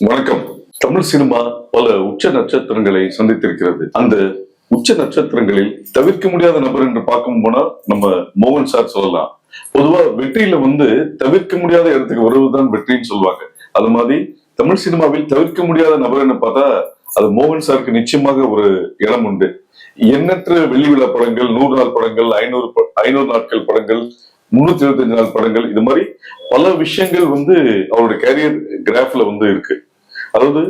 வணக்கம். தமிழ் சினிமா பல உச்ச நட்சத்திரங்களை சந்தித்திருக்கிறது. அந்த உச்ச நட்சத்திரங்களில் தவிர்க்க முடியாத நபர் என்று பார்க்கும் போனா நம்ம மோகன் சார் சொல்லலாம். பொதுவா வெற்றியில தவிர்க்க முடியாத இடத்துக்கு வருவதுதான் வெற்றின்னு சொல்லுவாங்க. அது மாதிரி தமிழ் சினிமாவில் தவிர்க்க முடியாத நபர்னு பார்த்தா அது மோகன் சாருக்கு நிச்சயமாக ஒரு இடம் உண்டு. எண்ணற்ற வெள்ளி விழா படங்கள், 100 நாள் படங்கள், 500 நாட்கள் படங்கள், 325 நாள் படங்கள், இது மாதிரி பல விஷயங்கள் அவருடைய கேரியர் கிராஃப்ல இருக்கு. அதாவது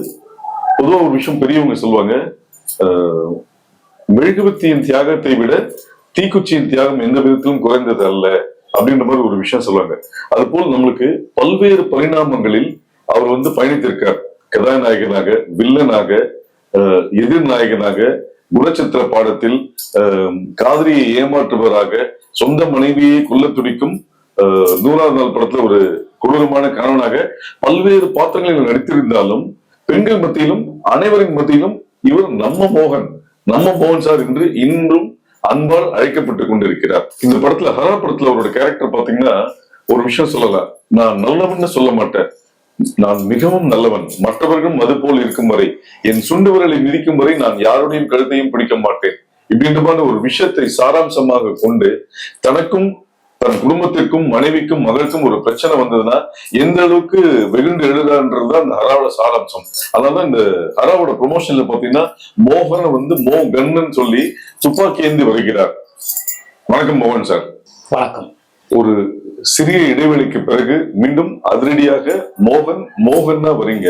பொதுவா ஒரு விஷயம் பெரியவங்க சொல்லுவாங்க, மெழுகுவர்த்தியின் தியாகத்தை விட தீக்குச்சியின் தியாகம் எந்த விதத்திலும் குறைந்தது அல்ல அப்படின்ற மாதிரி ஒரு விஷயம் சொல்லுவாங்க. அது போல் நம்மளுக்கு பல்வேறு பரிணாமங்களில் அவர் பயணித்திருக்கார். கதாநாயகனாக, வில்லனாக, எதிர்நாயகனாக, குணச்சித்திர பாடத்தில் காதலியை ஏமாற்றுவராக, சொந்த மனைவியை கொல்ல துடிக்கும் 100வது நாள் படத்துல ஒரு கொடூரமான கணவனாக பல்வேறு பாத்திரங்களில் நடித்திருந்தாலும் பெண்கள் மத்தியிலும் அனைவரின் மத்தியிலும் இவர் நம்ம மோகன் சார் என்று இன்றும் அன்பால் அழைக்கப்பட்டுக் கொண்டிருக்கிறார். இந்த படத்துல ஹரா படத்துல அவரோட கேரக்டர் பாத்தீங்கன்னா ஒரு விஷயம் சொல்லலாம். நான் நல்லவன்னு சொல்ல மாட்டேன், நான் மிகவும் நல்லவன், மற்றவர்களும் அது போல் இருக்கும் வரை, என் சுண்டு விரலை மிதிக்கும் வரை நான் யாருடையும் கழுத்தையும் பிடிக்க மாட்டேன் இப்படின்ற மாதிரி ஒரு விஷயத்தை சாராம்சமாக கொண்டு தனக்கும் தன் குடும்பத்திற்கும் மனைவிக்கும் மகளுக்கும் ஒரு பிரச்சனை வந்ததுன்னா எந்த அளவுக்கு வெகுண்டு எழுதான்றதுதான் அந்த ஹராவோட சாராம்சம். அதனாலதான் இந்த ஹராவோட ப்ரொமோஷன்ல பாத்தீங்கன்னா மோகன் மோ கன்னு சொல்லி துப்பாக்கி ஏந்தி வருகிறார். வணக்கம் மோகன் சார். வணக்கம். ஒரு சிறிய இடைவெளிக்கு பிறகு மீண்டும் அதிரடியாக மோகன்னா வரீங்க.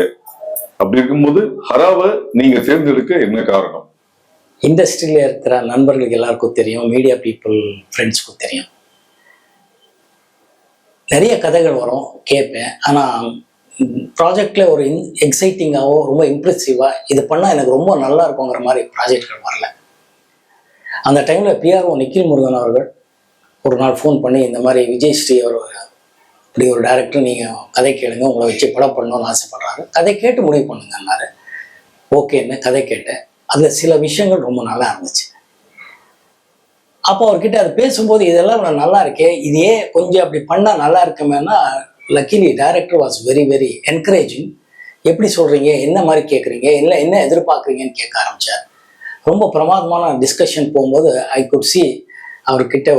அப்படி இருக்கும்போது ஹராவை நீங்க தேர்ந்தெடுக்க என்ன காரணம்? இண்டஸ்ட்ரியில இருக்கிற நண்பர்களுக்கு எல்லாருக்கும் தெரியும், மீடியா பீப்புள் ஃப்ரெண்ட்ஸ்க்கும் தெரியும். நிறைய கதைகள் வரும், கேட்பேன். ஆனால் ப்ராஜெக்ட்ல ஒரு எக்ஸைட்டிங்காகவோ ரொம்ப இம்ப்ரெசிவாக இது பண்ணால் எனக்கு ரொம்ப நல்லா இருக்குங்கிற மாதிரி ப்ராஜெக்ட்கள் வரல. அந்த டைமில் பிஆர்ஓ நிக்கில் முருகன் அவர்கள் ஒரு நாள் ஃபோன் பண்ணி, இந்த மாதிரி விஜய் ஸ்ரீ அவர் இப்படி ஒரு டைரக்டர், நீங்கள் கதை கேளுங்க, உங்களை வச்சு படம் பண்ணணும்னு ஆசைப்படுறாரு, கதை கேட்டு முடிவு பண்ணுங்கன்னாரு. ஓகேன்னு கதை கேட்டேன். அதில் சில விஷயங்கள் ரொம்ப நல்லா இருந்துச்சு. அப்போ அவர்கிட்ட அது பேசும்போது இதெல்லாம் நல்லா இருக்கே, இதையே கொஞ்சம் அப்படி பண்ணால் நல்லா இருக்குமேனா, luckily director was very very encouraging. எப்படி சொல்கிறீங்க, என்ன மாதிரி கேட்குறீங்க, இல்லை என்ன எதிர்பார்க்குறீங்கன்னு கேட்க ஆரம்பித்தார். ரொம்ப பிரமாதமான டிஸ்கஷன் போகும்போது ஐ குட் சி அவர்கிட்ட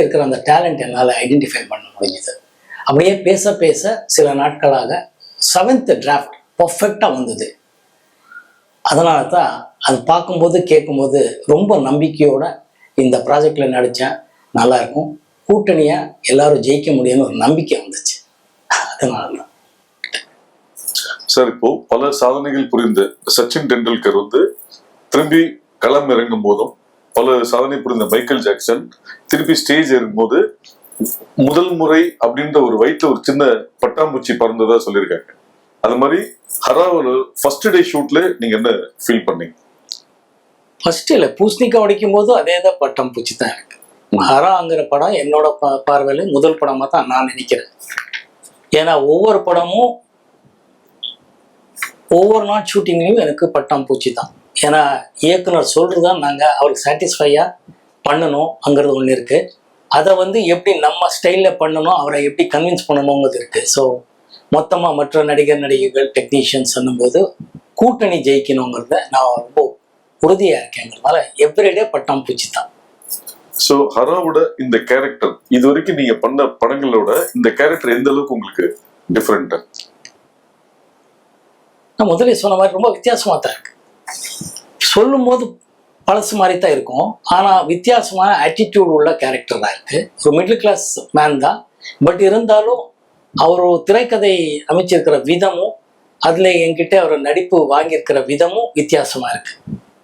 இருக்கிற அந்த டேலண்ட் என்னால் ஐடென்டிஃபை பண்ண முடிஞ்சுது. அப்படியே பேச பேச சில நாட்களாக 7th டிராஃப்ட் பர்ஃபெக்டாக வந்தது. அதனால தான் அது பார்க்கும்போது கேட்கும்போது ரொம்ப நம்பிக்கையோட இந்த ப்ராஜெக்ட்ல நடித்தேன், நல்லா இருக்கும், கூட்டணியா எல்லாரும் ஜெயிக்க முடியும்னு ஒரு நம்பிக்கை வந்துச்சு. அதனால தான் சார், இப்போ பல சாதனைகள் புரிந்த சச்சின் டெண்டுல்கர் திரும்பி களம் இறங்கும் போதும், பல சாதனை புரிந்த மைக்கேல் ஜாக்சன் திருப்பி ஸ்டேஜ் இருக்கும்போது முதல் முறை அப்படின்ற ஒரு வயிற்றுல ஒரு சின்ன பட்டாம்பூச்சி பறந்ததா சொல்லியிருக்காங்க. அது மாதிரி ஹராவோட ஃபர்ஸ்ட் டே ஷூட்ல நீங்க என்ன ஃபீல் பண்ணீங்க? ஃபர்ஸ்ட் இல்லை, பூசணிக்காய் உடைக்கும் போதும் அதே தான் பட்டம் பூச்சி தான் இருக்கு. ஹராங்கிற படம் என்னோட பார்வையில முதல் படமா தான் நான் நினைக்கிறேன். ஏன்னா ஒவ்வொரு படமும் ஒவ்வொரு நாள் ஷூட்டிங்லையும் எனக்கு பட்டம் பூச்சி தான். ஏன்னா இயக்குனர் சொல்றதுதான் நாங்கள் அவருக்கு சாட்டிஸ்ஃபையா பண்ணணும்ங்கிறது ஒன்று இருக்கு. அதை எப்படி நம்ம ஸ்டைலில் பண்ணணும், அவரை எப்படி கன்வின்ஸ் பண்ணணுங்கிறது இருக்கு. ஸோ மொத்தமாக மற்ற நடிகர்கள் டெக்னீஷியன்ஸ் சொல்லும்போது கூட்டணி ஜெயிக்கணுங்கிறத நான் ரொம்ப உறுதியாக இருக்கேங்கிறதுனால எவ்ரிடே பட்டாம் பூச்சி தான். ஸோ ஹராவோட இந்த கேரக்டர் இது வரைக்கும் நீங்க பண்ண படங்களோட இந்த கேரக்டர் எந்த அளவுக்கு உங்களுக்கு டிஃப்ரெண்டா? நான் முதலே சொன்ன மாதிரி ரொம்ப வித்தியாசமாக தான் இருக்கு. சொல்லும் போது பழசு மாதிரி தான் இருக்கும், ஆனால் வித்தியாசமான ஆட்டிடியூட் உள்ள கேரக்டர் தான் இருக்கு. ஒரு மிடில் கிளாஸ் மேன் தான், பட் இருந்தாலும் அவர் திரைக்கதை அமைச்சிருக்கிற விதமும் அதில் என்கிட்ட அவர் நடிப்பு வாங்கியிருக்கிற விதமும் வித்தியாசமாக இருக்கு.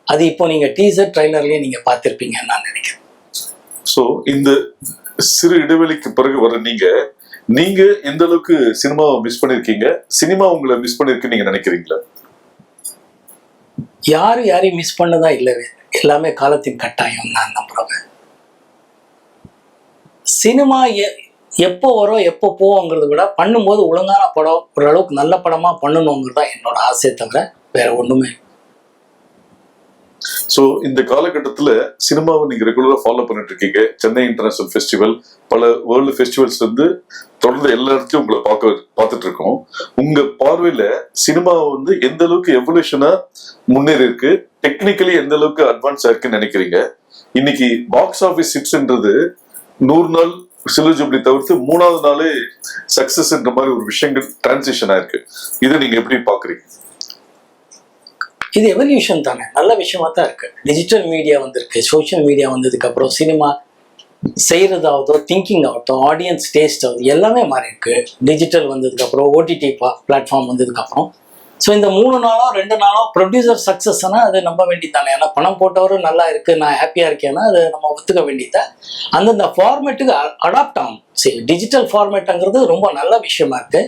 அது இப்போ நீங்கள் டீசர் ட்ரைலர்லேயே நீங்கள் பார்த்துருப்பீங்கன்னு நான் நினைக்கிறேன். ஸோ இந்த சிறு இடைவெளிக்கு பிறகு வர நீங்க எந்த அளவுக்கு சினிமாவை மிஸ் பண்ணிருக்கீங்க, சினிமா உங்களை மிஸ் பண்ணிருக்கு நீங்க நினைக்கிறீங்களா? யாரையும் மிஸ் பண்ணதா இல்லவே, எல்லாமே காலத்தின் கட்டாயம் நான் நம்புறேன். சினிமா எப்போ வரும் எப்போ போவோங்கிறத விட பண்ணும்போது ஒழுங்கான படம், ஓரளவுக்கு நல்ல படமா பண்ணணுங்கிறது தான் என்னோட ஆசையை தவிர வேற ஒண்ணுமே. ஸோ இந்த காலகட்டத்துல சினிமாவை நீங்க ரெகுலரா ஃபாலோ பண்ணிட்டு இருக்கீங்க. சென்னை இன்டர்நேஷனல் ஃபெஸ்டிவல், பல வேர்ல்டு ஃபெஸ்டிவல்ஸ் வந்து தொடர்ந்து எல்லா இடத்தையும் உங்களை பார்த்துட்டு இருக்கோம். உங்க பார்வையில சினிமா வந்து எந்த அளவுக்கு எவல்யூஷனா முன்னேறி இருக்கு, டெக்னிக்கலி எந்த அளவுக்கு அட்வான்ஸ் இருக்குன்னு நினைக்கிறீங்க? இன்னைக்கு பாக்ஸ் ஆஃபீஸ் ஹிட்ஸ்ன்றது 100 நாள் சில்வர் ஜூப்ளி தவிர்த்து 3வது நாளே சக்சஸ்ன்ற மாதிரி ஒரு விஷயங்கள் டிரான்சிஷன் ஆயிருக்கு. இதை நீங்க எப்படி பாக்குறீங்க? இது எவல்யூஷன் தானே, நல்ல விஷயமா தான் இருக்கு. டிஜிட்டல் மீடியா வந்திருக்கு, சோஷியல் மீடியா வந்ததுக்கு அப்புறம் சினிமா செய்யறதாவதோ, திங்கிங் ஆகட்டும், ஆடியன்ஸ் டேஸ்ட் ஆகுது, எல்லாமே மாறி இருக்கு. டிஜிட்டல் வந்ததுக்கு அப்புறம், ஓடிடி பிளாட்ஃபார்ம் வந்ததுக்கு அப்புறம். ஸோ இந்த 3 நாளோ 2 நாளோ ப்ரொடியூசர் சக்ஸஸ்னா அது நம்ப வேண்டியதானே. ஏன்னா பணம் போட்டவரும் நல்லா இருக்கு, நான் ஹாப்பியா இருக்கேன்னா அது நம்ம ஒத்துக்க வேண்டியதான். அந்தந்த ஃபார்மேட்டுக்கு அடாப்ட் ஆகும். சரி, டிஜிட்டல் ஃபார்மேட்டுங்கிறது ரொம்ப நல்ல விஷயமா இருக்கு.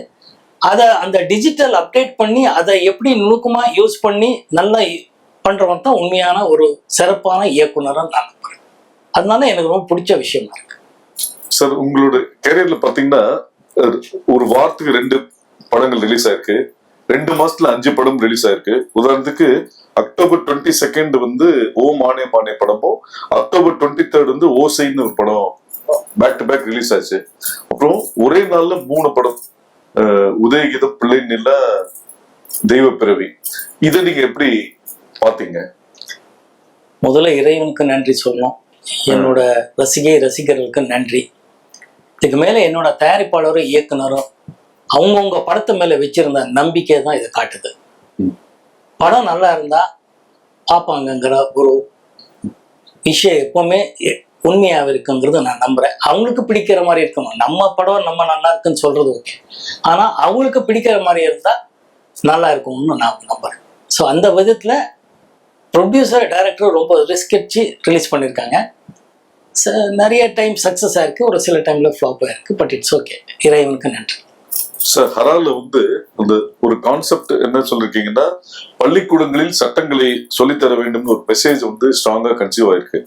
அதை அந்த டிஜிட்டல் அப்டேட் பண்ணி அதை எப்படி நுணுக்கமா யூஸ் பண்ணி நல்லா பண்றவன் தான் உண்மையான ஒரு சிறப்பான இயக்குனராக நான் நம்புறேன். அதனால எனக்கு ரொம்ப பிடிச்ச விஷயமா இருக்கு. சார், உங்களோட கேரியர்ல பாத்தீங்கன்னா ஒரு வாரத்துக்கு 2 படங்கள் ரிலீஸ் ஆயிருக்கு, 2 மாசத்துல 5 படம் ரிலீஸ் ஆயிருக்கு. உதாரணத்துக்கு அக்டோபர் 22 வந்து ஓ மானே மானே படமும், அக்டோபர் 23 வந்து ஓசைன்னு ஒரு படம் பேக் டு பேக் ரிலீஸ் ஆச்சு. அப்புறம் ஒரே நாள்ல 3 படம், உதயகீதம், பிள்ளை நிலா, தெய்வ பிறவி. இதை நீங்க எப்படி பாத்தீங்க? முதல்ல இறைவனுக்கு நன்றி சொல்லணும், என்னோட ரசிகர்களுக்கு நன்றி. இதுக்கு மேல என்னோட தயாரிப்பாளரும் இயக்குனரும் அவங்கவுங்க படத்து மேல வச்சிருந்த நம்பிக்கை தான் இதை காட்டுது. படம் நல்லா இருந்தா பார்ப்பாங்கங்கிற ஒரு விஷயம் எப்பவுமே உண்மையாக இருக்குங்கிறது நான் நம்புறேன். அவங்களுக்கு பிடிக்கிற மாதிரி இருக்கணும். நம்ம படம் நம்ம நல்லா இருக்குன்னு சொல்றது ஓகே, ஆனா அவங்களுக்கு பிடிக்கிற மாதிரி இருந்தா நல்லா இருக்கும்னு நான் நம்புறேன். ஸோ அந்த விதத்துல ப்ரொடியூசர், டைரக்டர் ரொம்ப ரிஸ்க் எடுத்து ரிலீஸ் பண்ணியிருக்காங்க. நிறைய டைம் சக்சஸ் ஆயிருக்கு, ஒரு சில டைம்ல ஃப்ளாப் ஆயிருக்கு. பட் இட்ஸ் ஓகே, இறைவனுக்கு நன்றி. சார், ஹரால வந்து அந்த ஒரு கான்செப்ட் என்ன சொல்லிருக்கீங்கன்னா, பள்ளிக்கூடங்களில் சட்டங்களை சொல்லித்தர வேண்டும் ஒரு மெசேஜ் வந்து ஸ்ட்ராங்கா கன்சீவ் ஆயிருக்கு.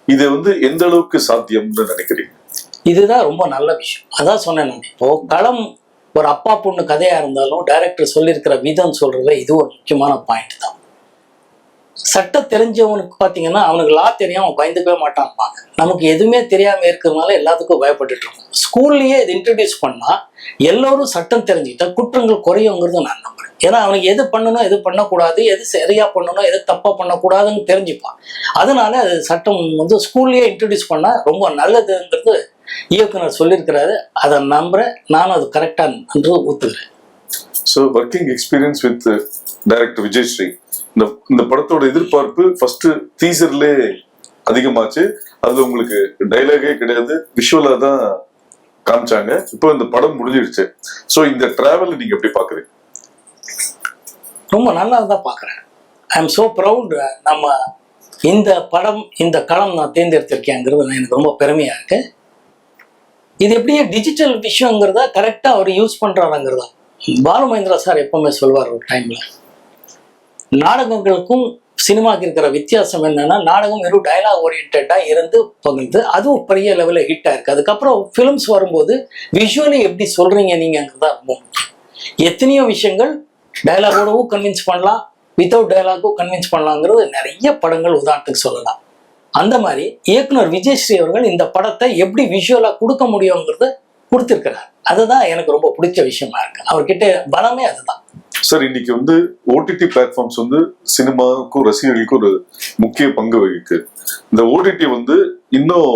இது வந்து எந்த அளவுக்கு சாத்தியம்னு நினைக்கிறீங்க? இதுதான் ரொம்ப நல்ல விஷயம். அதான் சொன்னேன் நான். இப்போ களம் ஒரு அப்பா பொண்ணு கதையா இருந்தாலும் டைரக்டர் சொல்லியிருக்கிற விதம் சொல்றதுல இது ஒரு முக்கியமான பாயிண்ட் தான். சட்டம் தெரிஞ்சவனுக்கு பாத்தீங்கன்னா அவனுக்கு லா தெரியாம அவன் பயந்துக்கவே மாட்டான்பாங்க. நமக்கு எதுவுமே தெரியாம இருக்கிறதுனால எல்லாத்துக்கும் பயப்பட்டுட்டு இருக்கோம். ஸ்கூல்லயே இது இன்ட்ரடியூஸ் பண்ணா எல்லோரும் சட்டம் தெரிஞ்சுக்கிட்டா குற்றங்கள் குறையுங்கிறது நான் நம்புறேன். ஏன்னா அவனுக்கு எது பண்ணணும், எது பண்ணக்கூடாது, எது சரியா பண்ணணும், எது தப்பா பண்ணக்கூடாதுன்னு தெரிஞ்சுப்பான். அதனால அது சட்டம் வந்து ஸ்கூல்லயே இன்ட்ரடியூஸ் பண்ணா ரொம்ப நல்லதுங்கிறது இயக்குனர் சொல்லியிருக்கிறாரு. அதை நம்புறேன், நானும் அது கரெக்டா என்று ஒத்துக்கிறேன். So working experience with director Vijayasri, இந்த படத்தோட எதிர்பார்ப்பு ஃபர்ஸ்ட் டீசர்லே அதிகமாச்சு. அதுல உங்களுக்கு டைலாகே கிடையாது, விஷுவலா தான் காமிச்சாங்க. இப்போ இந்த படம் முடிஞ்சிடுச்சு. ஸோ இந்த டிராவல் நீங்க எப்படி பாக்குறீங்க? ரொம்ப நல்லா தான் பாக்குறேன். ஐ எம் சோ ப்ரவுட். நம்ம இந்த படம், இந்த களம் நான் தேர்ந்தெடுத்திருக்கேங்கிறது எனக்கு ரொம்ப பெருமையா இருக்கு. இது எப்படியே டிஜிட்டல் விஷயங்கிறத கரெக்டா அவர் யூஸ் பண்றாருங்கிறதா பாலு மகேந்திரா சார் எப்பவுமே சொல்வார். ஒரு டைம்ல நாடகங்களுக்கும் சினிமாவுக்கு இருக்கிற வித்தியாசம் என்னன்னா, நாடகம் வெறும் டயலாக் ஓரியன்டா இருந்து பகிர்ந்து அதுவும் பெரிய லெவலில் ஹிட் ஆயிருக்கு. அதுக்கப்புறம் ஃபிலிம்ஸ் வரும்போது விஷுவலி எப்படி சொல்றீங்க நீங்கிறதா ரொம்ப எத்தனையோ விஷயங்கள் டயலாகோடவும் கன்வின்ஸ் பண்ணலாம், வித்தவுட் டயலாகும் கன்வின்ஸ் பண்ணலாங்கிறது நிறைய படங்கள் உதாரணத்துக்கு சொல்லலாம். அந்த மாதிரி இயக்குனர் விஜயஸ்ரீ அவர்கள் இந்த படத்தை எப்படி விஷுவலா கொடுக்க முடியுங்கிறத கொடுத்திருக்கிறார். அதுதான் எனக்கு ரொம்ப பிடிச்ச விஷயமா இருக்கு. அவர்கிட்ட பலமே அதுதான். சார், இன்னைக்கு வந்து ஓடிடி பிளாட்ஃபார்ம்ஸ் வந்து சினிமாவுக்கும் ரசிகர்களுக்கும் ஒரு முக்கிய பங்கு வகிக்கு. இந்த ஓடிடி வந்து இன்னும்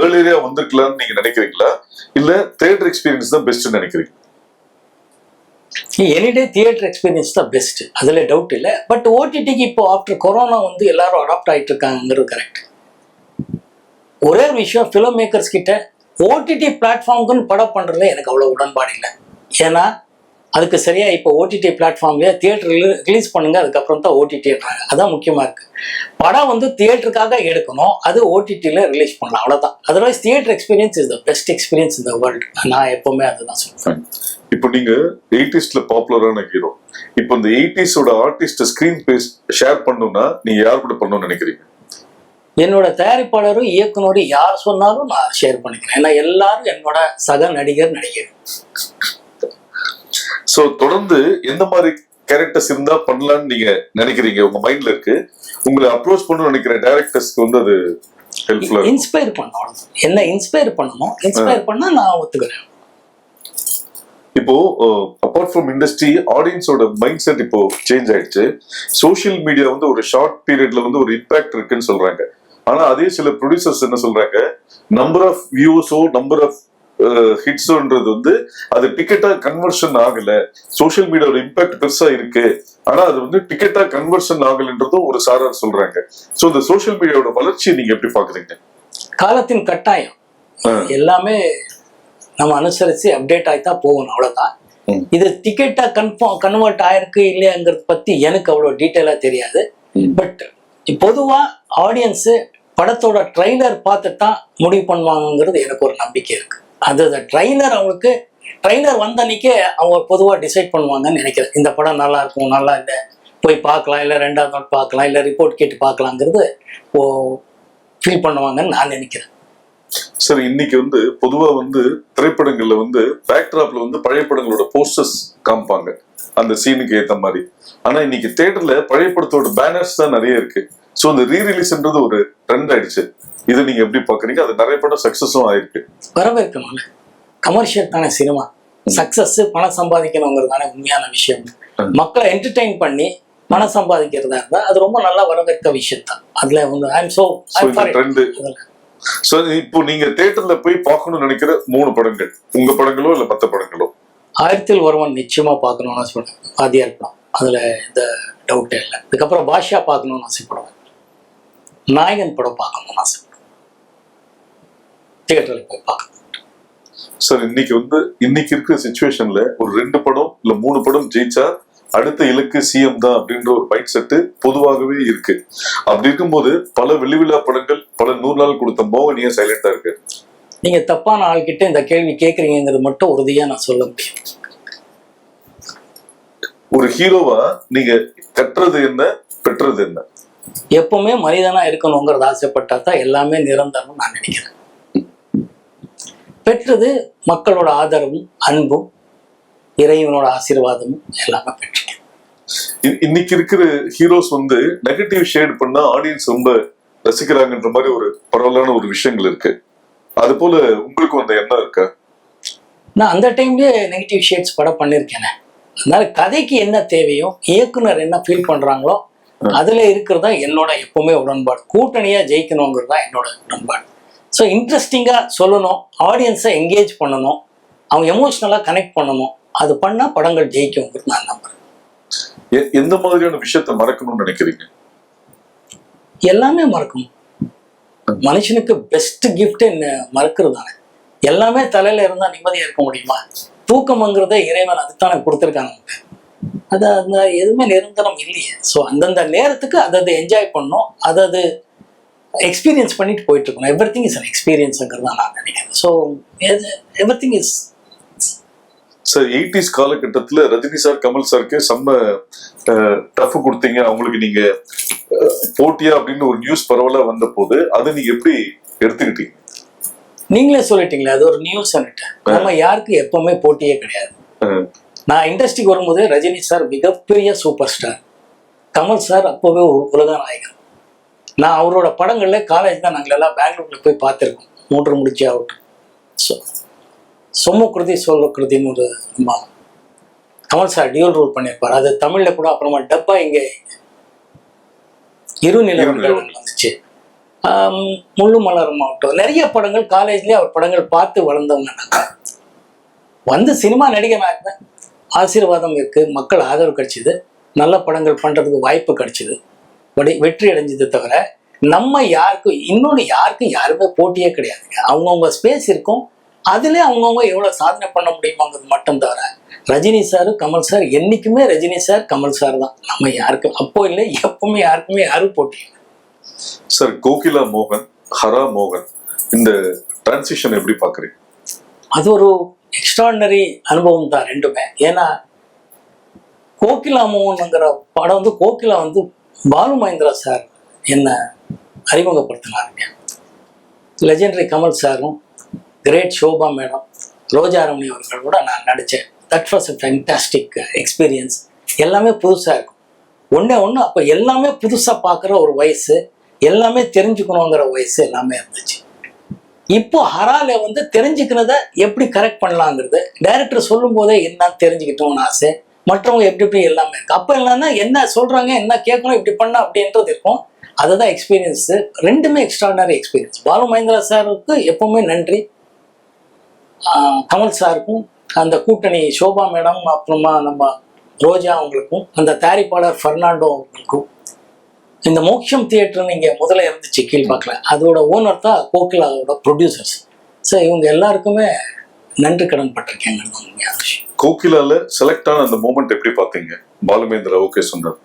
ஏர்லியரா வந்திருக்கலாம்னு நீங்க நினைக்கிறீங்களா, இல்ல தியேட்டர் எக்ஸ்பீரியன்ஸ் தான் பெஸ்ட் நினைக்கிறீங்க? எனிடே தியேட்டர் எக்ஸ்பீரியன்ஸ் தான் பெஸ்ட், அதுல டவுட் இல்லை. பட் ஓடிடிக்கு இப்போ ஆஃப்டர் கொரோனா வந்து எல்லாரும் அடாப்ட் ஆயிட்டு இருக்காங்கிறது கரெக்ட். ஒரே ஒரு விஷயம், ஃபிலிம் மேக்கர்ஸ் கிட்ட ஓடிடி பிளாட்ஃபார்முக்குன்னு படம் பண்றதுல எனக்கு அவ்வளவு உடன்பாடு இல்லை. ஏன்னா அதுக்கு சரியா இப்போ ஓடிடி பிளாட்ஃபார்ம்லயே தியேட்டர் ரிலீஸ் பண்ணுங்க, அதுக்கப்புறம் தான் ஓடிடின்றாங்க. அதான் முக்கியமா இருக்கு. படம் வந்து தியேட்டருக்காக எடுக்கணும், அது ஓடிடியில ரிலீஸ் பண்ணலாம், அவ்வளவுதான். Otherwise theatre experience is the best experience in the world. நான் எப்பவுமே அதுதான் சொல்றேன். இப்போ நீங்க 80ஸ்ல பாப்புலரான ஹீரோ, இப்போ இந்த 80ஸோட ஆர்டிஸ்ட் ஸ்கிரீன் ஸ்பேஸ் ஷேர் பண்ணணும்னா நீங்க யார் கூட பண்ணணும்னு நினைக்கிறீங்க? என்னோட தயாரிப்பாளரும் இயக்குனரும் யார் சொன்னாலும் நான் ஷேர் பண்ணிக்கிறேன். ஏன்னா எல்லாரும் என்னோட சக நடிகர். சோ தொடர்ந்து எந்த மாதிரி கேரக்டர்ஸ் இருந்தா பண்ணலாம்னு நீங்க நினைக்கிறீங்க, உங்க மைண்ட்ல இருக்கு, உங்களை அப்ரோச் பண்ணணும்னு நினைக்கிற டைரக்டர்ஸ்க்கு வந்து அது ஹெல்ப்ஃபுல்லா இருக்கும். இன்ஸ்பயர் பண்ணணும், என்ன இன்ஸ்பயர் பண்ணணும், இன்ஸ்பயர் பண்ணா நான் ஒத்துக்கிறேன். இப்போ அப்பார்ட் ஃப்ரம் இண்டஸ்ட்ரி, ஆடியன்ஸோட மைண்ட் செட் இப்போ சேஞ்ச் ஆயிடுச்சு. சோஷியல் மீடியா வந்து ஒரு ஷார்ட் பீரியட்ல வந்து ஒரு இம்பாக்ட் இருக்குன்னு சொல்றாங்க. ஆனா அதே சில ப்ரொடியூசர்ஸ் என்ன சொல்றாங்க, நம்பர் ஆஃப் வியூஸோ நம்பர் ஆஃப் ஹிட்ஸோன்றது வந்து அது டிக்கெட்டா கன்வர்ஷன் ஆகல. சோஷியல் மீடியாவோட இம்பாக்ட் பெருசா இருக்கு, ஆனா அது வந்து டிக்கெட்டா கன்வர்ஷன் ஆகலன்றதும் ஒரு சாரார் சொல்றாங்க. சோ இந்த சோஷியல் மீடியாவோட வளர்ச்சியை நீங்க எப்படி பாக்குறீங்க? காலத்தின் கட்டாயம் எல்லாமே நம்ம அனுசரிச்சு அப்டேட் ஆகித்தான் போகணும், அவ்வளவுதான். இது டிக்கெட்டா கன்வெர்ட் ஆயிருக்கு இல்லையாங்கிறது பத்தி எனக்கு அவ்வளவு டீட்டெயிலா தெரியாது. பட் பொதுவா ஆடியன்ஸ் படத்தோட ட்ரைலர் பார்த்துட்டு தான் முடிவு பண்ணுவாங்கிறது எனக்கு ஒரு நம்பிக்கை இருக்கு. அது ட்ரைலர் அவங்களுக்கு ட்ரைலர் வந்த அன்னைக்கே அவங்க பொதுவாக டிசைட் பண்ணுவாங்கன்னு நினைக்கிறேன். இந்த படம் நல்லா இருக்கும், நல்லா இல்லை, போய் பார்க்கலாம், இல்லை ரெண்டாவது நாள் பார்க்கலாம், இல்லை ரிப்போர்ட் கேட்டு பார்க்கலாங்கிறது ஃபீல் பண்ணுவாங்கன்னு நான் நினைக்கிறேன். சார், இன்னைக்கு வந்து பொதுவா வந்து திரைப்படங்கள்ல வந்து பேக்ட்ராப்ல வந்து பழைய படங்களோட போஸ்டர்ஸ் காமிப்பாங்க அந்த சீனுக்கு ஏத்த மாதிரி. ஆனா இன்னைக்கு தியேட்டர்ல பழைய படத்தோட பேனர்ஸ் தான் நிறைய இருக்கு. சோ இந்த ரீரிலீஸ்ன்றது ஒரு ட்ரெண்ட் ஆயிடுச்சு. இதை நீங்க எப்படி பாக்குறீங்க? அது நிறைய படம் சக்சஸும் ஆயிருக்கு. வரவேற்கணும். கமர்ஷியல் தானே சினிமா, சக்சஸ் பணம் சம்பாதிக்கணுங்கிறது தானே உண்மையான விஷயம். மக்களை என்டர்டெயின் பண்ணி பணம் சம்பாதிக்கிறதா இருந்தா அது ரொம்ப நல்லா வரவேற்க விஷயம் தான். அதுல வந்து இப்போ நீங்க தியேட்டர்ல போய் பார்க்கணும்னு நினைக்கிற 3 படங்கள், உங்க படங்களோ இல்ல மத்த படங்களோ? 1000ல் ஒருவன் நிச்சயமா பார்க்கணும்னு ஆசைப்படுவேன், வாத்தியார் படம், அதுல இந்த டவுட்டே இல்லை. அதுக்கப்புறம் பாஷா பார்க்கணும்னு ஆசைப்படுவேன், நாயகன் படம் பார்க்கணும்னு ஆசைப்படுவேன், தியேட்டர்ல போய் பார்க்கணும். சார், இன்னைக்கு இருக்கிற சிச்சுவேஷன்ல ஒரு 2 படம் இல்ல 3 படம் ஜெயிச்சா அடுத்த இலக்கு சிஎம் தான் அப்படின்ற ஒரு மைண்ட் செட்டு பொதுவாகவே இருக்கு. அப்படி இருக்கும்போது பல வெளிவிழா படங்கள் பல 100 நாள் கொடுத்த மோகன் ஏன் சைலண்டா இருக்கு? நீங்க தப்பான ஆள்கிட்ட இந்த கேள்வி கேட்கறீங்கிறது மட்டும் உறுதியா நான் சொல்ல முடியும். ஒரு ஹீரோவா நீங்க கட்டுறது என்ன, பெற்றது என்ன? எப்பவுமே மனிதனா இருக்கணுங்கிறது ஆசைப்பட்டா தான் எல்லாமே நிரந்தரம் நான் நினைக்கிறேன். பெற்றது மக்களோட ஆதரவும் அன்பும் இறைவனோட ஆசீர்வாதமும் எல்லாமே பெற்றிருக்கேன். இன்னைக்கு இருக்கிற ஹீரோஸ் வந்து நெகட்டிவ் ஷேட் பண்ணா ஆடியன்ஸ் ரொம்ப ரசிக்கிறாங்கன்ற மாதிரி ஒரு பரவலான ஒரு விஷயங்கள் இருக்கு. அது போல உங்களுக்கு அந்த எண்ணம் இருக்கா? நான் அந்த டைம்லயே நெகட்டிவ் ஷேட்ஸ் படம் பண்ணிருக்கேன். அதனால கதைக்கு என்ன தேவையோ, இயக்குனர் என்ன ஃபீல் பண்றாங்களோ அதுல இருக்கிறதா என்னோட எப்பவுமே உடன்பாடு. கூட்டணியா ஜெயிக்கணுங்கிறது தான் என்னோட உடன்பாடு. ஸோ இன்ட்ரெஸ்டிங்கா சொல்லணும், ஆடியன்ஸை என்கேஜ் பண்ணணும், அவங்க எமோஷனலா கனெக்ட் பண்ணணும். அது பண்ணா படங்கள் ஜெயிக்கும்ங்கிறது நான் நம்புறேன். எந்த மாதிரியான விஷயத்த மறக்கணும்னு நினைக்கிறீங்க? எல்லாமே மறக்கணும். மனுஷனுக்கு பெஸ்ட் கிஃப்ட் மறக்கிறது தானே. எல்லாமே தலையில இருந்தா நிம்மதியா இருக்க முடியுமா? தூக்கம்ங்கிறத இறைவன் அதுதானே கொடுத்துருக்காங்க. அது அந்த எதுவுமே நிரந்தரம் இல்லையே. ஸோ அந்தந்த நேரத்துக்கு அதை என்ஜாய் பண்ணணும், அதை எக்ஸ்பீரியன்ஸ் பண்ணிட்டு போயிட்டு இருக்கணும். எவ்ரி திங் இஸ் அன் எக்ஸ்பீரியன்ஸுங்கிறது தான் நான் நினைக்கிறேன். So every thing is. Sir, 80s காலகட்டத்தில் ரஜினி சார் கமல் சாருக்கு செம்ம டஃப் கொடுத்தீங்க, அவங்களுக்கு நீங்க போட்டியா அப்படின்னு ஒரு நியூஸ் பரவலா வந்த போது அதை நீங்க எப்படி எடுத்துக்கிட்டீங்க? நீங்களே சொல்லிட்டீங்களே, அது ஒரு நியூஸ். நம்ம யாருக்கு எப்பவுமே போட்டியே கிடையாது. நான் இண்டஸ்ட்ரிக்கு வரும்போது ரஜினி சார் மிகப்பெரிய சூப்பர் ஸ்டார், கமல் சார் அப்போவே உலக நாயகன். நான் அவரோட படங்கள்ல காலேஜ் தான் நாங்கள் எல்லாம் பெங்களூர்ல போய் பார்த்துருக்கோம். 3 முடிச்சு ஆகட்டும், சொம்முக்கிருதி சொல்லுக்கிருதின்னு ஒரு கமல் சார் டியூல் ரோல் பண்ணியிருப்பார். அது தமிழ்ல கூட அப்புறமா டப்பா இங்கே இருநிலவர்கள் வந்துச்சு. முள்ளு மலரும் ஆகட்டும், நிறைய படங்கள் காலேஜ்லயே அவர் படங்கள் பார்த்து வளர்ந்தவங்க. நாங்கள் வந்து சினிமா நடிகனாக ஆசீர்வாதம் இருக்கு, மக்கள் ஆதரவு கிடைச்சிது, நல்ல படங்கள் பண்றதுக்கு வாய்ப்பு கிடைச்சிது, வெற்றி அடைஞ்சது. தவிர நம்ம யாருக்கும் யாருமே போட்டியே கிடையாதுங்க. அவங்கவுங்க ஸ்பேஸ் இருக்கும், அதுல அவங்கவுங்க எவ்வளவு சாதனை பண்ண முடியுமாங்கிறது மட்டும். தவிர ரஜினி சார் கமல் சார் என்னைக்குமே ரஜினி சார் கமல் சார் தான். நம்ம யாருக்கும் அப்போ இல்லை, எப்பவுமே யாருக்குமே யாரும் போட்டி இல்லை. சார், கோகிலா மோகன், ஹரா மோகன், இந்த டிரான்சிஷன் எப்படி பாக்குறீங்க? அது ஒரு எக்ஸ்ட்ராடினரி அனுபவம் தான் ரெண்டுமே. ஏன்னா கோகிலா மோகன்ங்கிற படம் வந்து கோகிலா வந்து பாலு மகேந்திரா சார் என்ன அறிமுகப்படுத்தினாருங்க. லெஜெண்டரி கமல் சாரும் கிரேட் ஷோபா மேடம், ரோஜா ரமணி அவர்கள் கூட நான் நடித்தேன். That was a fantastic experience. எல்லாமே புதுசா இருக்கும். ஒண்ணு அப்ப எல்லாமே புதுசா பார்க்குற ஒரு வயசு, எல்லாமே தெரிஞ்சுக்கணுங்கிற வயசு எல்லாமே இருந்துச்சு. இப்போ ஹரால வந்து தெரிஞ்சுக்கிறத எப்படி கரெக்ட் பண்ணலாங்கிறது டைரக்டர் சொல்லும் போதே என்ன தெரிஞ்சுக்கிட்டோம்னு ஆசை, மற்றவங்க எப்படி எப்படி எல்லாமே இருக்கு. அப்ப இல்லைன்னா என்ன சொல்றாங்க, என்ன கேட்கணும், இப்படி பண்ண அப்படின்றது இருக்கும். அதுதான் எக்ஸ்பீரியன்ஸ். ரெண்டுமே எக்ஸ்ட்ராடினரி எக்ஸ்பீரியன்ஸ். பாலு மகேந்திரா சாருக்கு எப்பவுமே நன்றி, கமல் சாருக்கும், அந்த கூட்டணி சோபா மேடம், அப்புறமா நம்ம ரோஜா அவங்களுக்கும், அந்த தயாரிப்பாளர் ஃபெர்னாண்டோ அவங்களுக்கும், இந்த மோக்ஷம் தியேட்டர்னு இங்கே முதல்ல இருந்துச்சு கீழ்பாக்கல, அதோட ஓனர் தான் கோகிலாவோட ப்ரொடியூசர்ஸ். ஸோ இவங்க எல்லாருக்குமே நன்றி கடன் பட்டிருக்கேங்க. கோகிலால செலக்ட் ஆன அந்த மூமெண்ட் எப்படி பார்த்தீங்க? பாலுமேந்திரா ஓகே சொன்னார்,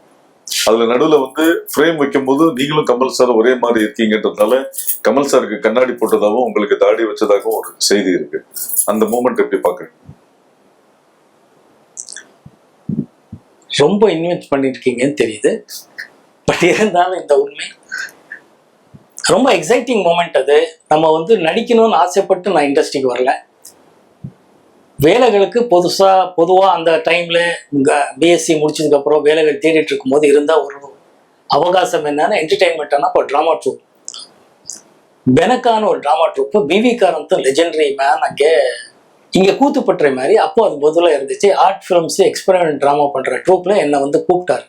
அதுல நடுவுல வந்து ஃப்ரேம் வைக்கும் போது நீங்களும் கமல் சார் ஒரே மாதிரி இருக்கீங்கன்றதுனால கமல் சாருக்கு கண்ணாடி போட்டதாகவும் உங்களுக்கு தாடி வச்சதாகவும் ஒரு செய்தி இருக்கு. அந்த மூமெண்ட் எப்படி பாக்குறீங்க? ரொம்ப இன்வெஸ்ட் பண்ணிருக்கீங்கன்னு தெரியுது. பட் இருந்தாலும் இந்த உண்மை ரொம்ப எக்ஸைட்டிங் மூமெண்ட். அது நம்ம வந்து நடிக்கணும்னு ஆசைப்பட்டு நான் இண்டஸ்ட்ரிக்கு வரல. வேலைகளுக்கு பொதுவா அந்த டைம்ல பிஎஸ்சி முடிச்சதுக்கு அப்புறம் வேலைகள் தேடிட்டு இருக்கும் போது இருந்தா ஒரு அவகாசம் என்னன்னா என்டர்டைன்மெண்ட்னா இப்போ டிராமா ட்ரூப், பெனக்கான ஒரு drama troupe, BV Karanth legendary man அங்கே இங்க கூத்துப்பட்டுற மாதிரி அப்போ அது பொதுவாக இருந்துச்சு. ஆர்ட் ஃபிலிம்ஸ் எக்ஸ்பெரிமெண்ட் டிராமா பண்ற ட்ரூப்ல என்னை வந்து கூப்பிட்டாரு.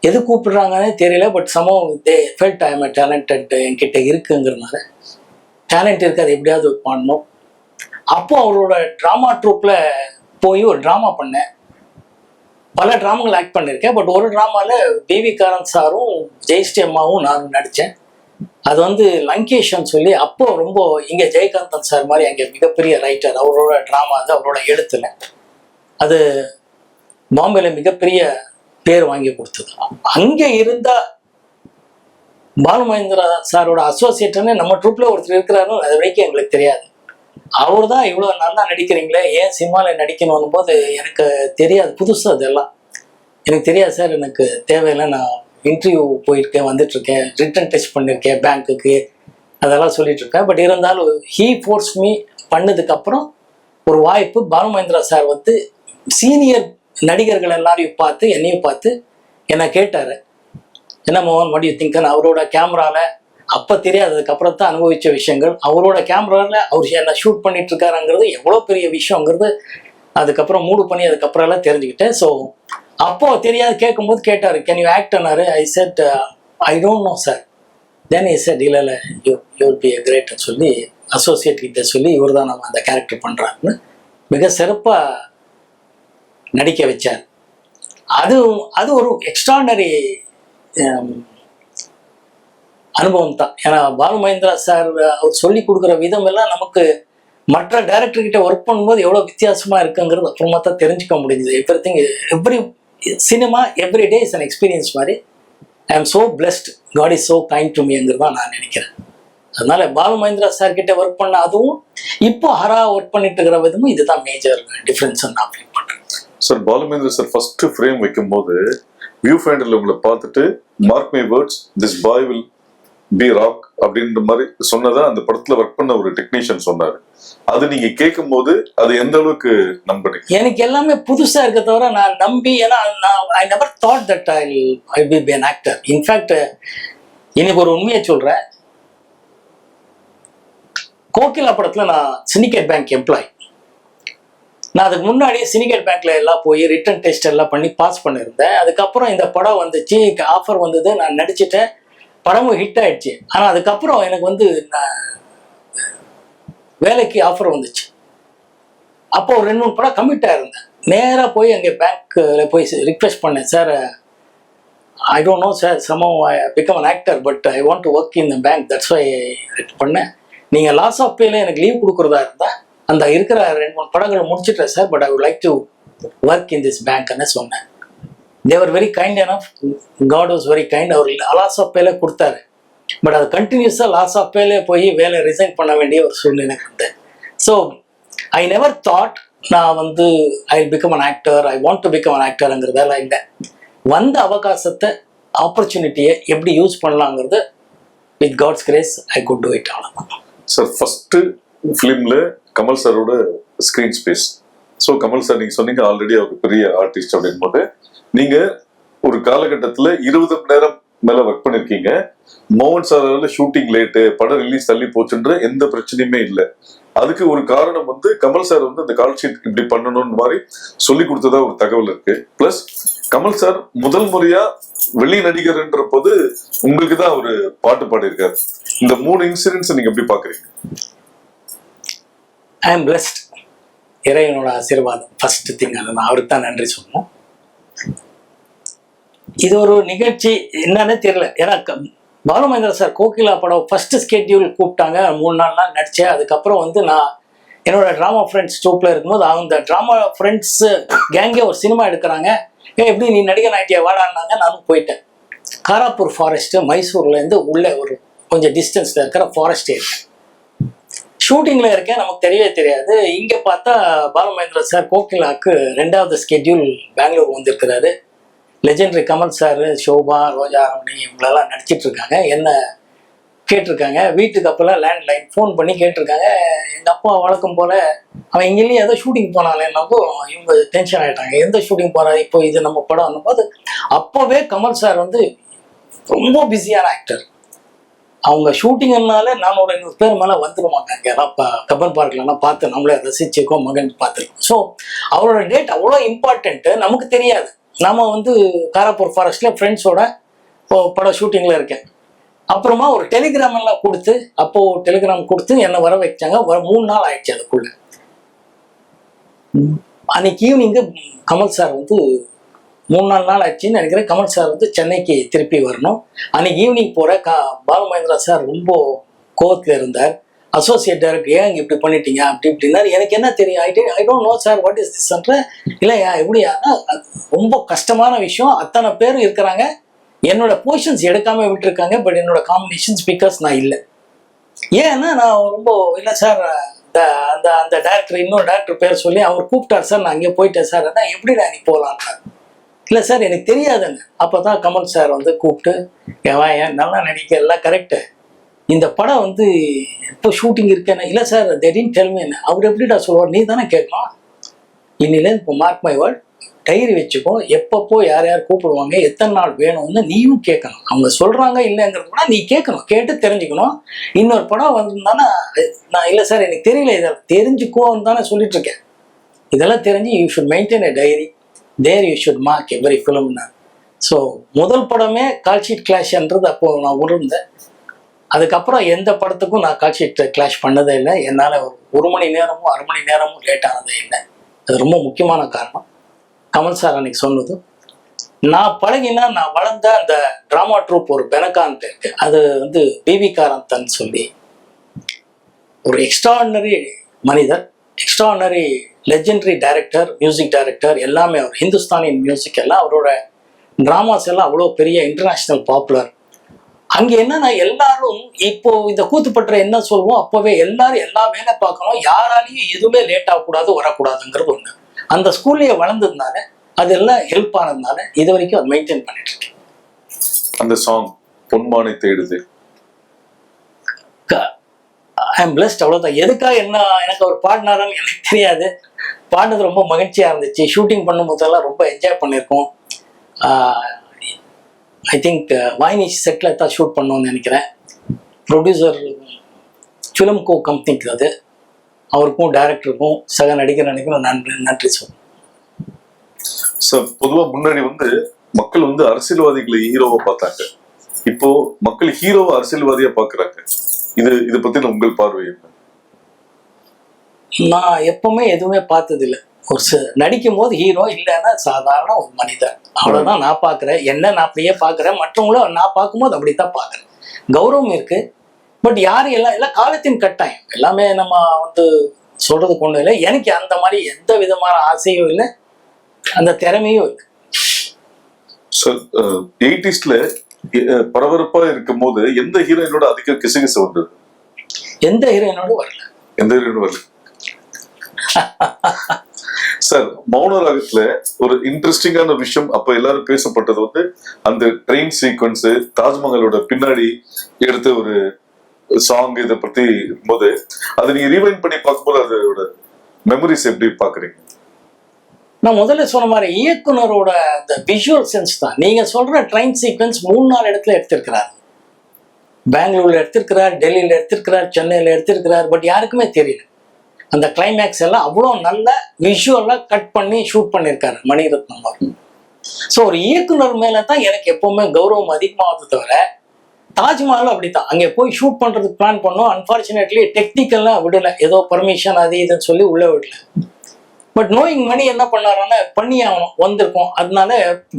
எது கூப்பிடுறாங்கன்னே தெரியல, பட் சமம் they felt I am a talented, என்கிட்ட இருக்குங்கிறதுனால டேலண்ட் இருக்கு, அதை எப்படியாவது பண்ணணும். அப்போ அவரோட ட்ராமா ட்ரூப்ல போய் ஒரு ட்ராமா பண்ணேன். பல ட்ராமாங்கள் ஆக்ட் பண்ணியிருக்கேன், பட் ஒரு ட்ராமால பிவி காரந்த் சாரும் ஜெயஸ்ரீ அம்மாவும் நானும் நடித்தேன். அது வந்து லங்கேஷ்ன்னு சொல்லி அப்போ ரொம்ப இங்க ஜெயகாந்தன் சார் மாதிரி அங்கே மிகப்பெரிய ரைட்டர், அவரோட ட்ராமா அது அவரோட எழுத்துல அது பாம்பேல மிகப்பெரிய பேர் வாங்கி கொடுத்தது. அங்க இருந்த பாலு மகேந்திரா சாரோட அசோசியேட்னு நம்ம ட்ரூப்ல ஒருத்தர் இருக்கிறாருன்னு அது வரைக்கும் எங்களுக்கு தெரியாது. அவர் தான் இவ்வளோ நல்லா நடிக்கிறீங்களே, ஏன் சினிமாவில் நடிக்கணும் போது எனக்கு தெரியாது, புதுசு அதெல்லாம் எனக்கு தெரியாது சார், எனக்கு தேவையில்லை, நான் இன்டர்வியூ போயிருக்கேன், வந்துட்டு இருக்கேன், ரிட்டன் டெஸ்ட் பண்ணியிருக்கேன் பேங்க்குக்கு, அதெல்லாம் சொல்லிட்டு இருக்கேன். பட் இருந்தாலும் ஹீ ஃபோர்ஸ் மீ பண்ணதுக்கு அப்புறம் ஒரு வாய்ப்பு. பாலு மகேந்திரா சார் வந்து சீனியர் நடிகர்கள் எல்லாரையும் பார்த்து என்னையும் பார்த்து என்ன கேட்டாரு, என்ன மோகன் வாட் யூ திங்க்னு. அவரோட கேமரால அப்ப தெரியாததுக்கு அப்புறம் தான் அனுபவிச்ச விஷயங்கள், அவரோட கேமரால அவர் என்ன ஷூட் பண்ணிட்டு இருக்காருங்கிறது எவ்வளோ பெரிய விஷயங்கிறது அதுக்கப்புறம் மூடு பண்ணி அதுக்கப்புறம் எல்லாம் தெரிஞ்சுக்கிட்டேன். ஸோ அப்போ தெரியாது கேட்கும்போது கேட்டாரு, கேன் யூ ஆக்ட்னாரு. I said I don't know sir. Then I said இல்லை இல்லை யூ வில் பி எ கிரேட்னு சொல்லி அசோசியேட் கிட்ட சொல்லி இவர் தான் நம்ம அந்த கேரக்டர் பண்றாருன்னு மிக சிறப்பா நடிக்க வச்சார். அது ஒரு எக்ஸ்ட்ராடனரி அனுபவம் தான். ஏன்னா பாலு மகேந்திரா சார் அவர் சொல்லி கொடுக்குற விதம் எல்லாம் நமக்கு மற்ற டைரக்டர் கிட்ட ஒர்க் பண்ணும்போது எவ்வளோ வித்தியாசமா இருக்குங்கிறது அப்புறமா தான் தெரிஞ்சுக்க முடிஞ்சது. Every cinema every day is an experience மாதிரி. I am so blessed, God is so kind to மீங்கிறது தான் நான் நினைக்கிறேன். அதனால பாலு மகேந்திரா சார் கிட்ட ஒர்க் பண்ண அதுவும் இப்போ ஹரா ஒர்க் பண்ணிட்டு இருக்கிற விதமும் இதுதான் மேஜர் டிஃபரன்ஸ் நான் ஃபீல் பண்றேன். Sir Balumahendra sir first frame வைக்கும் போது வியூ ஃபைண்டர்ல உங்களை பார்த்துட்டு mark my words this boy will be rock அப்படின்ற மாதிரி சொன்னதா அந்த படத்துல ஒர்க் பண்ண ஒரு டெக்னீஷியன் சொன்னாரு. அது நீங்க கேட்கும் போது அது எந்த அளவுக்கு நம்புறீங்க? எனக்கு எல்லாமே புதுசா இருக்க தவிர நான் நம்பி, ஏன்னா I never thought that I be an actor. In fact எனக்கு ஒரு உண்மையை சொல்றேன், கோகிலா படத்துல நான் சிண்டிகேட் பேங்க் எம்ப்ளாய். நான் அதுக்கு முன்னாடியே சிண்டிகேட் பேங்க்ல எல்லாம் போய் ரிட்டன் டெஸ்ட் எல்லாம் பண்ணி பாஸ் பண்ணியிருந்தேன். அதுக்கப்புறம் இந்த படம் வந்துச்சு, ஆஃபர் வந்தது, நான் நடிச்சிட்டேன், படமும் ஹிட் ஆயிடுச்சு. ஆனா அதுக்கப்புறம் எனக்கு வந்து வேலைக்கு ஆஃபர் வந்துச்சு. அப்போ ஒரு 2-3 படம் கமிட் ஆயிருந்தேன். நேராக போய் அங்கே பேங்க்ல போய் ரிக்வெஸ்ட் பண்ணேன், sir I don't know sir, somehow I become an actor but I want to work in the bank, that's why பண்ணேன். நீங்கள் லாஸ் ஆஃப் பேல எனக்கு லீவ் கொடுக்குறதா இருந்தா அந்த இருக்கிற 2-3 படங்களை முடிச்சுட்டேன் சார், but I would like to work in this பேங்க்னு சொன்னேன். They were very kind enough, God was very kind. அவர் லாஸ் ஆஃப் பேல கொடுத்தாரு, பட் அது கண்டினியூஸாக லாஸ் ஆஃப் பேல போய் வேலை ரிசைன் பண்ண வேண்டிய ஒரு சூழ்நிலை இருந்தேன். ஸோ ஐ நெவர் தாட் நான் வந்து I become an actor, I want to become an ஆக்டருங்கிறதெல்லாம் இல்லை. வந்த அவகாசத்தை, ஆப்பர்ச்சுனிட்டியை எப்படி யூஸ் பண்ணலாங்கிறது with God's grace I could do it. அவ்வளோதான் சார். ஃபர்ஸ்ட் ஃபிலிம்ல கமல் சாரோட screen space. So Kamal sir நீங்க சொன்னீங்க ஆல்ரெடி அவர் பெரிய ஆர்டிஸ்ட் அப்படின் போது நீங்க ஒரு காலகட்டத்துல 20 மணி நேரம் மேல ஒர்க் பண்ணிருக்கீங்க. மோகன் சார் ஷூட்டிங் லேட்டு, படம் ரிலீஸ் தள்ளி போச்சுன்ற எந்த பிரச்சனையுமே இல்லை. அதுக்கு ஒரு காரணம் வந்து கமல் சார் வந்து அந்த கால் ஷீட் இப்படி பண்ணணும்னு மாதிரி சொல்லி கொடுத்ததா ஒரு தகவல் இருக்கு. பிளஸ் கமல் சார் முதல் முறையா வெளி நடிகர்ன்ற போது உங்களுக்கு தான் ஒரு பாட்டு பாடியிருக்காரு. இந்த 3 இன்சிடென்ட்ஸ் நீங்க எப்படி பாக்குறீங்க? I am blessed. இறைவனோட ஆசீர்வாதம் ஃபர்ஸ்ட் திங். அதை நான் அவருக்கு தான் நன்றி சொல்லணும். இது ஒரு நிகழ்ச்சி என்னன்னு தெரியல. ஏன்னா பாலு மகேந்திரா சார் கோகிலா படம் ஃபர்ஸ்ட் ஸ்கெட்யூல் கூப்பிட்டாங்க. 3 நாள் நடித்தேன். அதுக்கப்புறம் வந்து நான் என்னோட ட்ராமா ஃப்ரெண்ட்ஸ் டூப்பில் இருக்கும்போது அந்த ட்ராமா ஃப்ரெண்ட்ஸ் கேங்கே ஒரு சினிமா எடுக்கிறாங்க. எப்படி நீ நடிகர் ஆகிட்டியா வாடான்னாங்க. நானும் போயிட்டேன். காராப்பூர் ஃபாரஸ்ட்டு மைசூர்லேருந்து உள்ளே ஒரு கொஞ்சம் டிஸ்டன்ஸில் இருக்கிற ஃபாரஸ்ட் ஏரியா ஷூட்டிங்கில் இருக்கேன். நமக்கு தெரியவே தெரியாது. இங்கே பார்த்தா பாலு மகேந்திரா சார் கோகிலாவுக்கு 2வது ஸ்கெட்யூல் பெங்களூர் வந்திருக்கிறாரு. லெஜெண்டரி கமல் சார், ஷோபா, ரோஜா ரமணி இவங்களெல்லாம் நடிச்சிட்டு இருக்காங்க. என்ன கேட்டிருக்காங்க. வீட்டுக்கு அப்போல்லாம் லேண்ட்லைன் ஃபோன் பண்ணி கேட்டிருக்காங்க. எங்கள் அப்பா வழக்கம் போல் அவன் இங்கேயும் ஏதோ ஷூட்டிங் போனாலேன்னாப்போ இவங்க டென்ஷன் ஆகிட்டாங்க. எந்த ஷூட்டிங் போகிறாரு இப்போ, இது நம்ம படம் போது அப்போவே கமல் சார் வந்து ரொம்ப பிஸியான ஆக்டர். அவங்க ஷூட்டிங்னால நான் ஒரு 500 பேர் மேலே வந்துடுவாங்க. எல்லாம் கப்பன் பார்க்கலன்னா பார்த்து நம்மளே ரசிச்சுக்கோ மகன் பார்த்துருக்கோம். ஸோ அவரோட டேட் அவ்வளோ இம்பார்ட்டன்ட்டு. நமக்கு தெரியாது. நாம வந்து காராப்பூர் ஃபாரஸ்ட்ல ஃப்ரெண்ட்ஸோட படம் ஷூட்டிங்ல இருக்கேன். அப்புறமா ஒரு டெலிகிராம் எல்லாம் கொடுத்து, அப்போ டெலிகிராம் கொடுத்து என்னை வர வச்சாங்க. 3 நாள் ஆயிடுச்சு. அதுக்குள்ள அன்னைக்கு ஈவினிங்கு கமல் சார் வந்து 3-4 நாள் ஆச்சுன்னு நினைக்கிறேன். கமல் சார் வந்து சென்னைக்கு திருப்பி வரணும். அன்னைக்கு ஈவினிங் போற பாலு மகேந்திரா சார் ரொம்ப கோவத்தில் இருந்தார். அசோசியேட் டைரக்டர் ஏன் இப்படி பண்ணிட்டீங்க அப்படி இப்படின்னாரு. எனக்கு என்ன தெரியும், I don't know sir what is திஸ்ன்ற. இல்லையா எப்படியா, ரொம்ப கஷ்டமான விஷயம். அத்தனை பேர் இருக்கிறாங்க. என்னோட போர்ஷன்ஸ் எடுக்காம விட்டுருக்காங்க. பட் என்னோட காம்பினேஷன் ஸ்பீக்கர்ஸ் நான் இல்லை. ஏன்னா நான் ரொம்ப இல்லை சார். அந்த அந்த டேரக்டர் இன்னொரு டேரக்டர் பேர் சொல்லி அவர் கூப்பிட்டார் சார். நான் அங்கே போயிட்டேன் சார். அதான் எப்படிடா நீ போகலான்றார். இல்லை சார் எனக்கு தெரியாதுன்னு. அப்போ தான் கமல் சார் வந்து கூப்பிட்டு ஏன் நல்லா நடிக்க எல்லாம் கரெக்டு, இந்த படம் வந்து இப்போ ஷூட்டிங் இருக்கேன்னா. இல்லை சார் திடீர்னு டெல்மி என்ன. அவர் எப்படிடா சொல்லுவார், நீ தானே கேட்கணும். இன்னிலேருந்து இப்போ மார்க் மை வேர்ட், டைரி வச்சுக்கோ. எப்பப்போ யார் யார் கூப்பிடுவாங்க, எத்தனை நாள் வேணும்னு நீயும் கேட்கணும். அவங்க சொல்கிறாங்க இல்லைங்கிறது கூட நீ கேட்கணும். கேட்டு தெரிஞ்சுக்கணும். இன்னொரு படம் வந்திருந்தானா நான் இல்லை சார் எனக்கு தெரியல, இதை தெரிஞ்சுக்கோன்னு தானே சொல்லிட்டு இருக்கேன். இதெல்லாம் தெரிஞ்சு you should maintain a diary, there you should mark every ஃபிலிம்னா. ஸோ முதல் படமே கால்ஷீட் கிளாஷ்ன்றது அப்போது நான் உணர்ந்தேன். அதுக்கப்புறம் எந்த படத்துக்கும் நான் கால்ஷீட் கிளாஷ் பண்ணதே இல்லை. என்னால் 1 மணி நேரமும் 1/2 மணி நேரமும் லேட் ஆனதே இல்லை. அது ரொம்ப முக்கியமான காரணம். கமல் சார் அன்னைக்கு சொன்னது. நான் பழகினா நான் வளர்ந்த அந்த ட்ராமா ட்ரூப் ஒரு பெனகாந்த் இருக்கு. அது வந்து பிவி காரந்தன் சொல்லி ஒரு எக்ஸ்ட்ராடினரி மனிதர், extraordinary legendary director, music director எல்லாமே. அவர் ஹிந்துஸ்தானி மியூசிக் எல்லாம் அவரோட ட்ராமாஸ் எல்லாம் அவ்வளோ பெரிய இன்டர்நேஷ்னல் பாப்புலர். அங்கே என்னன்னா எல்லாரும் இப்போ இந்த கூத்துப்பற்ற என்ன சொல்லுவோம், அப்போவே எல்லாரும் எல்லா வேலை பார்க்கணும், யாராலையும் எதுவுமே லேட் ஆகக்கூடாது வரக்கூடாதுங்கிறது ஒன்று. அந்த ஸ்கூல்லையே வளர்ந்ததுனால அதெல்லாம் ஹெல்ப் ஆனதுனால இது வரைக்கும் அதை மெயின்டைன் பண்ணிட்டு இருக்கேன். அந்த சாங் பொன்மானை தேடுது, ஐ எம் பிளஸ்ட். அவ்வளோதான். எதுக்காக என்ன எனக்கு அவர் பாடினாரான்னு எனக்கு தெரியாது. பாடினது ரொம்ப மகிழ்ச்சியாக இருந்துச்சு. ஷூட்டிங் பண்ணும்போதெல்லாம் ரொம்ப என்ஜாய் பண்ணியிருக்கோம். ஐ திங்க் வாய்னிஷ் செட்டில் தான் ஷூட் பண்ணோன்னு நினைக்கிறேன். ப்ரொடியூசர் ஃபிலிம் கோ கம்பெனிக்கு அது. அவருக்கும் டைரக்டருக்கும் சக நடிகர் நினைக்கிறோம் நன்றி சொல்லுவோம். சார் பொதுவாக முன்னாடி வந்து மக்கள் வந்து அரசியல்வாதிகளை ஹீரோவை பார்த்தாங்க. இப்போ மக்கள் ஹீரோவை அரசியல்வாதியா பார்க்குறாங்க. இதை பத்தி உங்கள் பார்வை என்ன? நான் எப்பவுமே எதுவுமே பார்த்ததில்லை. ஒரு நடிக்கும் போது ஹீரோ, இல்லைன்னா சாதாரண ஒரு மனிதர், அவ்வளவுதான் நான் பார்க்குறேன். என்ன நான் அப்படியே பார்க்குறேன். மற்றவங்களும் நான் பார்க்கும்போது அப்படித்தான் பார்க்குறேன். கௌரவம் இருக்கு. பட் யாரும் எல்லாம் காலத்தின் கட்டாயம். எல்லாமே நம்ம வந்து சொல்றதுக்கு ஒன்றும் இல்லை. எனக்கு அந்த மாதிரி எந்த விதமான ஆசையும் இல்லை, அந்த திறமையும் இல்லை. சார் 80s பரபரப்பா இருக்கும் போது எந்த ஹீரோயினோட அதிக கிசுகிசு வந்தது? எந்த ஹீரோயினோட வரல. எந்த ஹீரோயினோட வரல. சார் மௌனராகத்துல ஒரு இன்ட்ரெஸ்டிங்கான விஷயம் அப்ப எல்லாரும் பேசப்பட்டது வந்து அந்த ட்ரெயின் சீக்வன்ஸ், தாஜ்மஹாலோட பின்னாடி எடுத்த ஒரு சாங். இதை பத்தி போது அதை நீங்க ரீவைண்ட் பண்ணி பார்க்கும்போது அதோட மெமரிஸ் எப்படி பாக்குறீங்க? நான் முதல்ல சொன்ன மாதிரி இயக்குனரோட அந்த விஷுவல் சென்ஸ் தான். நீங்க சொல்ற ட்ரெயின் சீக்வன்ஸ் 3-4 இடத்துல எடுத்திருக்கிறார். பெங்களூர்ல எடுத்திருக்கிறார், டெல்லியில எடுத்திருக்கிறார், சென்னையில எடுத்திருக்கிறார். பட் யாருக்குமே தெரியல. அந்த கிளைமேக்ஸ் எல்லாம் அவ்வளோ நல்ல விஷுவலா கட் பண்ணி ஷூட் பண்ணியிருக்காரு மணிரத்னம் அவர். ஸோ ஒரு இயக்குனர் மேல தான் எனக்கு எப்பவுமே கௌரவம் அதிகமாகுது தவிர, தாஜ்மஹால் அப்படித்தான். அங்கே போய் ஷூட் பண்றதுக்கு பிளான் பண்ணோம். அன்பார்ச்சுனேட்லி டெக்னிக்கல்லாம் விடல, ஏதோ பர்மிஷன் அது இதுன்னு சொல்லி உள்ள விடல. பட் நோயிங் மணி என்ன பண்ணாருன்னா பண்ணி ஆகணும் வந்திருக்கோம். அதனால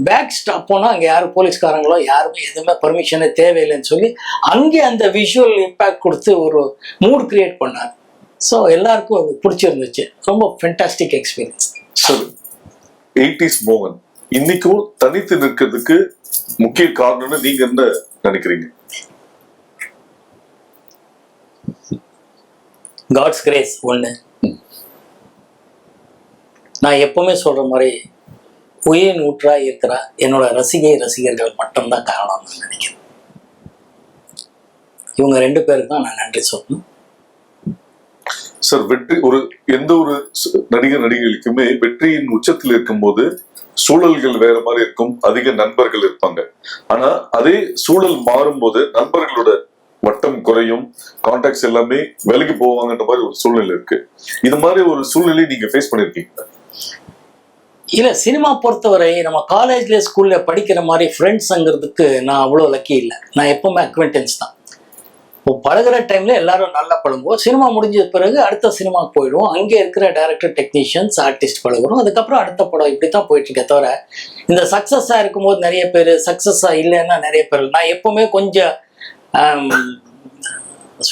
பேக் ஸ்டாப் போனால் அங்கே யாரும் போலீஸ்காரங்களோ யாருமே எதுவுமே பர்மிஷனே தேவையில்லைன்னு சொல்லி அங்கே அந்த விஷுவல் இம்பேக்ட் கொடுத்து ஒரு மூட் கிரியேட் பண்ணார். ஸோ எல்லாருக்கும் பிடிச்சிருந்துச்சு. ரொம்ப ஃபென்டாஸ்டிக் எக்ஸ்பீரியன்ஸ். சார், 80s மோகன் இன்னைக்கும் தனித்து நிற்கிறதுக்கு முக்கிய காரணம்னு நீங்க என்ன நினைக்கிறீங்க? காட்ஸ் கிரேஸ் ஒன்று. நான் எப்பவுமே சொல்ற மாதிரி உயிர் ஊற்றா இருக்கிற என்னோட ரசிகர்கள் மட்டும்தான் காரணம் நான் நினைக்கிறேன். இவங்க 2 பேருக்கு தான் நான் நன்றி சொல்லணும். சார், வெற்றி ஒரு எந்த ஒரு நடிகைகளுக்குமே வெற்றியின் உச்சத்தில் இருக்கும்போது சூழல்கள் வேற மாதிரி இருக்கும், அதிக நண்பர்கள் இருப்பாங்க. ஆனா அதே சூழல் மாறும் போது நண்பர்களோட வட்டம் குறையும், கான்டாக்ட்ஸ் எல்லாமே விலகி போவாங்கன்ற மாதிரி ஒரு சூழ்நிலை இருக்கு. இது மாதிரி ஒரு சூழ்நிலை நீங்க ஃபேஸ் பண்ணிருக்கீங்க? இல்ல, சினிமா பொறுத்தவரை நம்ம காலேஜ்ல ஸ்கூல்ல படிக்கிற மாதிரி ஃப்ரெண்ட்ஸ்ங்கிறதுக்கு நான் அவ்வளோ லக்கி இல்லை. நான் எப்பவுமே அக்வென்டன்ஸ் தான். இப்போ பழகிற டைம்ல எல்லாரும் நல்லா பழகுவோம். சினிமா முடிஞ்ச பிறகு அடுத்த சினிமாவுக்கு போயிடுவோம். அங்கே இருக்கிற டைரக்டர், டெக்னீஷியன்ஸ், ஆர்டிஸ்ட் பழகுறோம். அதுக்கப்புறம் அடுத்த படம் இப்படி தான் போயிட்டு இருக்கே தவிர, இந்த சக்சஸா இருக்கும்போது நிறைய பேர், சக்சஸா இல்லைன்னா நிறைய பேர். நான் எப்பவுமே கொஞ்சம்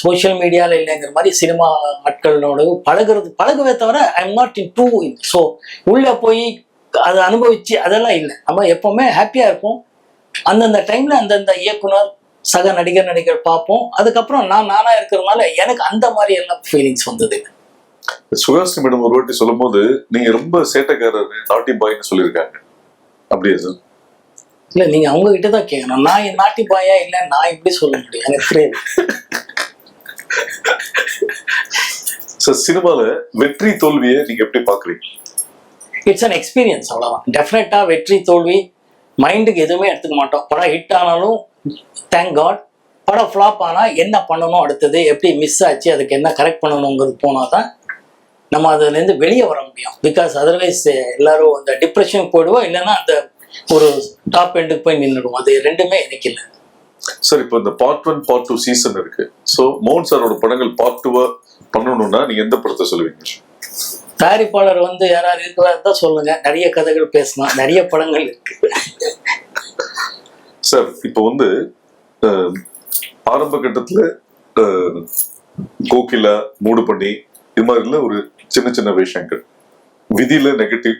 சோஷியல் மீடியாவில் இல்லைங்கிற மாதிரி சினிமா ஆட்களோட பழகுவே தவிர I am not into. So உள்ள போய் அதை அனுபவிச்சு அதெல்லாம் இல்லை. நம்ம எப்பவுமே ஹாப்பியா இருப்போம். அந்தந்த டைம்ல அந்தந்த இயக்குனர், சக நடிகர் பார்ப்போம். அதுக்கப்புறம் நானா இருக்கிறதுனால எனக்கு அந்த மாதிரி எல்லாம் ஃபீலிங்ஸ் வந்தது. சுகாசினி மேடம் ஒரு வாட்டி சொல்லும் போது நீங்க ரொம்ப சேட்டைக்காரர், நாட்டி பாய்ன்னு சொல்லியிருக்காங்க. அப்படியே சார்? இல்ல, நீங்க அவங்க கிட்ட தான் கேட்கணும். நான் என் நாட்டி பாயா இல்லை, நான் இப்படி சொல்ல முடியும், எனக்கு தெரியாது. சார், சினிமால வெற்றி தோல்வியை நீங்க எப்படி பாக்குறீங்க? இட்ஸ் அன் எக்ஸ்பீரியன்ஸ், அவ்வளவுதான். டெஃபினட்டா வெற்றி தோல்வி மைண்டுக்கு எதுவுமே எடுத்துக்க மாட்டோம். படம் ஹிட் ஆனாலும் தேங்க் காட். படம் ஃப்ளாப் ஆனால் என்ன பண்ணணும், அடுத்தது எப்படி மிஸ் ஆச்சு, அதுக்கு என்ன கரெக்ட் பண்ணணுங்கிறது போனால் தான் நம்ம அதுலேருந்து வெளியே வர முடியும். பிகாஸ் அதர்வைஸ் எல்லாரும் அந்த டிப்ரெஷனுக்கு போயிடுவோம், இல்லைன்னா அந்த ஒரு டாப் எண்டுக்கு போய் நின்றுடுவோம். அது 2மே எனக்கு இல்லை. சார், இப்போ இந்த பார்ட் 1 பார்ட் 2 சீசன் இருக்கு. ஸோ மோகன் சாரோட படங்கள் பார்ட் 2 பண்ணணும்னா நீங்க எந்த படத்தை சொல்லுவீங்க? தயாரிப்பாளர் யாராவது இருக்கிறதா தான் சொல்லுங்க. நிறைய கதைகள் பேசலாம், நிறைய படங்கள் இருக்கு. சார், இப்போ ஆரம்ப கட்டத்துல கோகிலா, மூடு பண்ணி, இது மாதிரில ஒரு சின்ன சின்ன விஷயங்கள், விதியில நெகட்டிவ்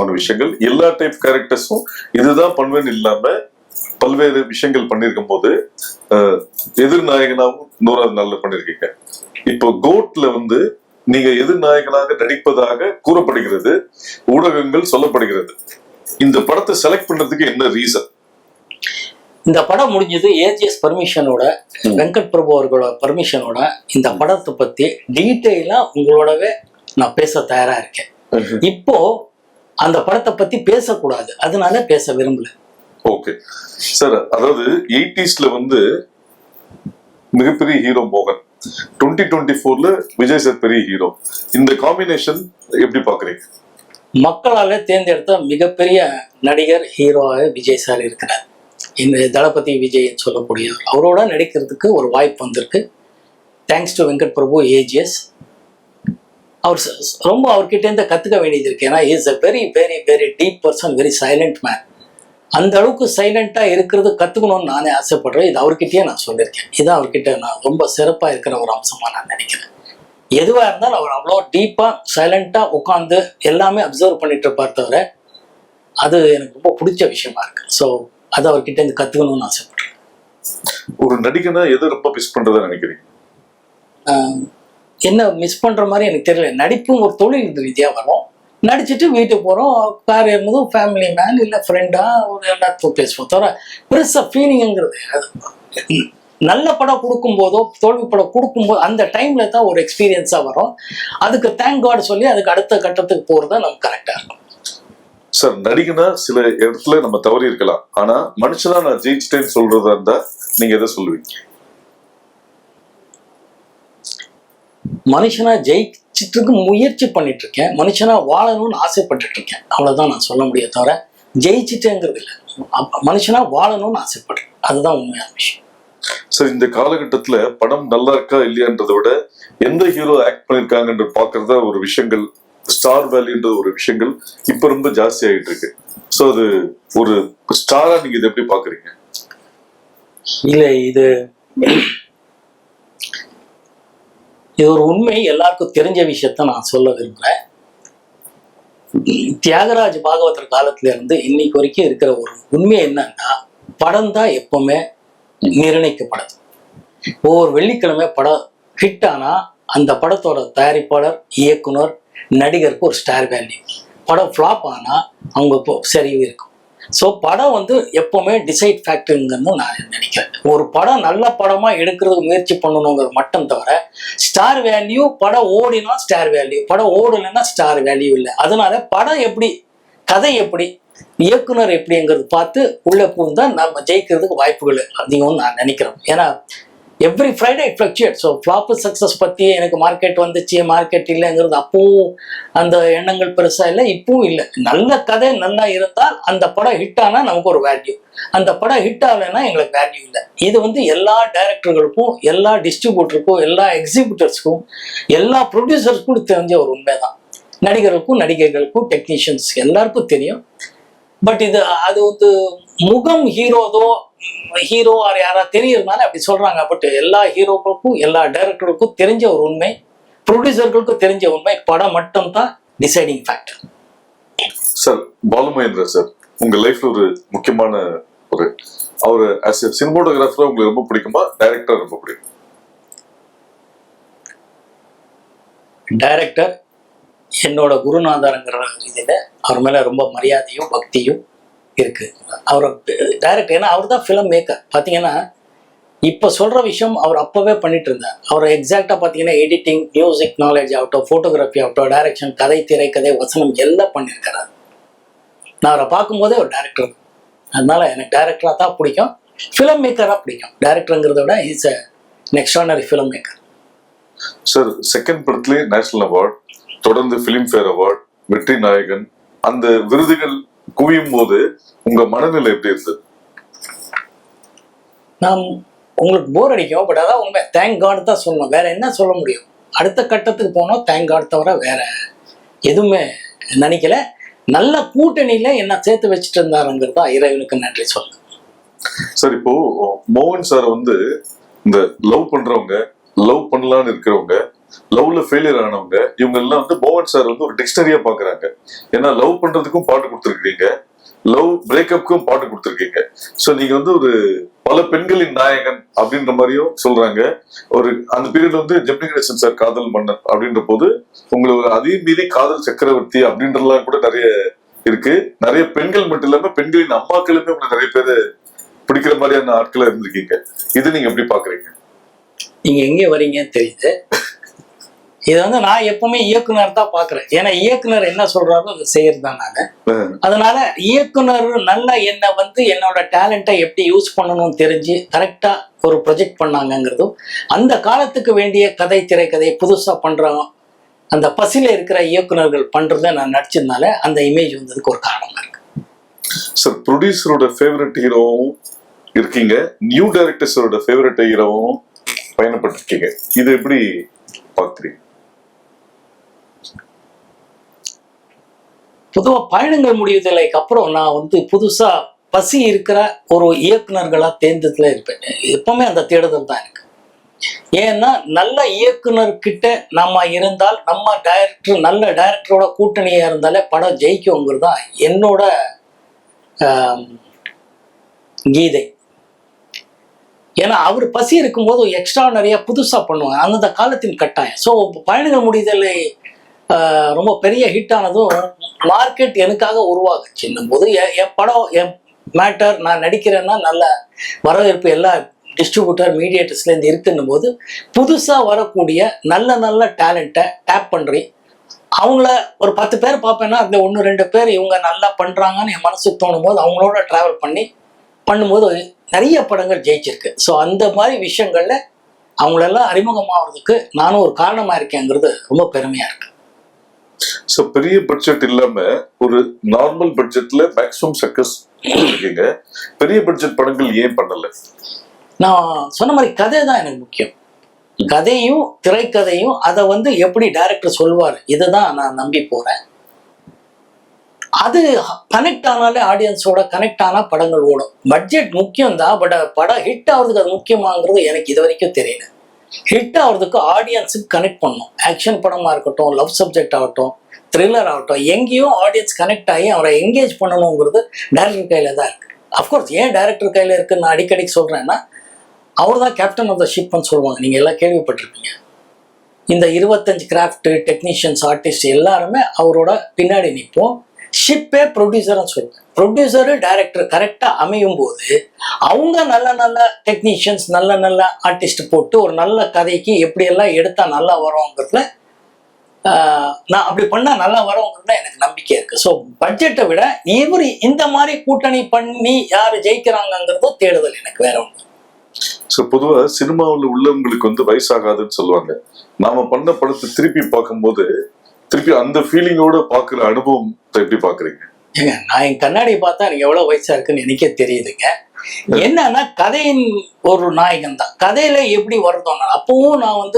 ஆன விஷயங்கள், எல்லா டைப் கேரக்டர்ஸும் இதுதான் பண்ணுவேன்னு இல்லாம பல்வேறு விஷயங்கள் பண்ணிருக்கும் போது எதிர்நாயகனாகவும் 100வது நாள்ல பண்ணிருக்கீங்க. இப்போ கோட்ல நீங்க எதிர்நாயகனாக நடிப்பதாக கூறப்படுகிறது, ஊடகங்கள் சொல்லப்படுகிறது. இந்த படத்தை செலக்ட் பண்றதுக்கு என்ன ரீசன்? இந்த படம் முடிஞ்சது ஏஜிஎஸ் பர்மிஷனோட, வெங்கட் பிரபு அவர்களோட பர்மிஷனோட. இந்த படத்தை பத்தி டீட்டெயிலா உங்களோடவே நான் பேச தயாரா இருக்கேன். இப்போ அந்த படத்தை பத்தி பேசக்கூடாது, அதனால பேச விரும்பல. ஓகே சார், அதாவது 80ஸ்ல மிகப்பெரிய ஹீரோ மோகன், 2024ல விஜய் சார் பெரிய ஹீரோ. இந்த காம்பினேஷன் எப்படி பாக்குறீங்க? மக்களால தேர்ந்தெடுத்த மிகப்பெரிய நடிகர் ஹீரோவாக விஜய் சார் இருக்கிறார். இந்த தளபதி விஜய் சொல்லக்கூடிய அவரோட நடிக்கிறதுக்கு ஒரு வாய்ப்பு வந்திருக்கு. Thanks to Venkat Prabhu, AGS. அவர் ரொம்ப அவர்கிட்ட இருந்து கத்துக்க வேண்டியது இருக்கு. ஏன்னா is a very very very deep person, very silent man. அந்த அளவுக்கு சைலண்டா இருக்கிறது கத்துக்கணும்னு நானே ஆசைப்படுறேன். இது அவர்கிட்டயே நான் சொல்லியிருக்கேன். இதான் அவர்கிட்ட நான் ரொம்ப சிறப்பா இருக்கிற ஒரு அம்சமா நான் நினைக்கிறேன். எதுவா இருந்தாலும் அவர் அவ்வளோ டீப்பா சைலண்டா உட்காந்து எல்லாமே அப்சர்வ் பண்ணிட்டு இருப்பார் தவிர, அது எனக்கு ரொம்ப பிடிச்ச விஷயமா இருக்கு. ஸோ அதை அவர்கிட்ட இருந்து கத்துக்கணும்னு ஆசைப்படுறேன். ஒரு நடிகனா எதை ரொம்ப மிஸ் பண்றதா நினைக்கிறீங்க? என்ன மிஸ் பண்ற மாதிரி எனக்கு தெரியல. நடிப்பும் ஒரு தொழில் ரீதியா வரும். நடிச்சுட்டு வீட்டுக்கு போறோம், கார் ஏறும்போதும் ஃபேமிலி மேன் இல்லை ஃப்ரெண்டா ஒரு எல்லாத்தையும் பேசுவோம் தவிர பெருசா ஃபீலிங்கிறது. நல்ல படம் கொடுக்கும் போதோ தோல்வி படம் கொடுக்கும்போது அந்த டைம்ல தான் ஒரு எக்ஸ்பீரியன்ஸா வரும். அதுக்கு தேங்க் காட் சொல்லி அதுக்கு அடுத்த கட்டத்துக்கு போறதா நமக்கு கரெக்டா இருக்கும். சார் நடிகனா சில இடத்துல நம்ம தவறி இருக்கலாம், ஆனா மனுஷனா நான் ஜெயிச்சிட்டேன்னு சொல்றதா இருந்தா நீங்க எதை சொல்லுவீங்க? மனுஷனா ஜெயிச்சிட்டு முயற்சி பண்ணிட்டு இருக்கேன், மனுஷனா வாழணும்னு ஆசைப்பட்டுட்டு இருக்கேன், அவ்வளவுதான் நான் சொல்ல முடியும். தவிர ஜெயிச்சிட்டேங்கிறது இல்லை, மனுஷனா வாழணும்னு ஆசைப்படுறேன், அதுதான் உண்மையான விஷயம். சார் இந்த காலகட்டத்துல படம் நல்லா இருக்கா இல்லையான்றதை விட எந்த ஹீரோ ஆக்ட் பண்ணிருக்காங்கன்ற பாக்குறதா ஒரு விஷயங்கள், ஸ்டார் வேல்யூன்ற ஒரு விஷயங்கள் இப்ப ரொம்ப ஜாஸ்தி ஆகிட்டு இருக்கு. சோ அது ஒரு ஸ்டாரா நீங்க இதை எப்படி பாக்குறீங்க? இல்ல, இது ஒரு உண்மை, எல்லாருக்கும் தெரிஞ்ச விஷயத்த நான் சொல்ல விரும்புறேன். தியாகராஜ் பாகவதர் காலத்துல இருந்து இன்னைக்கு வரைக்கும் இருக்கிற ஒரு உண்மை என்னன்னா, படம் தான் எப்பவுமே நிர்ணயிக்கப்படுது. ஒவ்வொரு வெள்ளிக்கிழமை படம் ஹிட் ஆனா அந்த படத்தோட தயாரிப்பாளர், இயக்குனர், நடிகருக்கு ஒரு ஸ்டார் வேல்யூ. படம் ஃப்ளாப் ஆனா அவங்க சரிவு இருக்கும். ஸோ படம் எப்பவுமே டிசைட் ஃபேக்டருங்கன்னு நான் நினைக்கிறேன். ஒரு படம் நல்ல படமா எடுக்கிறதுக்கு முயற்சி பண்ணணுங்கிறது மட்டும் தவிர ஸ்டார் வேல்யூ, படம் ஓடினா ஸ்டார் வேல்யூ, படம் ஓடலைன்னா ஸ்டார் வேல்யூ இல்லை. அதனால படம் எப்படி, கதை எப்படி, இயக்குனர் எப்படிங்கிறது பார்த்து உள்ள பூந்தா நம்ம ஜெயிக்கிறதுக்கு வாய்ப்புகள் அதிகம்னு நான் நினைக்கிறேன். ஏன்னா every Friday it fluctuate. So flop success பற்றி எனக்கு மார்க்கெட் வந்துச்சு, மார்க்கெட் இல்லைங்கிறது அப்பவும் அந்த எண்ணங்கள் பெருசாக இல்லை, இப்பவும் இல்லை. நல்ல கதை நல்லா இருந்தால் அந்த படம் ஹிட் ஆனால் நமக்கு ஒரு வேல்யூ, அந்த படம் ஹிட் ஆகலைன்னா எங்களுக்கு வேல்யூ இல்லை. இது எல்லா டைரக்டர்களுக்கும், எல்லா டிஸ்ட்ரிபியூட்டருக்கும், எல்லா எக்ஸிபியூட்டர்ஸ்க்கும், எல்லா ப்ரொடியூசர்ஸ்க்கும் தெரிஞ்ச ஒரு உண்மை தான். நடிகர்களுக்கும், நடிகைகளுக்கும், டெக்னீஷியன்ஸ் எல்லாருக்கும் தெரியும். பட் அது முகம் ஹீரோ ஆர் யாரா தெரியறதுனால அப்படி சொல்றாங்க. பட் எல்லா ஹீரோக்களுக்கும், எல்லா டைரக்டருக்கும் தெரிஞ்ச ஒரு உண்மை, ப்ரொடியூசர்களுக்கும் தெரிஞ்ச உண்மை, படம் மட்டும் தான் deciding factor. Sir Balu Mahendra sir உங்க லைஃப்ல ஒரு முக்கியமான அவரு ஆஸ் எ சினிமாட்டோகிராஃபரா உங்களுக்கு ரொம்ப பிடிக்குமா, டைரக்டர் ரொம்ப பிடிக்கும்? டைரக்டர் என்னோட குருநாதருங்கிற ரீதியில அவர் மேல ரொம்ப மரியாதையும் பக்தியும் இருக்கு. அவரை டைரக்டர், ஏன்னா அவர் தான் ஃபிலிம் மேக்கர். பார்த்தீங்கன்னா இப்போ சொல்ற விஷயம் அவர் அப்பவே பண்ணிட்டு இருந்தார். அவர் எக்ஸாக்டா பார்த்தீங்கன்னா எடிட்டிங், மியூசிக் நாலேஜ் ஆகட்டும், ஃபோட்டோகிராஃபி ஆகட்டும், டைரக்ஷன், கதை, திரைக்கதை, வசனம் எல்லாம் பண்ணியிருக்கிறார். நான் அவரை பார்க்கும்போதே ஒரு டைரக்டர், அதனால எனக்கு டைரக்டரா தான் பிடிக்கும், ஃபிலிம் மேக்கரா பிடிக்கும். டைரக்டருங்கிறத விட is an extraordinary film maker. Sir second படத்துலேயே நேஷனல் அவார்ட், தொடர்ந்து ஃபிலிம்ஃபேர் அவார்ட், வெற்றி நாயகன், அந்த விருதுகள் குவியும் போது உங்க மனநிலை எப்படி இருந்தது? நான் உங்களுக்கு போர் அடிக்கும், பட் அதான் உண்மை. தேங்க் காட் தான் சொல்லணும், வேற என்ன சொல்ல முடியும்? அடுத்த கட்டத்துக்கு போனோம், தேங்க் காட் தவிர வேற எதுவுமே நினைக்கல. நல்ல கூட்டணியில என்ன சேர்த்து வச்சுட்டு இருந்தாருங்கிறது தான் இறைவனுக்கு நன்றி சொல்ல. சார் இப்போ மோகன் சார் இந்த லவ் பண்றவங்க, லவ் பண்ணலான்னு இருக்கிறவங்க, லவ்ல ஃபெயிலியர் ஆனவங்க, இவங்க எல்லாம் மோகன் சார் ஒரு டிக்ஷனரியா பாக்குறாங்க. ஏன்னா லவ் பண்றதுக்கும் பாட்டு கொடுத்துருக்கீங்க, லவ் பிரேக்கப்புக்கும் பாட்டு கொடுத்துருக்கீங்க. ஸோ நீங்க ஒரு பல பெண்களின் நாயகன் அப்படின்ற மாதிரியும் சொல்றாங்க. ஒரு அந்த பீரியட்ல ஜெமினி கணேசன் சார் காதல் மன்னன் அப்படின்ற போது உங்களுக்கு அதையும் மீறி காதல் சக்கரவர்த்தி அப்படின்றலாம் கூட நிறைய இருக்கு. நிறைய பெண்கள் மட்டும் இல்லாம பெண்களின் அம்மாக்களுமே உங்களுக்கு நிறைய பேரு பிடிக்கிற மாதிரியான ஆட்களா இருந்திருக்கீங்க. இது நீங்க எப்படி பாக்குறீங்க? நீங்க எங்க வரீங்கன்னு தெரியுது. இது நான் எப்பவுமே இயக்குனர் தான் பாக்குறேன். ஏன்னா இயக்குனர் என்ன சொல்றாரோ அதை செய்யறது தான் நானு. அதனால இயக்குனர் நல்ல என்னை என்னோட டேலண்ட்டை எப்படி யூஸ் பண்ணணும்னு தெரிஞ்சு கரெக்டா ஒரு ப்ரொஜெக்ட் பண்ணாங்கிறதும், அந்த காலத்துக்கு வேண்டிய கதை, திரைக்கதை புதுசா பண்றோம், அந்த பசில இருக்கிற இயக்குனர்கள் பண்றதை நான் நடிச்சதுனால அந்த இமேஜ் வந்ததுக்கு ஒரு காரணமா இருக்கு. சார் ப்ரொடியூசரோட ஃபேவரட் ஹீரோவும் இருக்கீங்க, நியூ டைரக்டர்ஸோட ஃபேவரட் ஹீரோவும் பயணப்பட்டிருக்கீங்க. இது எப்படி பாக்குறீங்க? பொதுவா பயணங்கள் முடிவுதலைக்கு அப்புறம் நான் புதுசா பசி இருக்கிற ஒரு இயக்குனர்களா தேர்ந்ததுல இருப்பேன். எப்பவுமே அந்த தேடுதல் தான் எனக்கு. ஏன்னா நல்ல இயக்குனர்கிட்ட நம்ம இருந்தால், நம்ம டைரக்டர் நல்ல டைரக்டரோட கூட்டணியா இருந்தாலே படம் ஜெயிக்குங்கிறது தான் என்னோட கீதை. ஏன்னா அவர் பசி இருக்கும்போது எக்ஸ்ட்ரா நிறைய புதுசா பண்ணுவாங்க, அந்த காலத்தின் கட்டாயம். ஸோ பயணங்கள் முடிதலை ரொம்ப பெரிய ஹிட் ஆனதும் மார்க்கெட் எனக்காக உருவாகுச்சுன்னும் போது என் படம், என் மேட்டர், நான் நடிக்கிறேன்னா நல்ல வரவேற்பு எல்லா டிஸ்ட்ரிபியூட்டர், மீடியேட்டர்ஸ்லேருந்து இருக்குன்னும் போது புதுசாக வரக்கூடிய நல்ல நல்ல டேலண்ட்டை டேப் பண்ணுறி அவங்கள ஒரு 10 பேர் பார்ப்பேன்னா அந்த 1-2 பேர் இவங்க நல்லா பண்றாங்கன்னு என் மனசுக்கு தோணும் போது அவங்களோட டிராவல் பண்ணும்போது நிறைய படங்கள் ஜெயிச்சிருக்கு. ஸோ அந்த மாதிரி விஷயங்கள்ல அவங்களெல்லாம் அறிமுகமாகிறதுக்கு நானும் ஒரு காரணமா இருக்கேங்கிறது ரொம்ப பெருமையா இருக்கு. ஸோ பெரிய பட்ஜெட் இல்லாம ஒரு நார்மல் பட்ஜெட்ல மேக்ஸிமம் சக்சஸ் இருக்கீங்க. பெரிய பட்ஜெட் படங்கள் ஏன் பண்ணல? நான் சொன்ன மாதிரி கதை தான் எனக்கு முக்கியம். கதையும் திரைக்கதையும் அதை எப்படி டைரக்டர் சொல்வார், இதை தான் நான் நம்பி போறேன். அது கனெக்ட் ஆனாலே ஆடியன்ஸோட கனெக்ட் ஆனா படங்கள் ஓடும். பட்ஜெட் முக்கியம் தான், பட் படம் ஹிட் ஆகுறதுக்கு அது முக்கியமாங்கிறது எனக்கு இது வரைக்கும் தெரியல. ஹிட் ஆகுறதுக்கு ஆடியன்ஸுக்கு கனெக்ட் பண்ணணும். ஆக்ஷன் படமா இருக்கட்டும், லவ் சப்ஜெக்ட் ஆகட்டும், த்ரில்லர் ஆகட்டும், எங்கேயும் ஆடியன்ஸ் கனெக்ட் ஆகி அவரை என்கேஜ் பண்ணணுங்கிறது டைரக்டர் கையில தான் இருக்கு. அஃப்கோர்ஸ் ஏன் டைரக்டர் கையில இருக்குன்னு நான் அடிக்கடி சொல்றேன்னா, அவர் தான் கேப்டன் ஆஃப் த ஷிப்னு சொல்லுவாங்க. நீங்க எல்லாம் கேள்விப்பட்டிருப்பீங்க. இந்த 25 கிராஃப்ட் டெக்னீஷியன்ஸ் ஆர்டிஸ்ட் எல்லாருமே அவரோட பின்னாடி நிற்போம். ஷிப்பே ப்ரொடியூசர்னு சொல்லுவேன். ப்ரொடியூசரு டைரக்டர் கரெக்டாக அமையும் போது அவங்க நல்ல நல்ல டெக்னீஷியன்ஸ் நல்ல நல்ல ஆர்டிஸ்ட் போட்டு ஒரு நல்ல கதைக்கு எப்படியெல்லாம் எடுத்தால் நல்லா வரும்ங்கிறதுல நான் அப்படி பண்ணால் நல்லா வரும்ங்கிறதுல எனக்கு நம்பிக்கை இருக்குது. ஸோ பட்ஜெட்டை விட இந்த மாதிரி கூட்டணி பண்ணி யார் ஜெயிக்கிறாங்கங்கிறதோ தேடுதல் எனக்கு வேற ஒன்று. ஸோ பொதுவா சினிமாவில் உள்ளவங்களுக்கு வயசாகாதுன்னு சொல்லுவாங்க. நாம பண்ண படத்தை திருப்பி பார்க்கும்போது திருப்பி அந்த ஃபீலிங்கோட பார்க்குற அனுபவம் எப்படி பார்க்குறீங்க? ஏங்க நான் என் கண்ணாடியை பார்த்தா எனக்கு எவ்வளோ வயசா இருக்குன்னு எனக்கே தெரியுதுங்க. என்னன்னா கதையின் ஒரு நாயகன் தான். கதையில எப்படி வருதோன்னா அப்பவும் நான்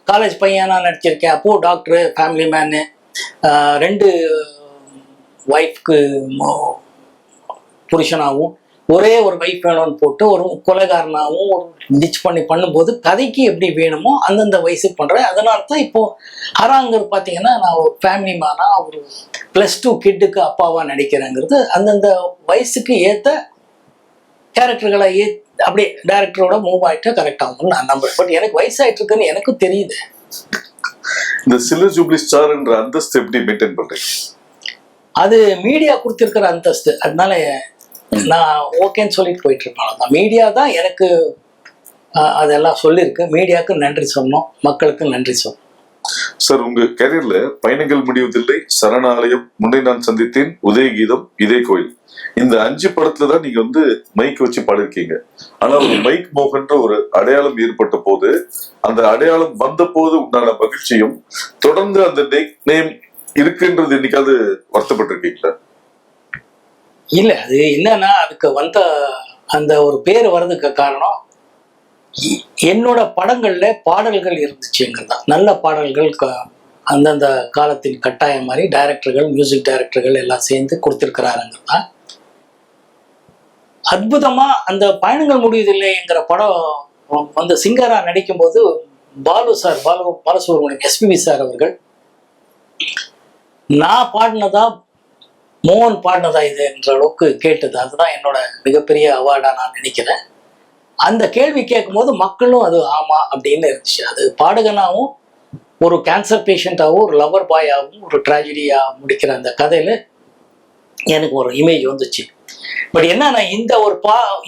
காலேஜ் பையனா நடிச்சிருக்கேன். அப்போ டாக்டரு, ஃபேமிலி மேனு, 2 ஒய்ஃப்க்கு புருஷனாகவும் ஒரே ஒரு வைஃப் வேணும்னு போட்டு ஒரு கொலைகாரனாகவும் ஒரு டிச் பண்ணி பண்ணும்போது கதைக்கு எப்படி வேணுமோ அந்தந்த வயசுக்கு பண்றேன். அதனால தான் இப்போ ஹராங்கர் பார்த்தீங்கன்னா நான் ஒரு ஃபேமிலி மேனா ஒரு +2 கிட்டுக்கு அப்பாவா நடிக்கிறேங்கிறது அந்தந்த வயசுக்கு ஏற்ற கேரக்டர்களை அப்படியே டைரக்டரோட மூவ் ஆகிட்டு கரெக்ட் ஆகும்னு நான் நம்புறேன். பட் எனக்கு வயசாயிட்டு இருக்குன்னு எனக்கும் தெரியுது. இந்த சில்வர் ஜூப்ளி ஸ்டார் என்ற அந்தஸ்து எப்படி மெயின்டைன் பண்றீங்க? அது மீடியா கொடுத்திருக்கிற அந்தஸ்து. அதனால நான் ஓகேன்னு சொல்லிட்டு போயிட்டு இருப்பேன். மீடியா தான் எனக்கு அதெல்லாம் சொல்லியிருக்கு. மீடியாவுக்கு நன்றி சொன்னோம், மக்களுக்கு நன்றி சொன்னோம். சார், உங்க கேரியர்ல பயணங்கள் முடிவதில்லை, சரணாலயம், முன்னே நான் சந்தித்தேன், உதயகீதம், இதே கோயில், இந்த 5 படத்துல தான் நீங்க மைக் வச்சு பாடிருக்கீங்க. ஆனா ஒரு மைக் மோகன்ற ஒரு அடையாளம் ஏற்பட்ட போது, அந்த அடையாளம் வந்த போது உண்டான மகிழ்ச்சியும் தொடர்ந்து அந்த நேம் இருக்குன்றது என்னைக்காவது வருத்தப்பட்டிருக்கீங்களா? இல்ல, அது என்னன்னா அதுக்கு அந்த ஒரு பேர் வர்றதுக்கு காரணம் என்னோட படங்கள்ல பாடல்கள் இருந்துச்சுங்கிறதா. நல்ல பாடல்கள் அந்தந்த காலத்தின் கட்டாயம் மாதிரி டைரக்டர்கள், மியூசிக் டைரக்டர்கள் எல்லாம் சேர்ந்து கொடுத்திருக்கிறாருங்கிறதா. அற்புதமா அந்த பயணங்கள் முடிவதில்லைங்கிற படம் சிங்கரா நடிக்கும் போது பாலசுப்ரமணியம் எஸ்பிபி சார் அவர்கள் நான் பாடினதா மோகன் பாடினதா இது என்ற அளவுக்கு கேட்டது. அதுதான் என்னோட மிகப்பெரிய அவார்டா நான் நினைக்கிறேன். அந்த கேள்வி கேட்கும்போது மக்களும் அது ஆமா அப்படின்னு இருந்துச்சு. அது பாடகனாகவும் ஒரு கேன்சர் பேஷண்டாகவும் ஒரு லவர் பாயாகவும் ஒரு ட்ராஜடியா முடிக்கிற அந்த கதையில எனக்கு ஒரு இமேஜ் வந்துச்சு. பட் என்னன்னா இந்த ஒரு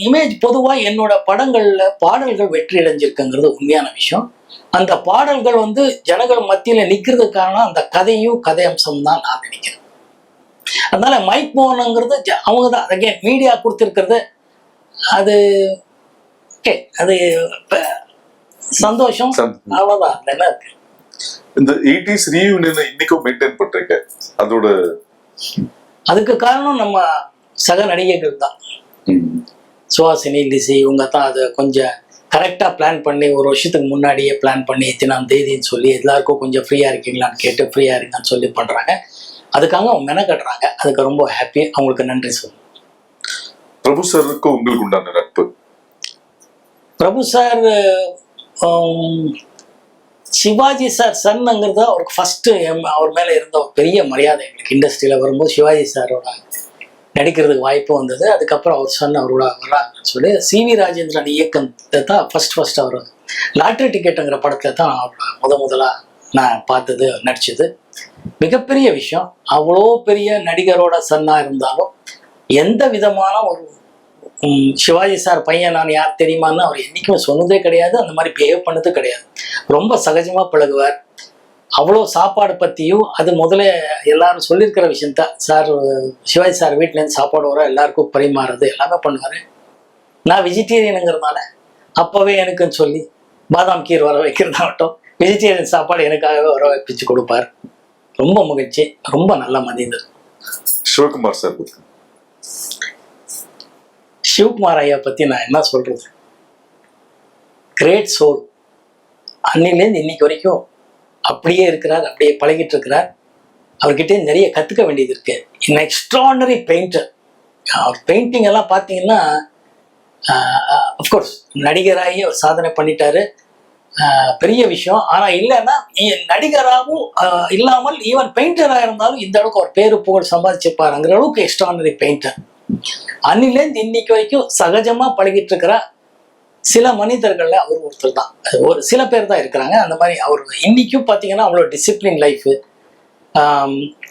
இமேஜ் பொதுவா என்னோட படங்கள்ல பாடல்கள் வெற்றி அடைஞ்சிருக்குங்கிறது உண்மையான விஷயம். அந்த பாடல்கள் ஜனங்கள் மத்தியில நிக்கிறதுக்கு காரணம் அந்த கதையும் கதை அம்சம் தான் நான் நினைக்கிறேன். அதனால மைக் மோகனுங்கிறது அவங்க தான் அகைன் மீடியா கொடுத்துருக்கிறது. அது அது சந்தோஷம், அவ்வளவுதான். என்ன இருக்கு இந்த 80s ரீயூனியனை இன்னைக்கும் மெயின்டைன் பண்றீங்க, அதோட அதுக்கு காரணம் நம்ம சக நடிகைகள் தான். சுஹாசினி, லிசி, இவங்க தான் அதை கொஞ்சம் கரெக்டாக பிளான் பண்ணி ஒரு வருஷத்துக்கு முன்னாடியே பிளான் பண்ணி இத்தனாம் தேதின்னு சொல்லி எல்லாருக்கும் கொஞ்சம் ஃப்ரீயாக இருக்கீங்களான்னு கேட்டு ஃப்ரீயாக இருக்கான்னு சொல்லி பண்ணுறாங்க. அதுக்காக அவங்க மெனக்கட்டுறாங்க. அதுக்கு ரொம்ப ஹாப்பி, அவங்களுக்கு நன்றி சொல்லணும். பிரபு சாருக்கு உங்களுக்கு உண்டான நட்பு? பிரபு சார் சிவாஜி சார் சன்னுங்கிறது அவருக்கு ஃபர்ஸ்ட் அவர் மேலே இருந்த ஒரு பெரிய மரியாதை. எங்களுக்கு இண்டஸ்ட்ரியில் வரும்போது சிவாஜி சாரோட நடிக்கிறதுக்கு வாய்ப்பு வந்தது. அதுக்கப்புறம் அவர் சன் அவரோட வர்றாங்கன்னு சொல்லி CV ராஜேந்திரன் இயக்கத்தை தான் ஃபர்ஸ்ட் அவர் லாட்ரி டிக்கெட்டுங்கிற படத்தில் தான் அவரோட முதலாக நான் பார்த்தது, நடிச்சது. மிகப்பெரிய விஷயம். அவ்வளோ பெரிய நடிகரோட சன்னா இருந்தாலும் எந்த விதமான ஒரு சிவாஜி சார் பையன் நான் யார் தெரியுமான்னு அவர் என்னைக்குமே சொன்னதே கிடையாது. அந்த மாதிரி பிஹேவ் பண்ணது கிடையாது. ரொம்ப சகஜமா பழகுவார். அவ்வளோ சாப்பாடு பற்றியும் அது முதல்ல எல்லாரும் சொல்லியிருக்கிற விஷயந்தான். சார் சிவாஜி சார் வீட்டிலேருந்து சாப்பாடு வர எல்லாருக்கும் பரிமாறுறது எல்லாமே பண்ணுவார். நான் வெஜிடேரியனுங்கிறதுனால அப்போவே எனக்குன்னு சொல்லி பாதாம் கீர் வர வைக்கிறதாகட்டும், வெஜிடேரியன் சாப்பாடு எனக்காகவே வர வைப்பிச்சு கொடுப்பார். ரொம்ப மகிழ்ச்சி, ரொம்ப நல்ல மனிதர். சிவகுமார் சார், சிவகுமார் ஐயா பற்றி நான் என்ன சொல்றது, கிரேட் சோல். அன்னிலேருந்து இன்னைக்கு வரைக்கும் அப்படியே இருக்கிறார், அப்படியே பழகிட்டு இருக்கிறார். அவர்கிட்ட நிறைய கற்றுக்க வேண்டியது இருக்கு. இன் எக்ஸ்ட்ராடனரி பெயிண்டர். அவர் பெயிண்டிங் எல்லாம் பார்த்தீங்கன்னா அஃப்கோர்ஸ் நடிகராகி அவர் சாதனை பண்ணிட்டாரு, பெரிய விஷயம். ஆனால் இல்லைன்னா நடிகராகவும் இல்லாமல் ஈவன் பெயிண்டராக இருந்தாலும் இந்த அளவுக்கு அவர் பேரு புகழ் சம்பாதிச்சிருப்பாருங்கிற அளவுக்கு எக்ஸ்ட்ராடனரி பெயிண்டர். அன்னிலேருந்து இன்னைக்கு வரைக்கும் சகஜமாக பழகிட்டு இருக்கிற சில மனிதர்கள்ல அவர் ஒருத்தர் தான். ஒரு சில பேர் தான் இருக்கிறாங்க அந்த மாதிரி. அவர் இன்னைக்கும் பார்த்தீங்கன்னா அவ்வளோ டிசிப்ளின் லைஃபு.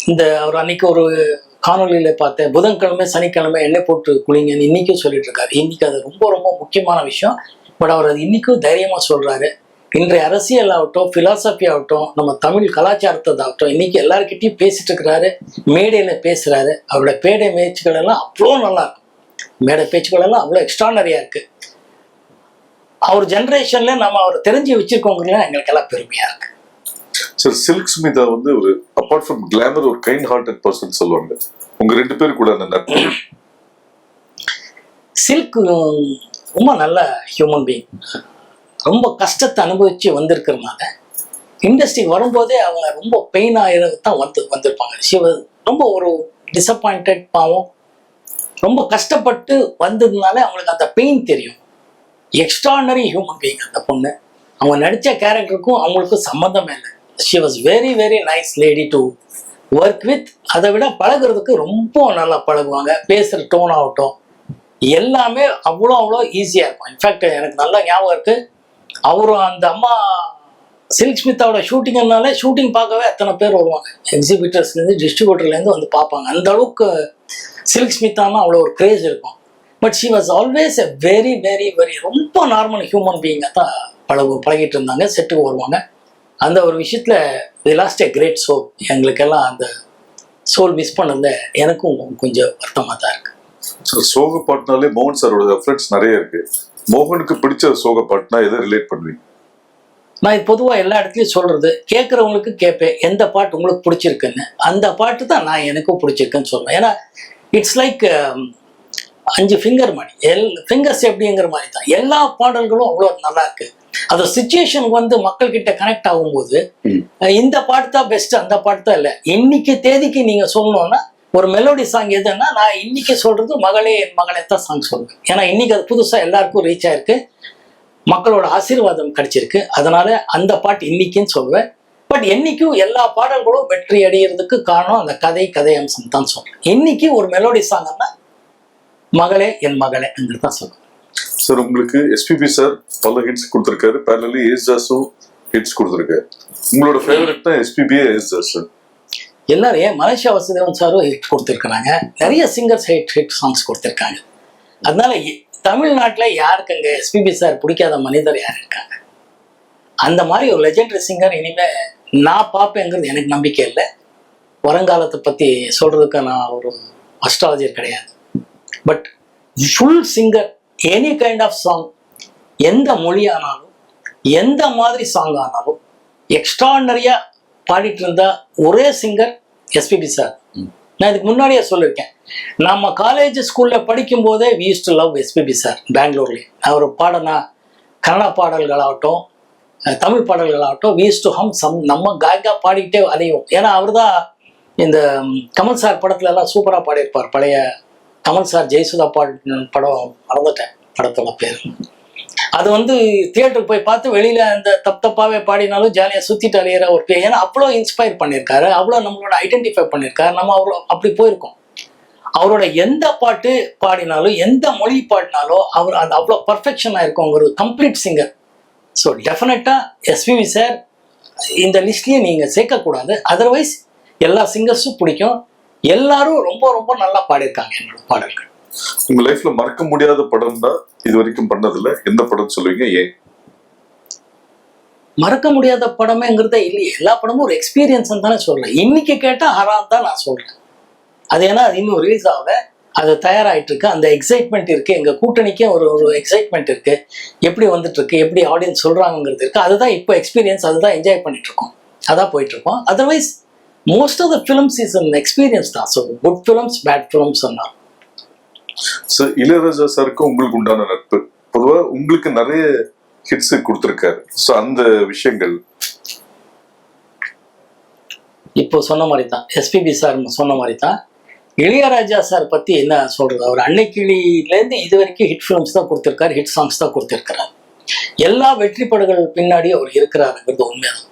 இந்த அவர் அன்னைக்கு ஒரு காணொலியில பார்த்தேன், புதன்கிழமை சனிக்கிழமை எண்ணெய் போட்டு குளிங்கன்னு இன்னைக்கும் சொல்லிட்டு இருக்காரு. இன்னைக்கு அது ரொம்ப ரொம்ப முக்கியமான விஷயம். பட் அவர் அது இன்னைக்கும் தைரியமா சொல்றாரு. இன்றைய அரசியல் ஆகட்டும், பிலாசபி ஆகட்டும், நம்ம தமிழ் கலாச்சாரத்தாகட்டும், இன்னைக்கு எல்லாருக்கிட்டையும் பேசிட்டு இருக்கிறாரு, மேடையில பேசுறாரு. அவரோட பேடை பேச்சுக்கள் எல்லாம் அவ்வளோ நல்லா இருக்கும். மேடை பேச்சுக்கள் எல்லாம் அவ்வளோ எக்ஸ்ட்ரானரியா இருக்கு. அவர் ஜெனரேஷன்ல நம்ம அவர் தெரிஞ்சு வச்சிருக்கோங்க, எங்களுக்கு எல்லாம் பெருமையா இருக்கு. சார், சில்க் ஸ்மிதா வந்து ஒரு அப்பார்ட் ஃப்ரம் கிளாமர் ஒரு கைண்ட் ஹார்ட்டட் பர்சன் சொல்லுவாங்க. உங்க 2 பேர் கூட அந்த நட்பு? சில்க் ரொம்ப நல்ல ஹியூமன் பீயிங். ரொம்ப கஷ்டத்தை அனுபவிச்சு வந்திருக்கிறதுனால இண்டஸ்ட்ரிக்கு வரும்போதே அவங்க ரொம்ப பெயின் ஆகிறது தான் வந்திருப்பாங்க. ரொம்ப ஒரு டிசப்பாயிண்டட் பாவம், ரொம்ப கஷ்டப்பட்டு வந்ததுனால அவங்களுக்கு அந்த பெயின் தெரியும். எக்ஸ்ட்ராடனரி ஹியூமன் பீயிங் அந்த பொண்ணு. அவங்க நடித்த கேரக்டருக்கும் அவங்களுக்கும் சம்மந்தமே இல்லை. She was very very nice lady to work with. அதை விட பழகிறதுக்கு ரொம்ப நல்லா பழகுவாங்க. பேசுகிற டோன் ஆகட்டும் எல்லாமே அவ்வளோ ஈஸியாக இருக்கும். இன்ஃபேக்ட் எனக்கு நல்லா ஞாபகம் இருக்குது, அவரும் அந்த அம்மா சில்க் ஸ்மித்தாவோட ஷூட்டிங்னாலே ஷூட்டிங் பார்க்கவே அத்தனை பேர் வருவாங்க. எக்ஸிபிட்டர்ஸ்லேருந்து டிஸ்ட்ரிபியூட்டர்லேருந்து வந்து பார்ப்பாங்க. அந்த அளவுக்கு சில்க் ஸ்மித்தானா அவ்வளோ ஒரு கிரேஸ் இருக்கும். But she was always a very very very ரொம்ப நார்மல் ஹியூமன் பீயிங்காக தான் பழகிட்டு இருந்தாங்க. செட்டுக்கு வருவாங்க. அந்த ஒரு விஷயத்தில் the lost a great soul. எங்களுக்கெல்லாம் அந்த சோல் மிஸ் பண்ணது எனக்கும் கொஞ்சம் வருத்தமாக தான் இருக்கு. சோக பாட்டுனாலே மோகன் சாரோட ரெஃபரன்ஸ் நிறைய இருக்கு. மோகனுக்கு பிடிச்ச சோக பாட்டுனா எதை ரிலேட் பண்ணுவீங்க? நான் இது பொதுவாக எல்லா இடத்துலையும் சொல்றது, கேட்குறவங்களுக்கு கேட்பேன் எந்த பாட்டு உங்களுக்கு பிடிச்சிருக்குன்னு. அந்த பாட்டு தான் நான் எனக்கும் பிடிச்சிருக்குன்னு சொல்லுவேன். ஏன்னா இட்ஸ் லைக் 5 ஃபிங்கர் மாதிரி, ஃபிங்கர்ஸ் எப்படிங்கிற மாதிரி தான். எல்லா பாடல்களும் அவ்வளோ நல்லா இருக்கு. அது சுச்சுவேஷனுக்கு வந்து மக்கள் கிட்ட கனெக்ட் ஆகும்போது இந்த பாட்டு தான் பெஸ்ட், அந்த பாட்டு தான் இல்லை. இன்னைக்கு தேதிக்கு நீங்க சொல்லணும்னா ஒரு மெலோடி சாங் எதுன்னா நான் இன்னைக்கு சொல்றது மகளே என் மகளே தான் சாங் சொல்லுவேன். ஏன்னா இன்னைக்கு அது புதுசா எல்லாருக்கும் ரீச் ஆயிருக்கு, மக்களோட ஆசீர்வாதம் கிடைச்சிருக்கு. அதனால அந்த பாட்டு இன்னைக்குன்னு சொல்லுவேன். பட் என்னைக்கும் எல்லா பாடல்களும் வெற்றி அடைகிறதுக்கு காரணம் அந்த கதை அம்சம் தான் சொல்றேன். இன்னைக்கு ஒரு மெலோடி சாங்னா மகளே என் மகளே தான் சொல்லுவேன். சார், உங்களுக்கு எஸ்பிபி சார் பல ஹிட்ஸ் கொடுத்துருக்காரு, பேரலி ஏஸ்தாஸும் ஹிட்ஸ் கொடுத்துருக்காரு. உங்களோட ஃபேவரட் தான் எஸ்பிபி ஏஸ்தாஸ் சார்? எல்லாரும் ஏன் மலேசியா வாசுதேவன் சாரும் ஹிட் கொடுத்துருக்குறாங்க, நிறைய சிங்கர்ஸ் ஹிட் சாங்ஸ் கொடுத்துருக்காங்க. அதனால தமிழ்நாட்டில் யாருக்குங்க எஸ்பிபி சார் பிடிக்காத மனிதர் யார் இருக்காங்க? அந்த மாதிரி ஒரு லெஜெண்டரி சிங்கர் இனிமே நான் பார்ப்பேங்கிறது எனக்கு நம்பிக்கை இல்லை. வருங்காலத்தை பற்றி சொல்றதுக்கு நான் ஒரு அஸ்ட்ராலஜர் கிடையாது. But full singer, any kind of song, எந்த மொழியானாலும் எந்த மாதிரி சாங் ஆனாலும் எக்ஸ்ட்ராடனரியா பாடிட்டு இருந்தா ஒரே சிங்கர் எஸ்பிபி சார். நான் இதுக்கு முன்னாடியே சொல்லியிருக்கேன், நம்ம காலேஜ் ஸ்கூல்ல படிக்கும் போதே we use to love SPB sir. பெங்களூர்லேயே அவர் பாடினா கன்னட பாடல்களாகட்டும் தமிழ் பாடல்களாகட்டும் we use to hum some, நம்ம காயகா பாடிக்கிட்டே அதையும். ஏன்னா அவர் தான் இந்த கமல் சார் படத்துல எல்லாம் சூப்பராக பாடியிருப்பார். பழைய கமல் சார் ஜெயசுதா படம் மறந்துட்டேன் படத்தோட பேர். அது வந்து தியேட்டருக்கு போய் பார்த்து வெளியில அந்த தப்பாவே பாடினாலும் ஜாலியாக சுத்திட்டு அலையிற ஒரு பேர். ஏன்னா அவ்வளோ இன்ஸ்பயர் பண்ணியிருக்காரு, அவ்வளோ நம்மளோட ஐடென்டிஃபை பண்ணியிருக்காரு. நம்ம அவ்வளோ அப்படி போயிருக்கோம். அவரோட எந்த பாட்டு பாடினாலும் எந்த மொழி பாடினாலும் அவர் அது அவ்வளோ பர்ஃபெக்ஷனாக இருக்கும், ஒரு கம்ப்ளீட் சிங்கர். ஸோ டெஃபினட்டா எஸ்பிபி சார் இந்த லிஸ்ட்லயே நீங்க சேர்க்கக்கூடாது. அதர்வைஸ் எல்லா சிங்கர்ஸும் பிடிக்கும், எல்லாரும் ரொம்ப ரொம்ப நல்லா பாடியிருக்காங்க என்னோட பாடல்கள். உங்க லைஃப்ல மறக்க முடியாத படம் தான் இது வரைக்கும் பண்ணதில்ல, எந்த படம் சொல்லுவீங்க, ஏன்? மறக்க முடியாத படமேங்கிறதே இல்லையே. எல்லா படமும் ஒரு எக்ஸ்பீரியன்ஸ் தானே சொல்றேன். இன்னைக்கு கேட்டா ஹராம் தான் நான் சொல்றேன். அது ஏன்னா அது இன்னும் ரிலீஸ் ஆக அது தயாராகிட்டு இருக்கு. அந்த எக்ஸைட்மெண்ட் இருக்கு. எங்க கூட்டணிக்கே ஒரு எக்ஸைட்மெண்ட் இருக்கு. எப்படி வந்துட்டு இருக்கு, எப்படி ஆடியன்ஸ் சொல்றாங்கிறது இருக்கு. அதுதான் இப்போ எக்ஸ்பீரியன்ஸ், அதுதான் என்ஜாய் பண்ணிட்டு இருக்கோம், அதான் போயிட்டு இருக்கோம். Otherwise most of the films is an experience தான். So good films, bad films சொன்னார். சார் இளையராஜா சாருக்கு உங்களுக்கு உண்டான நட்பு, பொதுவா உங்களுக்கு நிறைய ஹிட்ஸ் கொடுத்திருக்காரு. ஸோ அந்த விஷயங்கள் இப்போ சொன்ன மாதிரி தான், எஸ்பிபி சார் சொன்ன மாதிரி தான். இளையராஜா சார் பத்தி என்ன சொல்றது, அவர் அன்னைக்கிளிலேருந்து இது வரைக்கும் ஹிட் ஃபிலிம்ஸ் தான் கொடுத்திருக்காரு, ஹிட் சாங்ஸ் தான் கொடுத்திருக்கிறார். எல்லா வெற்றி படங்கள் பின்னாடி அவர் இருக்கிறாருங்கிறது உண்மைதான்.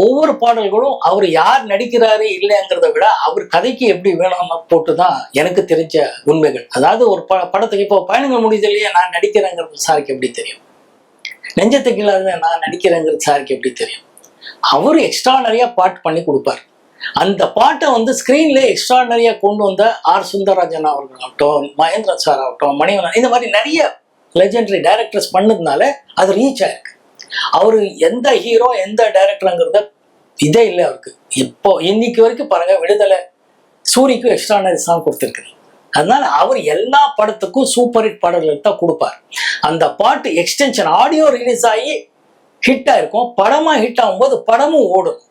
ஒவ்வொரு பாடல்களும் அவர் யார் நடிக்கிறாரு இல்லைங்கிறத விட அவர் கதைக்கு எப்படி வேணும்னு போட்டுதான் எனக்கு தெரிஞ்ச உண்மைகள். அதாவது ஒரு படத்துக்கு இப்போ பயணங்கள் முடிதலையே நான் நடிக்கிறேங்கிறது சாருக்கு எப்படி தெரியும், நெஞ்சத்துக்கு இல்லாத நான் நடிக்கிறேங்கிறது சாருக்கு எப்படி தெரியும். அவரு எக்ஸ்ட்ரானரியா பாட்டு பண்ணி கொடுப்பாரு. அந்த பாட்டை வந்து ஸ்கிரீன்ல எக்ஸ்ட்ரானரியா கொண்டு வந்த ஆர் சுந்தரராஜன் அவர்களாகட்டும், மகேந்திரன் சார் ஆகட்டும், மணிவண்ணன், இந்த மாதிரி நிறைய லெஜெண்டரி டைரக்டர்ஸ் பண்ணதுனால அது ரீச் ஆயிருக்கு. அவரு எந்த ஹீரோ எந்த டைரக்டருங்கிறத இதே இல்லை அவருக்கு. இப்போ இன்னைக்கு வரைக்கும் பாருங்க, விடுதலை சூரிக்கும் எக்ஸ்ட்ரானரி சாங் கொடுத்துருக்கு. அதனால அவர் எல்லா படத்துக்கும் சூப்பர் ஹிட் பாடல்கள் தான் கொடுப்பார். அந்த பாட்டு எக்ஸ்டென்ஷன் ஆடியோ ரிலீஸ் ஆகி ஹிட் ஆயிருக்கும், படமா ஹிட் ஆகும்போது படமும் ஓடும்.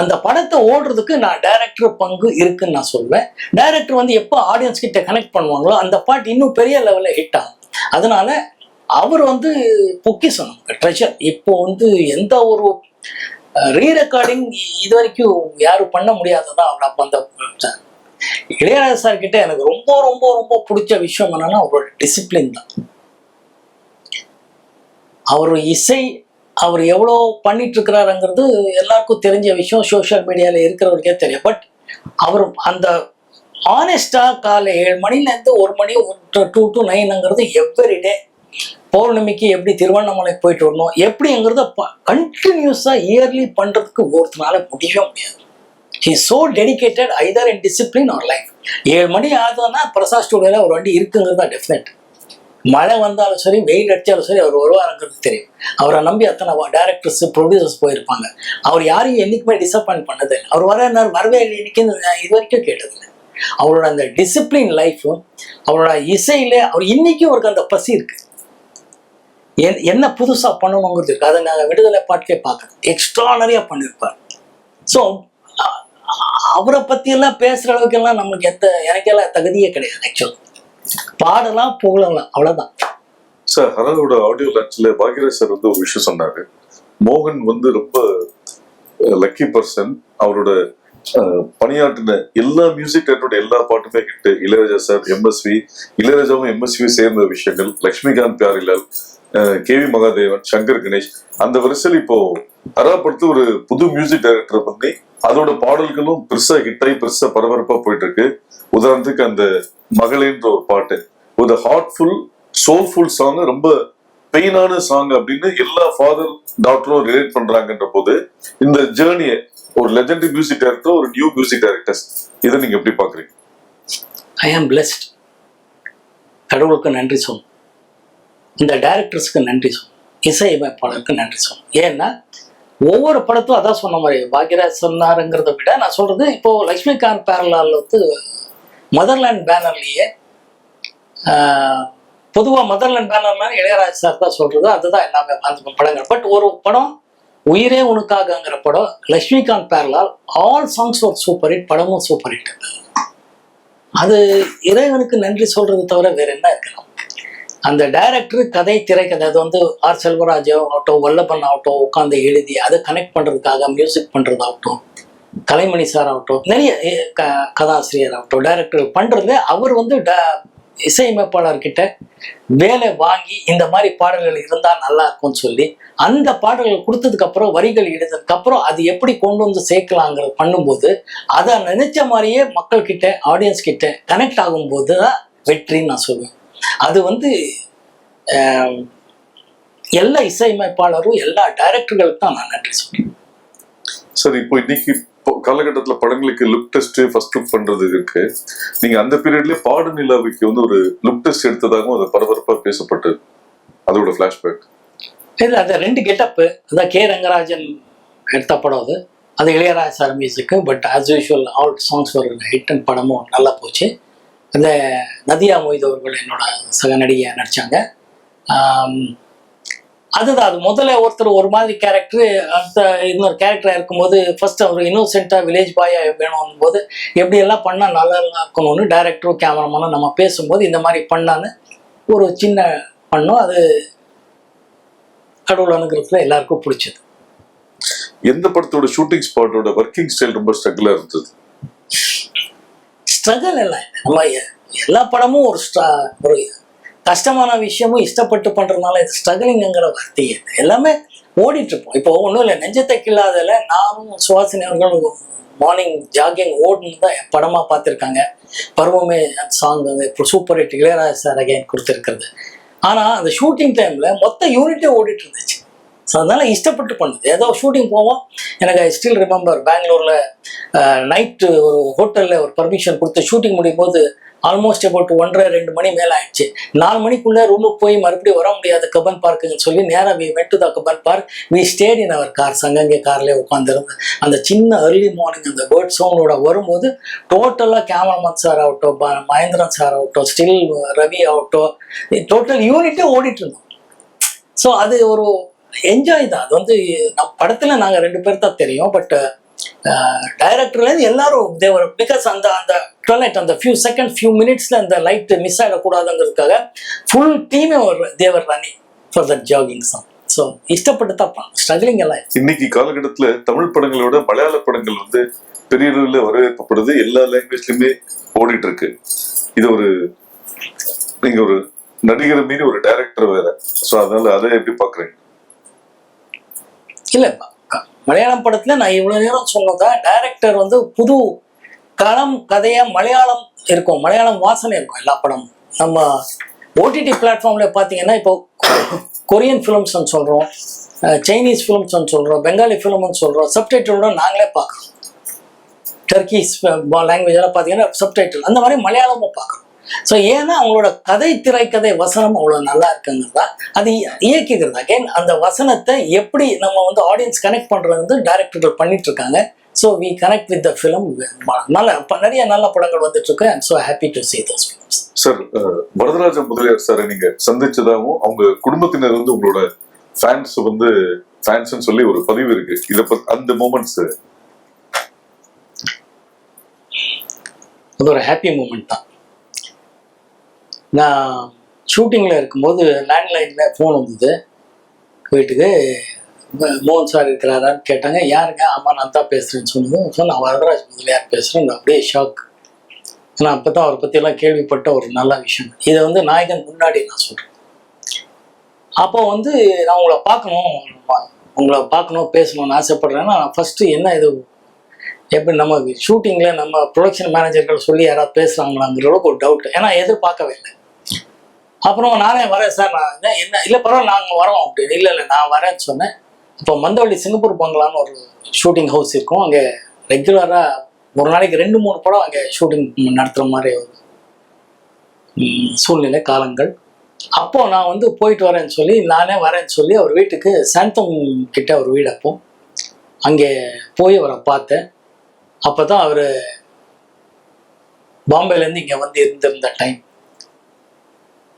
அந்த படத்தை ஓடுறதுக்கு நான் டைரக்டர் பங்கு இருக்குன்னு நான் சொல்வேன். டைரக்டர் வந்து எப்போ ஆடியன்ஸ் கிட்ட கனெக்ட் பண்ணுவாங்களோ அந்த பாட்டு இன்னும் பெரிய லெவலில் ஹிட் ஆகும். அதனால அவர் வந்து பொக்கிஷம், ட்ரெஷர். இப்போ வந்து எந்த ஒரு ரீ ரெக்கார்டிங் இது வரைக்கும் யாரும் பண்ண முடியாததான் அவர். அப்போ அந்த இளையராஜா சார் கிட்ட எனக்கு ரொம்ப ரொம்ப ரொம்ப பிடிச்ச விஷயம் என்னன்னா அவரோட டிசிப்ளின் தான். அவர் இசை அவர் எவ்வளோ பண்ணிட்டு இருக்கிறாருங்கிறது எல்லாருக்கும் தெரிஞ்ச விஷயம், சோஷியல் மீடியாவில் இருக்கிறவருக்கே தெரியும். பட் அவர் அந்த ஆனஸ்டா காலை 7 மணிலேருந்து 1 மணி 2 to 9ங்கிறது எவ்ரிடே. பௌர்ணமிக்கு எப்படி திருவண்ணாமலை போயிட்டு வரணும் எப்படிங்கிறத கண்டினியூஸாக இயர்லி பண்ணுறதுக்கு ஒருத்தனால முடியவே முடியாது. He is so dedicated either in discipline or life. 7 மணி ஆகுதுன்னா பிரசாத் ஸ்டுடியோவில் ஒரு வண்டி இருக்குங்கிறது தான் டெஃபினட். மழை வந்தாலும் சரி, வெயில் அடித்தாலும் சரி, அவர் வருவாருங்கிறது தெரியும். அவரை நம்பி அத்தனை டைரக்டர்ஸ், ப்ரொடியூசர்ஸ் போயிருப்பாங்க. அவர் யாரையும் என்றைக்குமே டிசப்பாயிண்ட் பண்ணது இல்லை. அவர் வரவே இல்லை இன்னைக்கு இது வரைக்கும் கேட்டதில்லை. அவரோட அந்த டிசிப்ளின் லைஃப்பும் அவரோட இசையில அவர் இன்னைக்கும் அவருக்கு அந்த பசி இருக்கு. என்ன புதுசாக பண்ணணுங்கிறது இருக்கு. அதை நாங்கள் விடுதலை பாட்டுக்கே பார்க்குறோம், எக்ஸ்ட்ரானரியாக பண்ணியிருப்பார். ஸோ அவரை பற்றியெல்லாம் பேசுகிற அளவுக்கெல்லாம் நமக்கு எனக்கெல்லாம் தகுதியே கிடையாது. ஆக்சுவலாக பாடலாம் புகழலாம், அவ்வளவுதான். சார் ஹராரோட ஆடியோ லான்ச்ல பாக்யராஜ் சார் வந்து ஒரு விஷயம் சொன்னாரு. மோகன் வந்து ரொம்ப லக்கி பர்சன், அவரோட பணியாற்றின எல்லா மியூசிக் டைரக்டரோட எல்லா பாட்டுமே ஹிட். இளையராஜா சார், எம்எஸ்வி, இளையராஜாவும் எம்எஸ்வி சேர்ந்த விஷயங்கள், லட்சுமிகாந்த் பியாரிலால், கேவி மகாதேவன், சங்கர் கணேஷ், அந்த வரிசையில் இப்போ ஹரா படுத்து ஒரு புது மியூசிக் டைரக்டர் பண்ணி அதோட பாடல்களும் பெருசா ஹிட் ஆகி பெருசா பரபரப்பா போயிட்டு இருக்கு. உதாரணத்துக்கு அந்த மகளேன்ற ஒரு பாட்டு ஒரு ஹார்ட்ஃபுல் சோல்ஃபுல் சாங், ரொம்ப பெயினான சாங் அப்படின்னு எல்லா ஃபாதர் டாக்டரும் ரிலேட் பண்றாங்கன்ற போது இந்த ஜேர்னியை ஒரு லெஜெண்டரி மியூசிக் டைரக்டர், ஒரு நியூ மியூசிக் டைரக்டர்ஸ், இதை நீங்க எப்படி பாக்குறீங்க? ஐ ஆம் பிளெஸ்ட். கடவுளுக்கு நன்றி சொல்லணும், இந்த டைரக்டர்ஸ்க்கு நன்றி சொல்லணும், இசையமைப்பாளருக்கு நன்றி சொல்லணும். ஏன்னா ஒவ்வொரு படத்தும் அதான் சொன்ன மாதிரி பாக்யராஜ் சொன்னாருங்கிறத விட நான் சொல்றது, இப்போ லட்சுமிகாந்த் பேரலால் வந்து மதர்லேண்ட் பேனர்லேயே, பொதுவாக மதர்லேண்ட் பேனர்னா இளையராஜ் சார் தான் சொல்றது, அதுதான் எல்லாமே அந்த படங்கள். பட் ஒரு படம் உயிரே உனக்காகங்கிற படம் லட்சுமிகாந்த் பேரலால், ஆல் சாங்ஸ் ஒரு சூப்பர் ஹிட், படமும் சூப்பர் ஹிட். அது இறைவனுக்கு நன்றி சொல்றது தவிர வேற என்ன இருக்கலாம். அந்த டைரக்டர் கதை, திரைக்கதை, அது வந்து ஆர் செல்வராஜ் ஆகட்டும், வல்லபன் ஆகட்டும், உட்காந்து எழுதி அதை கனெக்ட் பண்றதுக்காக மியூசிக் பண்றதாகட்டும், கலைமணி சார் ஆகட்டும், நிறைய கதாசிரியர் ஆகட்டும், டைரக்டர் பண்றது. அவர் வந்து இசையமைப்பாளர்கிட்ட வேலை வாங்கி இந்த மாதிரி பாடல்கள் இருந்தால் நல்லா இருக்கும்னு சொல்லி அந்த பாடல்கள் கொடுத்ததுக்கு அப்புறம், வரிகள் எழுதுறதுக்கு அப்புறம் அது எப்படி கொண்டு வந்து சேர்க்கலாங்கிறது பண்ணும்போது, அதை நினைச்ச மாதிரியே மக்கள் கிட்ட, ஆடியன்ஸ் கிட்ட கனெக்ட் ஆகும்போது தான் வெற்றின்னு நான் சொல்லுவேன். அது வந்து எல்லா இசையமைப்பாளரும் எல்லா டைரக்டர்களுக்கு தான் நான் நன்றி சொல்றேன். சார் இப்போ இன்னைக்கு காலகட்டத்துல படங்களுக்கு லுக் டெஸ்ட் ஃபர்ஸ்ட் லுக் பண்றது இருக்கு. நீங்க அந்த பீரியட்லயே பாடு நிலாவுக்கு வந்து ஒரு லுக் டெஸ்ட் எடுத்ததாகவும் அது பரபரப்பா பேசப்பட்டது, அதோட பிளாஷ்பேக். இல்லை அது 2 கெட்டப்பு. அதான் கே ரங்கராஜன் எடுத்த படம் அது. அது Ilaiyaraaja sir music. But as usual all songs ஒரு ஹிட் அண்ட் படமும் நல்லா போச்சு. அந்த நதியா மொய்து அவர்கள் என்னோட சக நடிகை நடித்தாங்க. அதுதான் அது முதல்ல ஒருத்தர் ஒரு மாதிரி கேரக்டர், அடுத்த இன்னொரு கேரக்டராக இருக்கும்போது ஃபர்ஸ்ட் அவர் இன்னோசென்ட்டாக வில்லேஜ் பாயாக வேணும் போது எப்படியெல்லாம் பண்ணால் நல்லா இருக்கணும்னு டைரக்டரும் கேமராமேனும் நம்ம பேசும்போது இந்த மாதிரி பண்ணான்னு ஒரு சின்ன பண்ணோம். அது கடவுள் அனுகிரகத்தில் எல்லாருக்கும் பிடிச்சது. எந்த படத்தோட ஷூட்டிங் ஸ்பாட்டோட ஒர்க்கிங் ஸ்டைல் ரொம்ப ஸ்ட்ரகிளா இருந்தது? ஸ்ட்ரகிள் இல்லை, நம்ம எல்லா படமும் ஒரு கஷ்டமான விஷயமும் இஷ்டப்பட்டு பண்றதுனால இது ஸ்ட்ரகிளிங்கிற வார்த்தையே எல்லாமே ஓடிட்டு இருப்போம். இப்போ ஒன்றும் இல்லை, நெஞ்சத்தை கில்லாதல நானும் சுவாசினி அவர்களும் மார்னிங் ஜாகிங் ஓடுன்னு தான் படமா பார்த்துருக்காங்க. பருவமே சாங் இப்போ super hit Ilaiyaraaja sir again கொடுத்துருக்கிறது. ஆனால் அந்த ஷூட்டிங் டைம்ல மொத்த யூனிட்டே ஓடிட்டு இருந்துச்சு. ஸோ அதனால இஷ்டப்பட்டு பண்ணுது. ஏதோ ஷூட்டிங் போவோம். எனக்கு ஐ ஸ்டில் ரிமெம்பர் பெங்களூர்ல நைட்டு ஒரு ஹோட்டலில் ஒரு பர்மிஷன் கொடுத்து ஷூட்டிங் முடியும் போது ஆல்மோஸ்ட் அபவுட் 1:30-2 மணி மேலே ஆயிடுச்சு. 4 மணிக்குள்ளே ரூமுக்கு போய் மறுபடியும் வர முடியாது கப்பன் பார்க்குன்னு சொல்லி நேராக we went to the Cubbon Park. We stayed in our car. அங்கங்கே கார்லேயே உட்காந்துருந்து அந்த சின்ன ஏர்லி மார்னிங் அந்த பேர்ட் சவுண்டோட வரும்போது டோட்டலாக கேமராமேன் சார் ஆகட்டும், மகேந்திரன் சார் ஆகட்டும், ஸ்டில் ரவி ஆகட்டும், டோட்டல் யூனிட்டே ஓடிட்டு இருந்தோம். ஸோ அது ஒரு என்ஜாய் தான். அது வந்து நம்ம படத்தில் நாங்கள் 2 பேர் தான் தெரியும். பட் டைரக்டர்லேருந்து எல்லாரும் தேவர் பிகாஸ் அந்த டுவெலைட் அந்த ஃபியூ செகண்ட் ஃபியூ மினிட்ஸ்ல அந்த லைட் மிஸ் ஆகக்கூடாதுங்கிறதுக்காக ஃபுல் டீமே ஒரு they were running for that jogging song. So இஷ்டப்பட்டு தான் ஸ்ட்ரகிளிங் எல்லாம். இன்னைக்கு காலகட்டத்தில் தமிழ் படங்களோட மலையாள படங்கள் வந்து பெரிய அளவில் வரவேற்கப்படுது. எல்லா லாங்குவேஜ்லயுமே ஓடிட்டு இருக்கு. இது ஒரு நீங்க ஒரு நடிகரை மீறி ஒரு டைரக்டர் வேற. ஸோ அதனால அதை எப்படி பாக்குறீங்க? இல்லைப்பா, மலையாளம் படத்துல நான் இவ்வளவு நேரம் சொன்னதா டைரக்டர் வந்து புது களம் கதையா மலையாளம் இருக்கும், மலையாளம் வாசனை இருக்கும் எல்லா படமும். நம்ம ஓடிடி பிளாட்ஃபார்ம்ல பாத்தீங்கன்னா இப்போ கொரியன் ஃபிலிம்ஸ் சொல்றோம், சைனீஸ் ஃபிலிம்ஸ் சொல்றோம், பெங்காலி ஃபிலிம்னு சொல்றோம், சப்டைட்டிலோட நாங்களே பார்க்குறோம். டர்க்கிஸ் லாங்குவேஜ் எல்லாம் பார்த்தீங்கன்னா சப்டைட்டில், அந்த மாதிரி மலையாளமும் பார்க்குறோம். ஸோ ஏன்னா அவங்களோட கதை திரைக்கதை வசனம் அவ்வளோ நல்லா இருக்குங்கிறதா அது இயக்கிக்கிறதா. அகேன் அந்த வசனத்தை எப்படி நம்ம வந்து ஆடியன்ஸ் கனெக்ட் பண்ணுறது வந்து டைரக்டர்கள் பண்ணிட்டு இருக்காங்க. So we connect with the film. நிறைய நல்ல படங்கள் வந்துட்டு இருக்கு. I'm so happy to see those films. Sir, Varadaraja Mudaliar சாரை நீங்க சந்திச்சதாகவும் அவங்க குடும்பத்தினர் வந்து உங்களோட ஃபேன்ஸ் வந்து ஃபேன்ஸ்ன்னு சொல்லி ஒரு பதிவு இருக்கு. இதை அந்த மூமெண்ட்ஸ் அது ஒரு ஹாப்பி மூமெண்ட் தான். நான் ஷூட்டிங்கில் இருக்கும்போது லேண்ட்லைனில் ஃபோன் வந்தது வீட்டுக்கு. மோகன் சார் இருக்கிறாரான்னு கேட்டாங்க. யாருங்க? ஆமாம் நான் தான் பேசுகிறேன்னு சொன்னது. ஸோ நான் வரதராஜ் முதலியார் பேசுகிறேன். நான் அப்படியே ஷாக். ஏன்னா அப்போ தான் அவரை பற்றியெல்லாம் கேள்விப்பட்ட ஒரு நல்ல விஷயம். இதை வந்து நாயகன் முன்னாடி நான் சொல்கிறேன். அப்போ வந்து நான் உங்களை பார்க்கணும் பேசணும்னு ஆசைப்படுறேன்னா நான் ஃபஸ்ட்டு என்ன இது எப்படி நம்ம ஷூட்டிங்கில் நம்ம ப்ரொடக்ஷன் மேனேஜர்கள் சொல்லி யாராவது பேசுகிறாங்களாங்கிற அளவுக்கு ஒரு டவுட். ஏன்னா எதிர்பார்க்கவே இல்லை. அப்புறம் நானே வரேன் சார், நான் என்ன இல்லை பரவாயில்ல நாங்கள் வரோம் அப்படின்னு. இல்லை நான் வரேன்னு சொன்னேன். இப்போ மந்தவள்ளி சிங்கப்பூர் பங்களான்னு ஒரு ஷூட்டிங் ஹவுஸ் இருக்கும். அங்கே ரெகுலராக ஒரு நாளைக்கு 2-3 படம் அங்கே ஷூட்டிங் நடத்துகிற மாதிரி ஒரு சூழ்நிலை காலங்கள். அப்போது நான் வந்து போயிட்டு வரேன்னு சொல்லி நானே வரேன்னு சொல்லி அவர் வீட்டுக்கு சாந்தம் கிட்ட ஒரு வீடு, அப்போ அங்கே போய் அவரை பார்த்தேன். அப்போ தான் அவர் பாம்பேலேருந்து இங்கே வந்து இருந்திருந்த டைம்.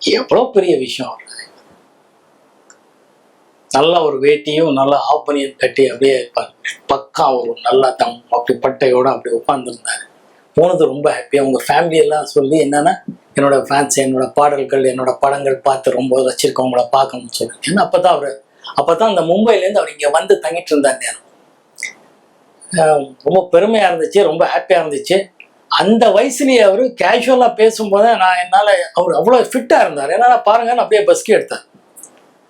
எவ்வளோ பெரிய விஷயம். அவர் நல்லா ஒரு வேட்டியும் நல்லா ஆஃப் பனியன் கட்டி அப்படியே பக்கா ஒரு நல்லா அப்படி பட்டையோட அப்படி உட்காந்துருந்தாரு. போனது ரொம்ப ஹாப்பியாக. அவங்க ஃபேமிலியெல்லாம் சொல்லி என்னன்னா என்னோட ஃபேன்ஸ் என்னோட பாடல்கள் என்னோட படங்கள் பார்த்து ரொம்ப ரசிச்சிருக்கவங்கள பார்க்கணும்னு சொல்லி. ஏன்னா அப்போ தான் அந்த மும்பைலேருந்து அவர் இங்கே வந்து தங்கிட்டு இருந்தார் நேரம். ரொம்ப பெருமையாக இருந்துச்சு, ரொம்ப ஹாப்பியாக இருந்துச்சு. அந்த வயசுலேயே அவர் கேஷுவலாக பேசும்போது என்னால் அவர் அவ்வளோ ஃபிட்டாக இருந்தார். என்னால் பாருங்கன்னு அப்படியே பஸ்கி எடுத்தார்.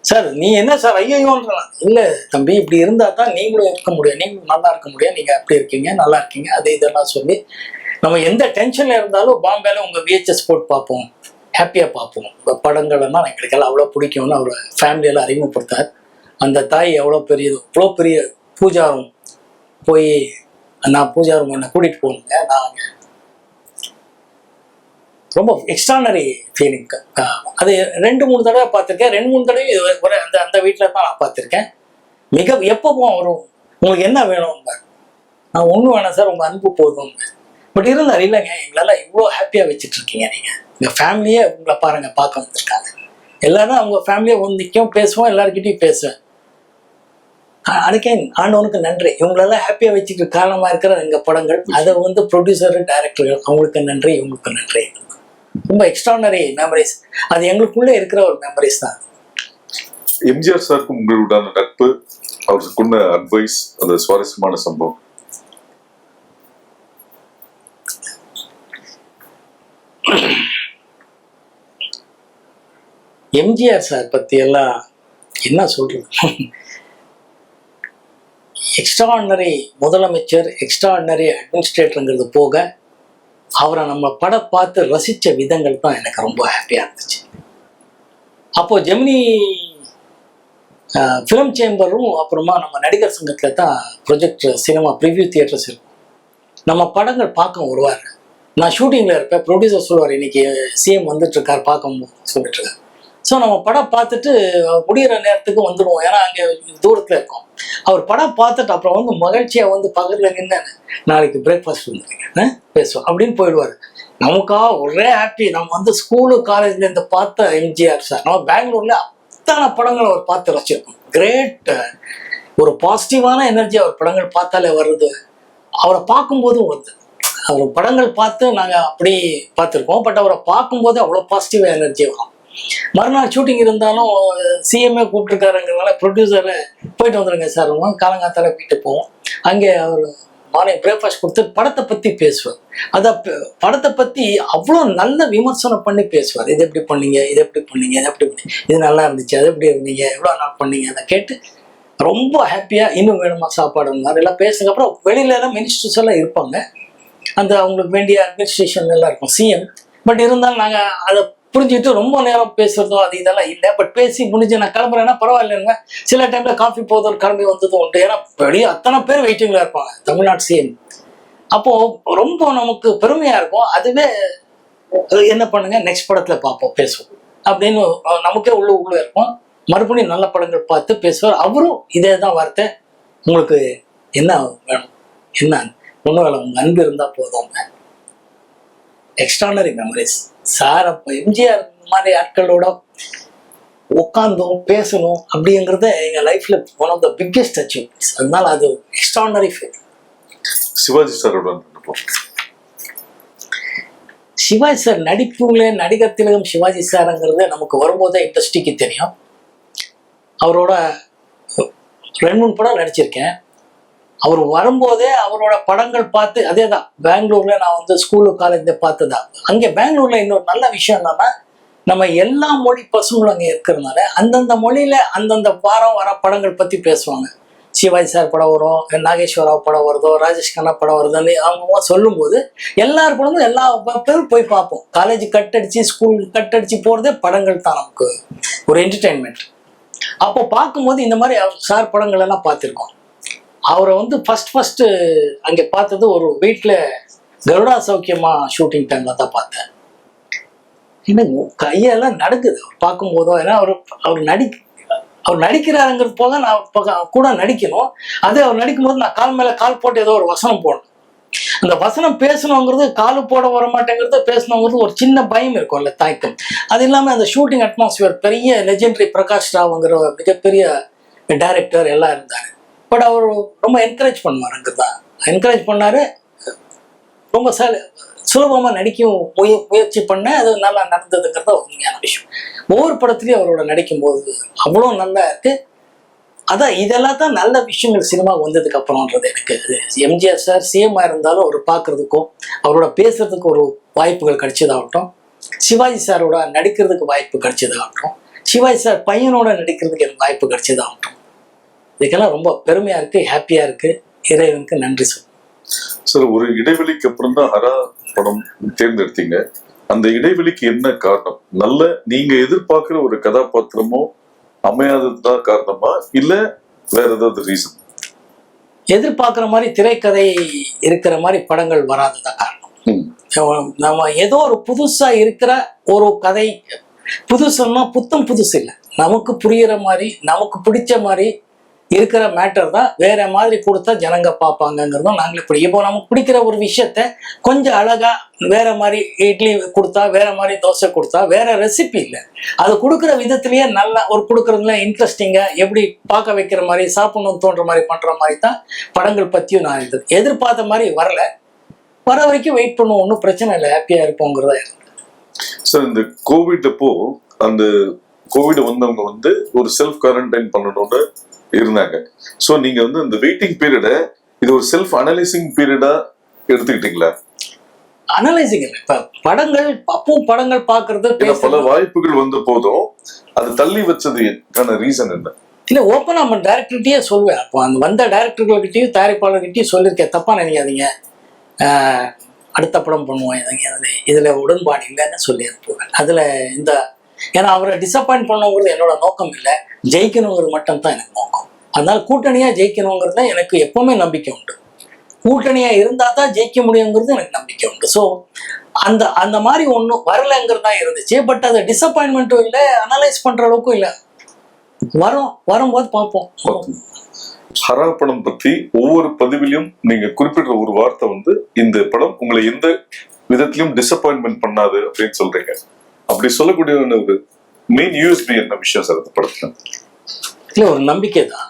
சார் நீ என்ன சார் ஐயோன்றான். இல்லை தம்பி, இப்படி இருந்தால் தான் நீங்களும் இருக்க முடியும், நீங்களும் நல்லா இருக்க முடியும், நீங்கள் அப்படி இருக்கீங்க நல்லா இருக்கீங்க அது இதெல்லாம் சொல்லி நம்ம எந்த டென்ஷனில் இருந்தாலும் பாம்பேல உங்கள் VHS போட்டு பார்ப்போம், ஹாப்பியாக பார்ப்போம். உங்கள் படங்கள்லாம் எங்களுக்கெல்லாம் அவ்வளோ பிடிக்கும்னு அவர் ஃபேமிலியெல்லாம் அறிமுகப்படுத்தார். அந்த தாய் எவ்வளோ பெரிய பூஜாரம் போய் நான் பூஜாரம் என்னை கூட்டிகிட்டு போகணுங்க. நான் ரொம்ப எக்ஸ்ட்ரானரி ஃபீலிங். அது 2-3 தடவை பார்த்துருக்கேன். 2-3 தடவை ஒரு அந்த வீட்டில் தான் நான் பார்த்துருக்கேன். எப்பவும் வரும், உங்களுக்கு என்ன வேணும்? நான் ஒன்றும் வேணாம் சார், உங்கள் அன்பு போதும். பட் இருந்தாலும் இல்லைங்க, எங்களால் இவ்வளோ ஹாப்பியாக வச்சுட்டு இருக்கீங்க நீங்கள். எங்கள் ஃபேமிலியே உங்களை பாருங்கள் பார்க்க வந்திருக்காங்க. எல்லாரும் அவங்க ஃபேமிலியை ஒன்றிக்கும் பேசுவோம், எல்லாருக்கிட்டையும் பேசுவேன். அதுக்கே ஆண்டவனுக்கு நன்றி. இவங்களெல்லாம் ஹாப்பியாக வச்சுக்க காரணமாக இருக்கிற எங்கள் படங்கள், அதை ப்ரொடியூசர் டைரக்டர்கள் அவங்களுக்கு நன்றி, இவங்களுக்கு நன்றி. ரொம்ப எக்ஸ்ட்ரானரி மெமரிஸ். அது எங்களுக்குள்ளே இருக்கிற ஒரு மெமரிஸ் தான். எம்ஜிஆர் சாருக்கும் உங்களுடைய நட்பு, அவருக்கு அட்வைஸ், அந்த சுவாரஸ்யமான சம்பவம். எம்ஜிஆர் சார் பத்தி எல்லாம் என்ன சொல்றது? எக்ஸ்ட்ரானரி முதலமைச்சர், எக்ஸ்ட்ரானரி அட்மினிஸ்ட்ரேட்டருங்கிறது போக அவரை நம்ம படம் பார்த்து ரசித்த விதங்கள் தான் எனக்கு ரொம்ப ஹாப்பியாக இருந்துச்சு. அப்போது ஜெமினி ஃபிலிம் சேம்பரும் அப்புறமா நம்ம நடிகர் சங்கத்தில் தான் ப்ரொஜெக்ட் சினிமா ப்ரிவ்யூ தியேட்டர்ஸ் இருக்கும். நம்ம படங்கள் பார்க்க வருவார். நான் ஷூட்டிங்கில் இருப்பேன், ப்ரொடியூசர் சொல்லுவார், இன்னைக்கு சிஎம் வந்துட்டுருக்கார் பார்க்க சொல்லிட்டுருக்கார். ஸோ நம்ம படம் பார்த்துட்டு முடிகிற நேரத்துக்கு வந்துடுவோம், ஏன்னா அங்கே தூரத்தில் இருக்கோம். அவர் படம் பார்த்துட்டு அப்புறம் மகிழ்ச்சியாக பக்கத்தில் நின்று நாளைக்கு பிரேக்ஃபாஸ்ட் வந்துருங்க பேசுவோம் அப்படின்னு போயிடுவார். நமக்கா ஒரே ஹாப்பி. நம்ம ஸ்கூலு காலேஜ்லேருந்து பார்த்த எம்ஜிஆர் சார், நம்ம பெங்களூர்ல அத்தனை படங்கள் அவர் பார்த்து ரசிச்சிருக்கோம். கிரேட், ஒரு பாசிட்டிவான எனர்ஜி அவர் படங்கள் பார்த்தாலே வருது. அவரை பார்க்கும்போதும் வருது. அவர் படங்கள் பார்த்து நாங்கள் அப்படி பார்த்துருக்கோம், பட் அவரை பார்க்கும்போது அவ்வளோ பாசிட்டிவாக எனர்ஜி வரும். மறுநாள் ஷூட்டிங் இருந்தாலும் சிஎம்ஏ கூப்பிட்டுருக்காருங்கிறதுனால ப்ரொடியூசரை போயிட்டு வந்துடுங்க சார், காலங்காத்தால போயிட்டு போவோம். அங்கே அவர் மார்னிங் பிரேக்ஃபாஸ்ட் கொடுத்து படத்தை பற்றி பேசுவார். அதை படத்தை பற்றி அவ்வளோ நல்ல விமர்சனம் பண்ணி பேசுவார். இது எப்படி பண்ணீங்க, இது எப்படி பண்ணீங்க, இது எப்படி பண்ணீங்க, இது நல்லா இருந்துச்சு, அது எப்படி இருந்தீங்க, எவ்வளோ நாள் பண்ணீங்க, அதை கேட்டு ரொம்ப ஹாப்பியாக இன்னும் வேணுமா சாப்பாடு அதெல்லாம் பேசுங்க. அப்புறம் வெளியில எல்லாம் மினிஸ்டர்ஸ் எல்லாம் இருப்பாங்க, அந்த அவங்களுக்கு வேண்டிய அட்மினிஸ்ட்ரேஷன் எல்லாம் இருக்கும், சிஎம். பட் இருந்தாலும் நாங்கள் அதை புரிஞ்சுக்கிட்டு ரொம்ப நேரம் பேசுறதோ அது இதெல்லாம் இல்லை. பட் பேசி முடிஞ்சு நான் கிளம்புறேன்னா பரவாயில்லைங்க. சில டைம்ல காஃபி போதும் கிளம்பி வந்ததும் உண்டு. ஏன்னா வெளியே அத்தனை பேர் வெயிட்டிங்ல இருப்பாங்க, தமிழ்நாடு சிஎம். அப்போ ரொம்ப நமக்கு பெருமையா இருக்கும். அதுவே என்ன பண்ணுங்க, நெக்ஸ்ட் படத்துல பார்ப்போம் பேசுவோம் அப்படின்னு நமக்கே உள்ள இருக்கும். மறுபடியும் நல்ல படங்கள் பார்த்து பேசுவார். அவரும் இதே தான் வார்த்தை, உங்களுக்கு என்ன வேணும், என்ன ஒன்றும் வேலை, உங்க அன்பு இருந்தா போதும். Extraordinary memories. சார் அப்போ எம்ஜிஆர் மாதிரி ஆட்களோட உட்காந்தோம் பேசணும் அப்படிங்கிறத எங்கள் லைஃப்ல one of the biggest achievements. அதனால அது எக்ஸ்ட்ரானரி ஃபீல். சிவாஜி சாரோட சிவாஜி சார் நடிப்புல நடிகர் திலகம் சிவாஜி சாருங்கிறது நமக்கு வரும்போதே இண்டஸ்ட்ரிக்கு தெரியும். அவரோட 2-3 படம் நடிச்சிருக்கேன். அவர் வரும்போதே அவரோட படங்கள் பார்த்து, அதே தான் பெங்களூர்ல நான் ஸ்கூலு காலேஜ்ல பார்த்ததா. அங்கே பெங்களூர்ல இன்னொரு நல்ல விஷயம் என்னன்னா, நம்ம எல்லா மொழி பசங்களும் அங்கே இருக்கிறதுனால அந்தந்த மொழியில அந்தந்த வாரம் வர படங்கள் பத்தி பேசுவாங்க. சிவாஜி சார் படம் வரும், நாகேஸ்வரராவ் படம் வருதோ, ராஜேஷ் கண்ணா படம் வருதுன்னு அவங்க சொல்லும்போது எல்லார் படமும் எல்லா பேரும் போய் பார்ப்போம். காலேஜ் கட்டடிச்சு ஸ்கூல் கட்டடிச்சு போறதே படங்கள் தான் நமக்கு ஒரு என்டர்டெயின்மெண்ட். அப்போ பார்க்கும்போது இந்த மாதிரி சார் படங்கள் எல்லாம் பார்த்துருக்கோம். அவரை ஃபர்ஸ்ட் அங்கே பார்த்தது ஒரு வீட்டில் கருடா சௌக்கியமா ஷூட்டிங் டைம்ல தான் பார்த்தேன். எனக்கு கையெல்லாம் நடக்குது அவர் பார்க்கும்போதோ. ஏன்னா அவர் நடிக்கிறாருங்கிறது போக நான் கூட நடிக்கணும். அதே அவர் நடிக்கும்போது நான் கால் மேல கால் போட்டு ஏதோ ஒரு வசனம் போடணும். அந்த வசனம் பேசணுங்கிறது, காலு போட வர மாட்டேங்கிறது, பேசணுங்கிறது ஒரு சின்ன பயம் இருக்கும்ல, தயக்கம். அது இல்லாமல் அந்த ஷூட்டிங் அட்மாஸ்பியர், பெரிய லெஜெண்டரி பிரகாஷ் ராவ்ங்கிற மிகப்பெரிய டைரக்டர் எல்லாம் இருந்தார். பட் அவர் ரொம்ப என்கரேஜ் பண்ணுவாருங்கிறது தான். என்கரேஜ் பண்ணாரு. ரொம்ப சுலபமாக நடிக்கும் முயற்சி பண்ண, அது நல்லா நடந்ததுங்கிறத உண்மையான விஷயம். ஒவ்வொரு படத்துலையும் அவரோட நடிக்கும்போது அவ்வளோ நல்லா இருக்கு. அதான் இதெல்லாம் தான் நல்ல விஷயங்கள் சினிமா வந்ததுக்கு அப்புறம்ன்றது. எனக்கு எம்ஜிஆர் சார் சிஎம்மாக இருந்தாலும் அவர் பார்க்கறதுக்கும் அவரோட பேசுறதுக்கு ஒரு வாய்ப்புகள் கிடைச்சதாகட்டும், சிவாஜி சாரோட நடிக்கிறதுக்கு வாய்ப்பு கிடைச்சதாகட்டும், சிவாஜி சார் பையனோட நடிக்கிறதுக்கு எனக்கு வாய்ப்பு கிடைச்சதாகட்டும், இதுக்கெல்லாம் ரொம்ப பெருமையா இருக்கு, ஹாப்பியா இருக்கு. இறைவனுக்கு நன்றி சொல்லுங்க. சார், ஒரு இடைவெளிக்கு அப்புறம் தான் ஹரா படம் தேர்ந்தெடுத்தீங்க. அந்த இடைவெளிக்கு என்ன காரணம்? நல்ல நீங்க எதிர்பார்க்கிற ஒரு கதாபாத்திரமோ அமையாததுதான் காரணமா, இல்ல வேற ஏதாவது ரீசன்? எதிர்பார்க்கிற மாதிரி திரைக்கதை இருக்கிற மாதிரி படங்கள் வராததான் காரணம். நம்ம ஏதோ ஒரு புதுசா இருக்கிற ஒரு கதை, புதுசுன்னா புத்தம் புதுசு இல்லை, நமக்கு புரியுற மாதிரி நமக்கு பிடிச்ச மாதிரி இருக்கிற மேட்டர் தான் வேற மாதிரி கொடுத்தா ஜனங்க பார்ப்பாங்கங்கிறதும் நாங்கள் இப்படி இப்போ நமக்கு பிடிக்கிற ஒரு விஷயத்த கொஞ்சம் அழகா வேற மாதிரி இட்லி கொடுத்தா, வேற மாதிரி தோசை கொடுத்தா, வேற ரெசிபி இல்லை, அது கொடுக்குற விதத்திலேயே நல்லா ஒரு கொடுக்குறதுல இன்ட்ரெஸ்டிங்கா எப்படி பார்க்க வைக்கிற மாதிரி சாப்பிடணும்னு தோன்ற மாதிரி பண்ற மாதிரி தான் படங்கள் பத்தியும் நான் எதிர்பார்த்த மாதிரி வரல. வர வரைக்கும் வெயிட் பண்ணுவோம், ஒன்றும் பிரச்சனை இல்லை, ஹாப்பியா இருப்போங்கிறதா இருக்கு. சார் இந்த கோவிட் அப்போ அந்த கோவிட் வந்தவங்க வந்து ஒரு செல்ஃப் குவாரண்டைன் பண்ணணும்னு இருந்தாங்க. சோ நீங்க வந்து இந்த வெயிட்டிங் பீரியட இது ஒரு செல்ஃப் அனலைசிங் பீரியடா எடுத்துக்கிட்டீங்களா? அனலைசிங் இல்லை, இப்ப படங்கள் அப்பவும் படங்கள் பாக்குறது பல வாய்ப்புகள் வந்த போதும் அது தள்ளி வச்சதுக்கான ரீசன் என்ன? இல்ல ஓப்பனா நம்ம டைரக்டர்கிட்டயே சொல்வேன். அப்போ அந்த வந்த டைரக்டர்கள்கிட்டயும் தயாரிப்பாளர்கிட்டயும் சொல்லியிருக்கேன், தப்பா நினைக்காதீங்க, அடுத்த படம் பண்ணுவோம், இதுல உடன்பாடு இல்லைன்னு சொல்லி அனுப்புவேன். அதுல இந்த ஏன்னா அவரை டிசப்பாயிண்ட் பண்ணணுங்கிறது என்னோட நோக்கம் இல்லை, ஜெயிக்கணுங்கிறது மட்டும்தான் எனக்கு நோக்கம். அதனால கூட்டணியா ஜெயிக்கணுங்கிறது எனக்கு எப்பவுமே நம்பிக்கை உண்டு. கூட்டணியா இருந்தா தான் ஜெயிக்க முடியுங்கிறது எனக்கு நம்பிக்கை உண்டு. ஸோ அந்த அந்த மாதிரி ஒன்றும் வரலைங்கிறது தான் இருந்துச்சு. பட் அது டிசப்பாயின்மெண்ட்டும் இல்லை, அனலைஸ் பண்ற அளவுக்கும் இல்லை. வரும்போது பார்ப்போம். ஹரா படம் பத்தி ஒவ்வொரு பதிவிலையும் நீங்க குறிப்பிடுற ஒரு வார்த்தை வந்து இந்த படம் உங்களை எந்த விதத்திலையும் டிசப்பாயின்மெண்ட் பண்ணாது அப்படின்னு சொல்றீங்க. அப்படி சொல்லக்கூடிய ஒரு மெயின் யூஎஸ்பி என்ன விஷயம் சார் அந்த படத்துல? இல்ல ஒரு நம்பிக்கை தான்.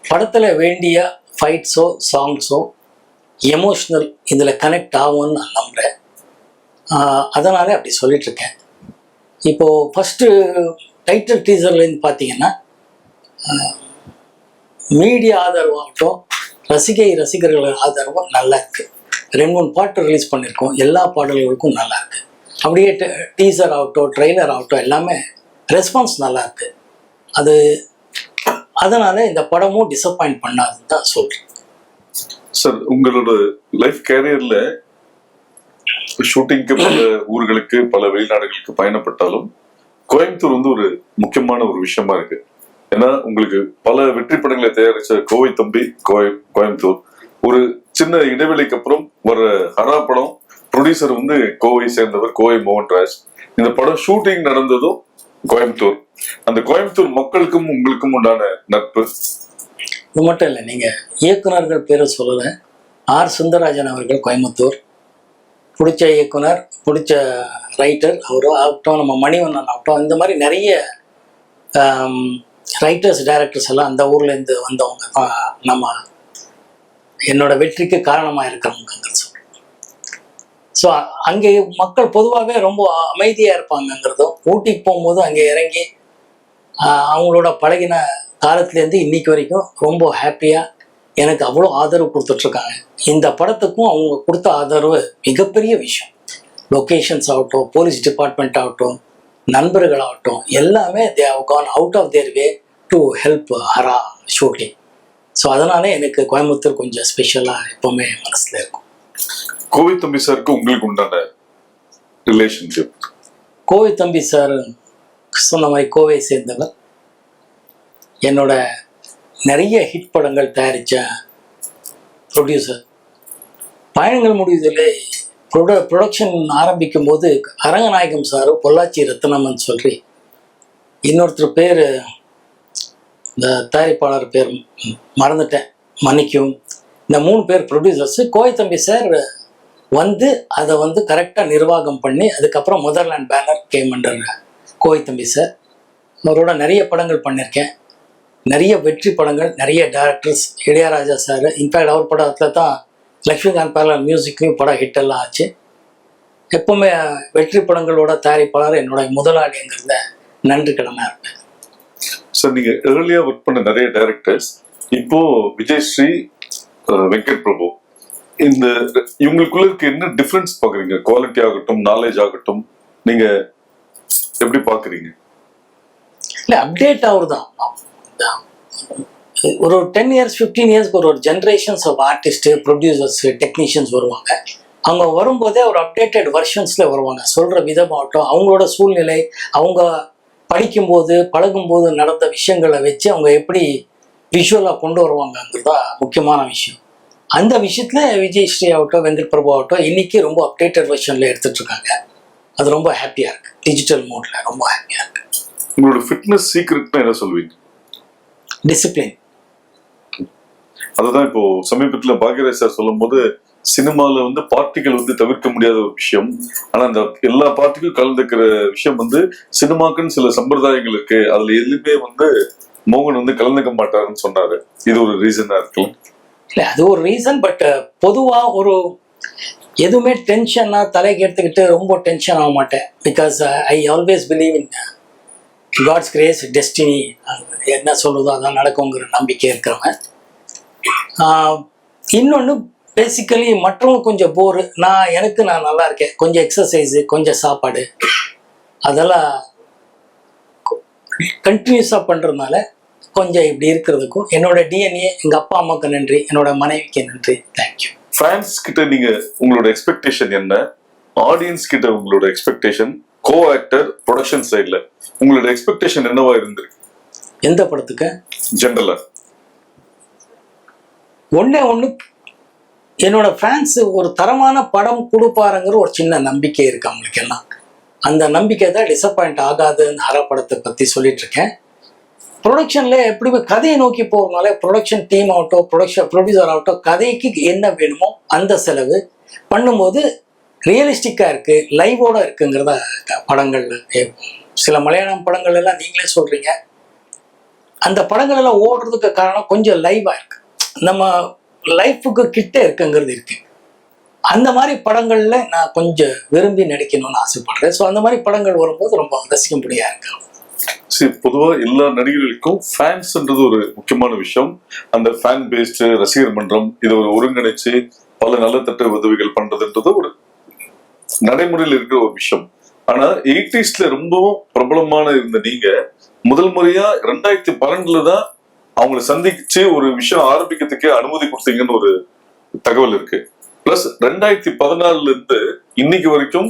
படத்துல வேண்டிய ஃபைட்ஸோ சாங்ஸோ எமோஷனல் இதுல கனெக்ட் ஆகும்னு நான் நம்புறேன். அதனால அப்படி சொல்லிட்டு இருக்கேன். இப்போ ஃபர்ஸ்ட் டைட்டில் டீசர்லேருந்து பார்த்தீங்கன்னா மீடியா ஆதரவாகட்டும், ரசிகர்கள் ஆதரவும் நல்லா இருக்கு. 2-3 பாட்டு ரிலீஸ் பண்ணியிருக்கோம், எல்லா பாடல்களுக்கும் நல்லா இருக்கு. அப்படியே டீசர் ஆகட்டும், ட்ரெய்லர் ஆகட்டும், எல்லாமே ரெஸ்பான்ஸ் நல்லா இருக்கு. அதனால இந்த படமும் டிசப்பாயிண்ட் பண்ணாதுன்னு தான் சொல்றேன். சார் உங்களோட லைஃப் கேரியர்ல ஷூட்டிங்க்கு பல ஊர்களுக்கு பல வெளிநாடுகளுக்கு பயணப்பட்டாலும் கோயம்புத்தூர் வந்து ஒரு முக்கியமான ஒரு விஷயமா இருக்கு. ஏன்னா உங்களுக்கு பல வெற்றி படங்களை தயாரிச்ச கோவை தம்பி கோயம்புத்தூர், ஒரு சின்ன இடைவெளிக்கு அப்புறம் வர ஹரா படம் ப்ரொடியூசர் வந்து கோவை சேர்ந்தவர் கோவை மோகன்ராஜ். இந்த படம் ஷூட்டிங் நடந்ததும் கோயம்புத்தூர். அந்த கோயம்புத்தூர் மக்களுக்கும் உங்களுக்கும் உண்டான நட்பு இது மட்டும் இல்லை, நீங்க இயக்குனர்கள் பேரை சொல்லல. ஆர் சுந்தரராஜன் அவர்கள் கோயம்புத்தூர், பிடிச்ச இயக்குனர், பிடிச்ச ரைட்டர் அவரோ ஆகட்டும், நம்ம மணிவண்ணன் ஆகட்டும், இந்த மாதிரி நிறைய ரைட்டர்ஸ் டைரக்டர்ஸ் எல்லாம் அந்த ஊர்லேருந்து வந்தவங்க தான் நம்ம என்னோட வெற்றிக்கு காரணமாக இருக்கிறவங்கிறது சொல்கிறேன். ஸோ அங்கே மக்கள் பொதுவாகவே ரொம்ப அமைதியாக இருப்பாங்கங்கிறதும், ஊட்டிக்கு போகும்போது அங்கே இறங்கி அவங்களோட பழகின காலத்துலேருந்து இன்னைக்கு வரைக்கும் ரொம்ப ஹாப்பியாக எனக்கு அவ்வளோ ஆதரவு கொடுத்துட்ருக்காங்க. இந்த படத்துக்கும் அவங்க கொடுத்த ஆதரவு மிகப்பெரிய விஷயம். லொக்கேஷன்ஸ் ஆகட்டும், போலீஸ் டிபார்ட்மெண்ட் ஆகட்டும், நண்பர்கள் ஆகட்டும், எல்லாமே they have gone out of their way to help Haraa shooting. So அதனால எனக்கு கோயம்புத்தூர் கொஞ்சம் ஸ்பெஷலாக எப்பவுமே மனசில் இருக்கும். கோவை தம்பி சாருக்கு உங்களுக்கு உண்டான ரிலேஷன்ஷிப்? கோவை தம்பி சார் சொன்ன மாதிரி கோவை சேர்ந்தவர், என்னோட நிறைய ஹிட் படங்கள் தயாரித்த ப்ரொடியூசர். பயணங்கள் முடிவதில் ப்ரொடக்ஷன் ஆரம்பிக்கும் போது அரங்கநாயகம் சார், பொள்ளாச்சி ரத்னமன் சொல்லி இன்னொருத்தர் பேர், இந்த தயாரிப்பாளர் பேர் மறந்துட்டேன், மன்னிக்கும். இந்த 3 பேர் ப்ரொடியூசர்ஸு. கோவை தம்பி சார் வந்து அதை வந்து கரெக்டாக நிர்வாகம் பண்ணி அதுக்கப்புறம் motherland banner game under Kovai தம்பி சார். அவரோட நிறைய படங்கள் பண்ணியிருக்கேன், நிறைய வெற்றி படங்கள், நிறைய டைரக்டர்ஸ். இளையராஜா சார், இன்ஃபேக்ட் அவர் படத்தில் தான் லக்ஷ்மிகாந்த் பேரலல் மியூசிக்லையும் படம் ஹிட் எல்லாம் ஆச்சு. எப்பவுமே வெற்றி படங்களோட தயாரிப்பாளர் என்னோட முதலாளிங்கிறத நன்றி கடனாக இருப்பேன். சார் நீங்க ஏர்லியா ஒர்க் பண்ண நிறைய டைரக்டர்ஸ், இப்போ விஜயஸ்ரீ, வெங்கட் பிரபு, இந்த இவங்களுக்குள்ள இருக்க என்ன டிஃபரன்ஸ் பாக்குறீங்க? குவாலிட்டி ஆகட்டும், நாலேஜ் ஆகட்டும், நீங்க எப்படி பாக்குறீங்க? இல்லை, அப்டேட் ஆகுறதான். ஒரு 10 years 15 இயர்ஸ்க்கு ஒரு generations of artist, producers, technicians வருவாங்க. அவங்க வரும்போதே ஒரு அப்டேட்டட் வெர்ஷன்ஸ்ல வருவாங்க. சொல்ற விதமாகட்டும், அவங்களோட சூழ்நிலை, அவங்க படிக்கும்போது பழகும்போது நடந்த விஷயங்களை வச்சு அவங்க எப்படி விஷுவலாக கொண்டு வருவாங்கங்கிறதா முக்கியமான விஷயம். அந்த விஷயத்துல விஜய் ஸ்ரீ ஆகட்டும், வெங்கட் பிரபு ஆகட்டும், இன்னைக்கு ரொம்ப அப்டேட்டட் வெர்ஷன்ல எடுத்துட்டு இருக்காங்க. அது ரொம்ப ஹாப்பியா இருக்கு. டிஜிட்டல் மோட்ல ரொம்ப ஹாப்பியா இருக்கு. உங்களோட ஃபிட்னஸ் சீக்ரெட்னா என்ன சொல்வீங்க? டிசிப்ளின். அதுதான் இப்போ சமீபத்துல பாக்யராஜ் சார் சொல்லும் போது, சினிமால வந்து பார்ட்டிகள் வந்து தவிர்க்க முடியாத ஒரு விஷயம். ஆனா அந்த எல்லா பார்ட்டிக்கும் கலந்துக்கிற விஷயம் வந்து சினிமாக்குன்னு சில சம்பிரதாயங்கள் இருக்கு, அதுல எதுவுமே வந்து மோகன் வந்து கலந்துக்க மாட்டாருன்னு சொன்னாரு. இது ஒரு ரீசனா இருக்கலாம். இல்ல அது ஒரு ரீசன். பட் பொதுவா ஒரு எதுவுமே டென்ஷனா தலைக்கு எடுத்துக்கிட்டு ரொம்ப டென்ஷன் ஆக மாட்டேன். Because I always believe in God's grace, destiny. என்ன சொல்றதோ அதான் நடக்குங்கிற நம்பிக்கை இருக்கிறவன். இன்னொன்று பேசிக்கலி மற்றவங்க கொஞ்சம் போரு, நான் நல்லா இருக்கேன், கொஞ்சம் எக்ஸசைஸு, கொஞ்சம் சாப்பாடு, அதெல்லாம் கண்டினியூஸாக பண்ணுறதுனால கொஞ்சம் இப்படி இருக்கிறதுக்கும் என்னோட டிஎன்ஏ, எங்கள் அப்பா அம்மாவுக்கு நன்றி, என்னோட மனைவிக்கு நன்றி. தேங்க்யூ. ஃபேன்ஸ் கிட்ட நீங்க உங்களோட எக்ஸ்பெக்டேஷன் என்ன? ஆடியன்ஸ் கிட்ட உங்களோட எக்ஸ்பெக்டேஷன், கோ ஆக்டர், ப்ரொடக்ஷன் சைட்ல உங்களோட எக்ஸ்பெக்டேஷன் என்னவா இருந்திருக்கு? எந்த படத்துக்கு? ஜென்ரலா ஒன்று என்னோட ஃபேன்ஸ் ஒரு தரமான படம் கொடுப்பாருங்கிற ஒரு சின்ன நம்பிக்கை இருக்கு அவங்களுக்கு எல்லாம். அந்த நம்பிக்கை தான் டிசப்பாயிண்ட் ஆகாதுன்னு ஹர படத்தை பற்றி சொல்லிட்டு இருக்கேன். ப்ரொடக்ஷனில் எப்படியுமே கதையை நோக்கி போகிறதுனால ப்ரொடக்ஷன் டீம் ஆகட்டும், ப்ரொடியூசர் ஆகட்டும், கதைக்கு என்ன வேணுமோ அந்த செலவு பண்ணும்போது ரியலிஸ்டிக்காக இருக்குது, லைவோட இருக்குங்கிறத படங்கள். சில மலையாளம் படங்கள் எல்லாம் நீங்களே சொல்கிறீங்க, அந்த படங்கள் எல்லாம் ஓடுறதுக்கு காரணம் கொஞ்சம் லைவாக இருக்கு, நம்ம லைஃபுக்கு கிட்ட இருக்குங்கிறது இருக்கு. அந்த மாதிரி படங்கள்ல நான் கொஞ்சம் விரும்பி நடிக்கணும்னு ஆசைப்படுறேன். ஸோ அந்த மாதிரி படங்கள் வரும்போது ரொம்ப ரசிக்கும்படியா இருக்கு. சரி, பொதுவா எல்லா நடிகர்களுக்கும் ஃபேன்ஸ்ன்றது ஒரு முக்கியமான விஷயம். அந்த ஃபேன் பேஸ்டு ரசிகர் மன்றம் இதை ஒரு ஒருங்கிணைச்சு பல நல்ல தட்ட உதவிகள் பண்றதுன்றது ஒரு நடைமுறையில் இருக்கிற ஒரு விஷயம். ஆனா 80s ரொம்பவும் பிரபலமான இருந்த நீங்க முதல் முறையா 2012 தான் அவங்களை சந்திச்சு ஒரு விஷயம் ஆரம்பிக்கிறதுக்கே அனுமதி கொடுத்தீங்கன்னு ஒரு தகவல் இருக்கு. பிளஸ் 2014 இருந்து இன்னைக்கு வரைக்கும்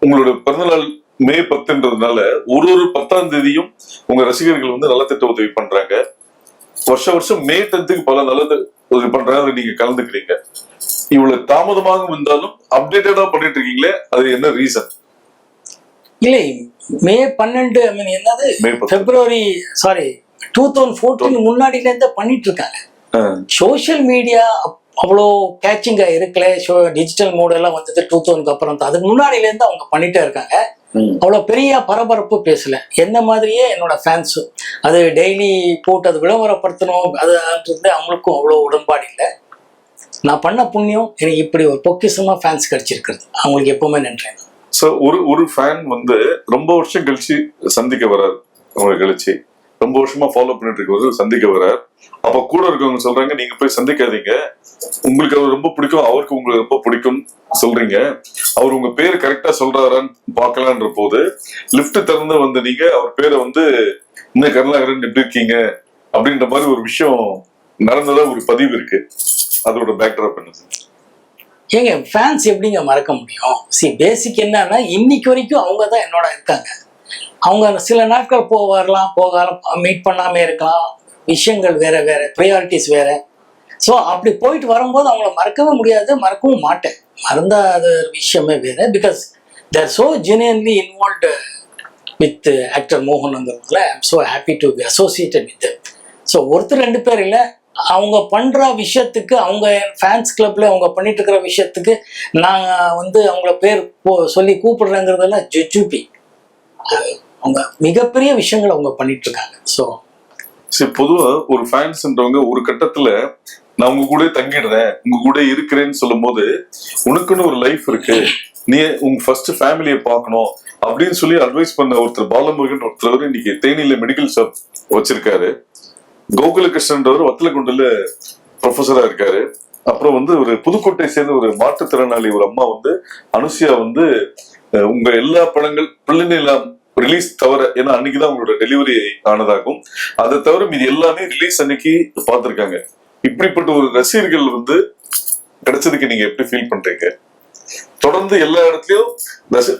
உங்களோட பிறந்தநாள் மே 10ன்றதுனால ஒரு 10ஆம் தேதியும் உங்க ரசிகர்கள் வந்து நலத்திட்ட உதவி பண்றாங்க. வருஷம் மே 10க்கு பல நல்ல உதவி பண்றாங்க, நீங்க கலந்துக்கிறீங்க. இவ்வளவு தாமதமாக இருந்தாலும் அப்டேட்டடா பண்ணிட்டு இருக்கீங்களே, அது என்ன ரீசன்? இல்லை, மே 12 என்னது பிப்ரவரி 2014 முன்னாடில இருந்தே பண்ணிட்டு இருக்காங்க. சோசியல் மீடியா அவ்வளோ கேச்சிங்கா இருக்கல, டிஜிட்டல் மோட் எல்லாம் வந்தது 2000க்கு அப்புறம் தான். அதுக்கு முன்னாடில இருந்து அவங்க பண்ணிட்டே இருக்காங்க. அவ்வளோ பெரிய பரபரப்பு பேசல. என்ன மாதிரியே என்னோட ஃபேன்ஸும் அது டெய்லி போட்டு அது விளம்பரப்படுத்தணும், அது அவங்களுக்கும் அவ்வளோ உடன்பாடு இல்லை. நான் பண்ண புண்ணியம் எனக்கு இப்படி ஒரு பொக்கிஷமா ஃபேன்ஸ் கிடைச்சிருக்கிறது. அவங்களுக்கு எப்பவுமே நன்றி. ஸோ ஒரு ஃபேன் வந்து ரொம்ப வருஷம் கழிச்சு சந்திக்க வர்றாரு, அவங்க கழிச்சு ரொம்ப வருஷமா ஃபாலோ பண்ணிட்டு இருக்கவர் சந்திக்க வர்றார். அப்ப கூட இருக்கவங்க சொல்றாங்க, நீங்க போய் சந்திக்காதீங்க, உங்களுக்கு அவர் ரொம்ப பிடிக்கும், அவருக்கு உங்களுக்கு ரொம்ப பிடிக்கும் சொல்றீங்க, அவர் உங்க பேர் கரெக்டா சொல்றாரான்னு பார்க்கலான்ற போது லிப்ட் திறந்து வந்து நீங்க அவர் பேரை வந்து இன்னும் கருணாகரன் எப்படி இருக்கீங்க அப்படின்ற மாதிரி ஒரு விஷயம் நடந்ததா ஒரு பதிவு இருக்கு. அதோட பேக்ட்ராப் என்ன? ஏங்க ஃபேன்ஸ் எப்படிங்க மறக்க முடியும்? பேசிக் என்னன்னா இன்னைக்கு வரைக்கும் அவங்க தான் என்னோட இருக்காங்க. அவங்க சில நாட்கள் போகலாம், மீட் பண்ணாம இருக்கலாம், விஷயங்கள் வேற வேற, ப்ரையாரிட்டிஸ் வேற. ஸோ அப்படி போயிட்டு வரும்போது அவங்கள மறக்கவே முடியாது, மறக்கவும் மாட்டேன். மறந்தா அது விஷயமே வேற. Because they're so genuinely involved with actor மோகன்ங்கிறதுல I am so happy to be associated with. So ஒருத்தர் 2 பேர் இல்லை, அவங்க பண்ற விஷயத்துக்கு, அவங்க ஃபேன்ஸ் கிளப்ல அவங்க பண்ணிட்டு இருக்கிற விஷயத்துக்கு நான் வந்து அவங்கள பேர் சொல்லி கூப்பிடுறேங்கிறதெல்லாம் ஜுஜுபி. அவங்க மிகப்பெரிய விஷயங்கள் அவங்க பண்ணிட்டு இருக்காங்க. ஸோ பொதுவா ஒரு ஃபேன்ஸ்ன்றவங்க ஒரு கட்டத்துல நான் உங்க கூட தங்கிடுறேன், உங்க கூட இருக்கிறேன்னு சொல்லும் போது உனக்குன்னு ஒரு லைஃப் இருக்கு, நீ உங்க ஃபர்ஸ்ட் ஃபேமிலியை பார்க்கணும் அப்படின்னு சொல்லி அட்வைஸ் பண்ண ஒருத்தர் பாலமுருகன் ஒருத்தர் இன்னைக்கு தேனியில மெடிக்கல் ஷாப் வச்சிருக்காரு. கோகுலகிருஷ்ணன்றவர் வத்தலகுண்டுல ப்ரொஃபஸரா இருக்காரு. அப்புறம் வந்து ஒரு புதுக்கோட்டை சேர்ந்த ஒரு மாற்றுத்திறனாளி ஒரு அம்மா வந்து அனுசியா வந்து உங்க எல்லா படங்கள் பிள்ளைலாம் ரிலீஸ் தவிர, ஏன்னா அன்னைக்குதான் உங்களோட டெலிவரி ஆனதாகும், அதை தவிர மீது எல்லாமே ரிலீஸ் அன்னைக்கு பார்த்திருக்காங்க. இப்படிப்பட்ட ஒரு ரசிகர்கள் வந்து கிடைச்சதுக்கு நீங்க எப்படி ஃபீல் பண்றீங்க? தொடர்ந்து எல்லா இடத்துலயும்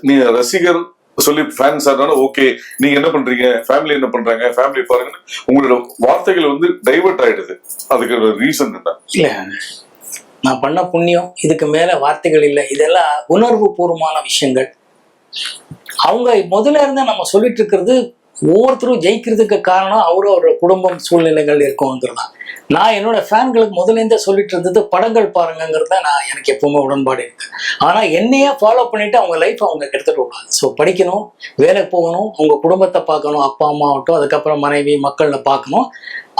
நீங்க ரசிகர் சொல்லி ஃபேன்ஸ் ஆனாலும் ஓகே, நீங்க என்ன பண்றீங்க, ஃபேமிலி என்ன பண்றாங்க, ஃபேமிலி பாருங்க, உங்களோட வார்த்தைகள் வந்து டைவர்ட் ஆயிடுது. அதுக்கு ரீசன் என்ன? இல்ல நான் பண்ண புண்ணியம், இதுக்கு மேல வார்த்தைகள் இல்லை. இதெல்லாம் உணர்வு பூர்வமான விஷயங்கள். அவங்க முதல்ல இருந்து நம்ம சொல்லிட்டு இருக்கிறது, ஒவ்வொருத்தரும் ஜெயிக்கிறதுக்கு காரணம் அவரோட குடும்பம் சூழ்நிலைகள் இருக்குங்கிறது தான். நான் என்னோட ஃபேன்களுக்கு முதல்ல இருந்தே சொல்லிட்டு இருந்தது, படங்கள் பாருங்கிறது தான் நான் எனக்கு எப்பவுமே உடன்பாடு இருக்கு. ஆனா என்னையே ஃபாலோ பண்ணிட்டு அவங்க லைஃப் அவங்க கெடுத்துட்டு விடாது. ஸோ படிக்கணும், வேலைக்கு போகணும், உங்க குடும்பத்தை பார்க்கணும், அப்பா அம்மா ஆகட்டும், அதுக்கப்புறம் மனைவி மக்களை பார்க்கணும்.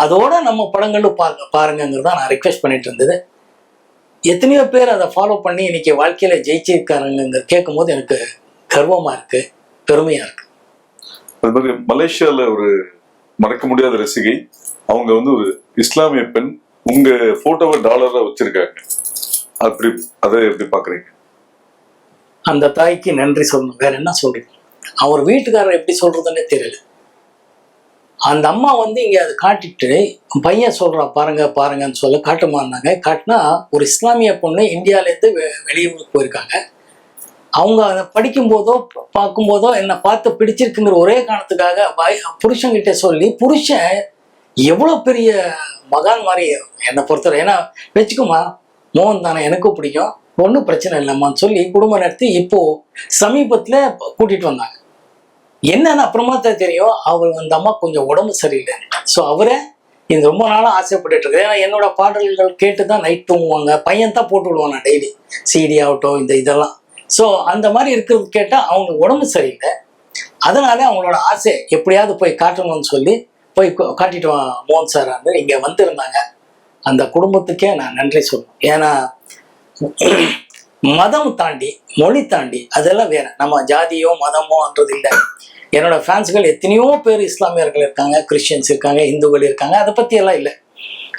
அதோட நம்ம படங்களும் பாருங்கிறது தான் நான் ரிக்வெஸ்ட் பண்ணிட்டு இருந்தது. எத்தனையோ பேர் அதை ஃபாலோ பண்ணி இன்னைக்கு வாழ்க்கையில ஜெயிச்சிருக்காருங்க கேட்கும் போது எனக்கு கர்வமா இருக்கு, பெருமையா இருக்கு. அது மாதிரி மலேசியால ஒரு மறக்க முடியாத ரசிகை, அவங்க வந்து ஒரு இஸ்லாமிய பெண், உங்க போட்டோவை டாலரா வச்சிருக்காங்க. அப்படி அதை எப்படி பாக்குறீங்க? அந்த தாய்க்கு நன்றி சொல்லணும், வேற என்ன சொல்றீங்க? அவர் வீட்டுக்காரர் எப்படி சொல்றதுன்னே தெரியல. அந்த அம்மா வந்து இங்க அதை காட்டிட்டு பையன் சொல்றா பாருங்க பாருங்கன்னு சொல்ல காட்டுமான்னாங்க. காட்டினா ஒரு இஸ்லாமிய பொண்ணு இந்தியாவிலேருந்து வெளியூருக்கு போயிருக்காங்க. அவங்க அதை படிக்கும்போதோ பார்க்கும்போதோ என்னை பார்த்து பிடிச்சிருக்குங்கிற ஒரே காரணத்துக்காக புருஷன்கிட்ட சொல்லி, புருஷன் எவ்வளோ பெரிய மகான் மாதிரி என்னை பொறுத்தவரை. ஏன்னா வச்சுக்குமா, மோகன் தானே, எனக்கும் பிடிக்கும், ஒன்றும் பிரச்சனை இல்லைம்மான்னு சொல்லி குடும்பம் நடத்தி இப்போ சமீபத்தில் கூட்டிட்டு வந்தாங்க. என்னன்னு அப்புறமா தான் தெரியும், அவர் அந்த அம்மா கொஞ்சம் உடம்பு சரியில்லை. ஸோ அவரை இது ரொம்ப நாளாக ஆசைப்பட்டுட்டு இருக்கு. ஏன்னா என்னோட பாடல்கள் கேட்டு தான் நைட் தூங்குவாங்க. பையன் தான் போட்டு விடுவாங்க டெய்லி, சிடி ஆகட்டும், இதெல்லாம். ஸோ அந்த மாதிரி இருக்கிறது கேட்டால் அவங்க உடம்பு சரியில்லை. அதனால அவங்களோட ஆசை எப்படியாவது போய் காட்டணும்னு சொல்லி போய் காட்டிட்டு மோகன் சார் வந்து இங்கே வந்திருந்தாங்க. அந்த குடும்பத்துக்கே நான் நன்றி சொல்லணும். ஏன்னா மதம் தாண்டி, மொழி தாண்டி, அதெல்லாம் வேற. நம்ம ஜாதியோ மதமோன்றது இல்லை. என்னோட ஃபேன்ஸுகள் எத்தனையோ பேர் இஸ்லாமியர்கள் இருக்காங்க, கிறிஸ்டியன்ஸ் இருக்காங்க, இந்துக்கள் இருக்காங்க, அதை பற்றி எல்லாம் இல்லை.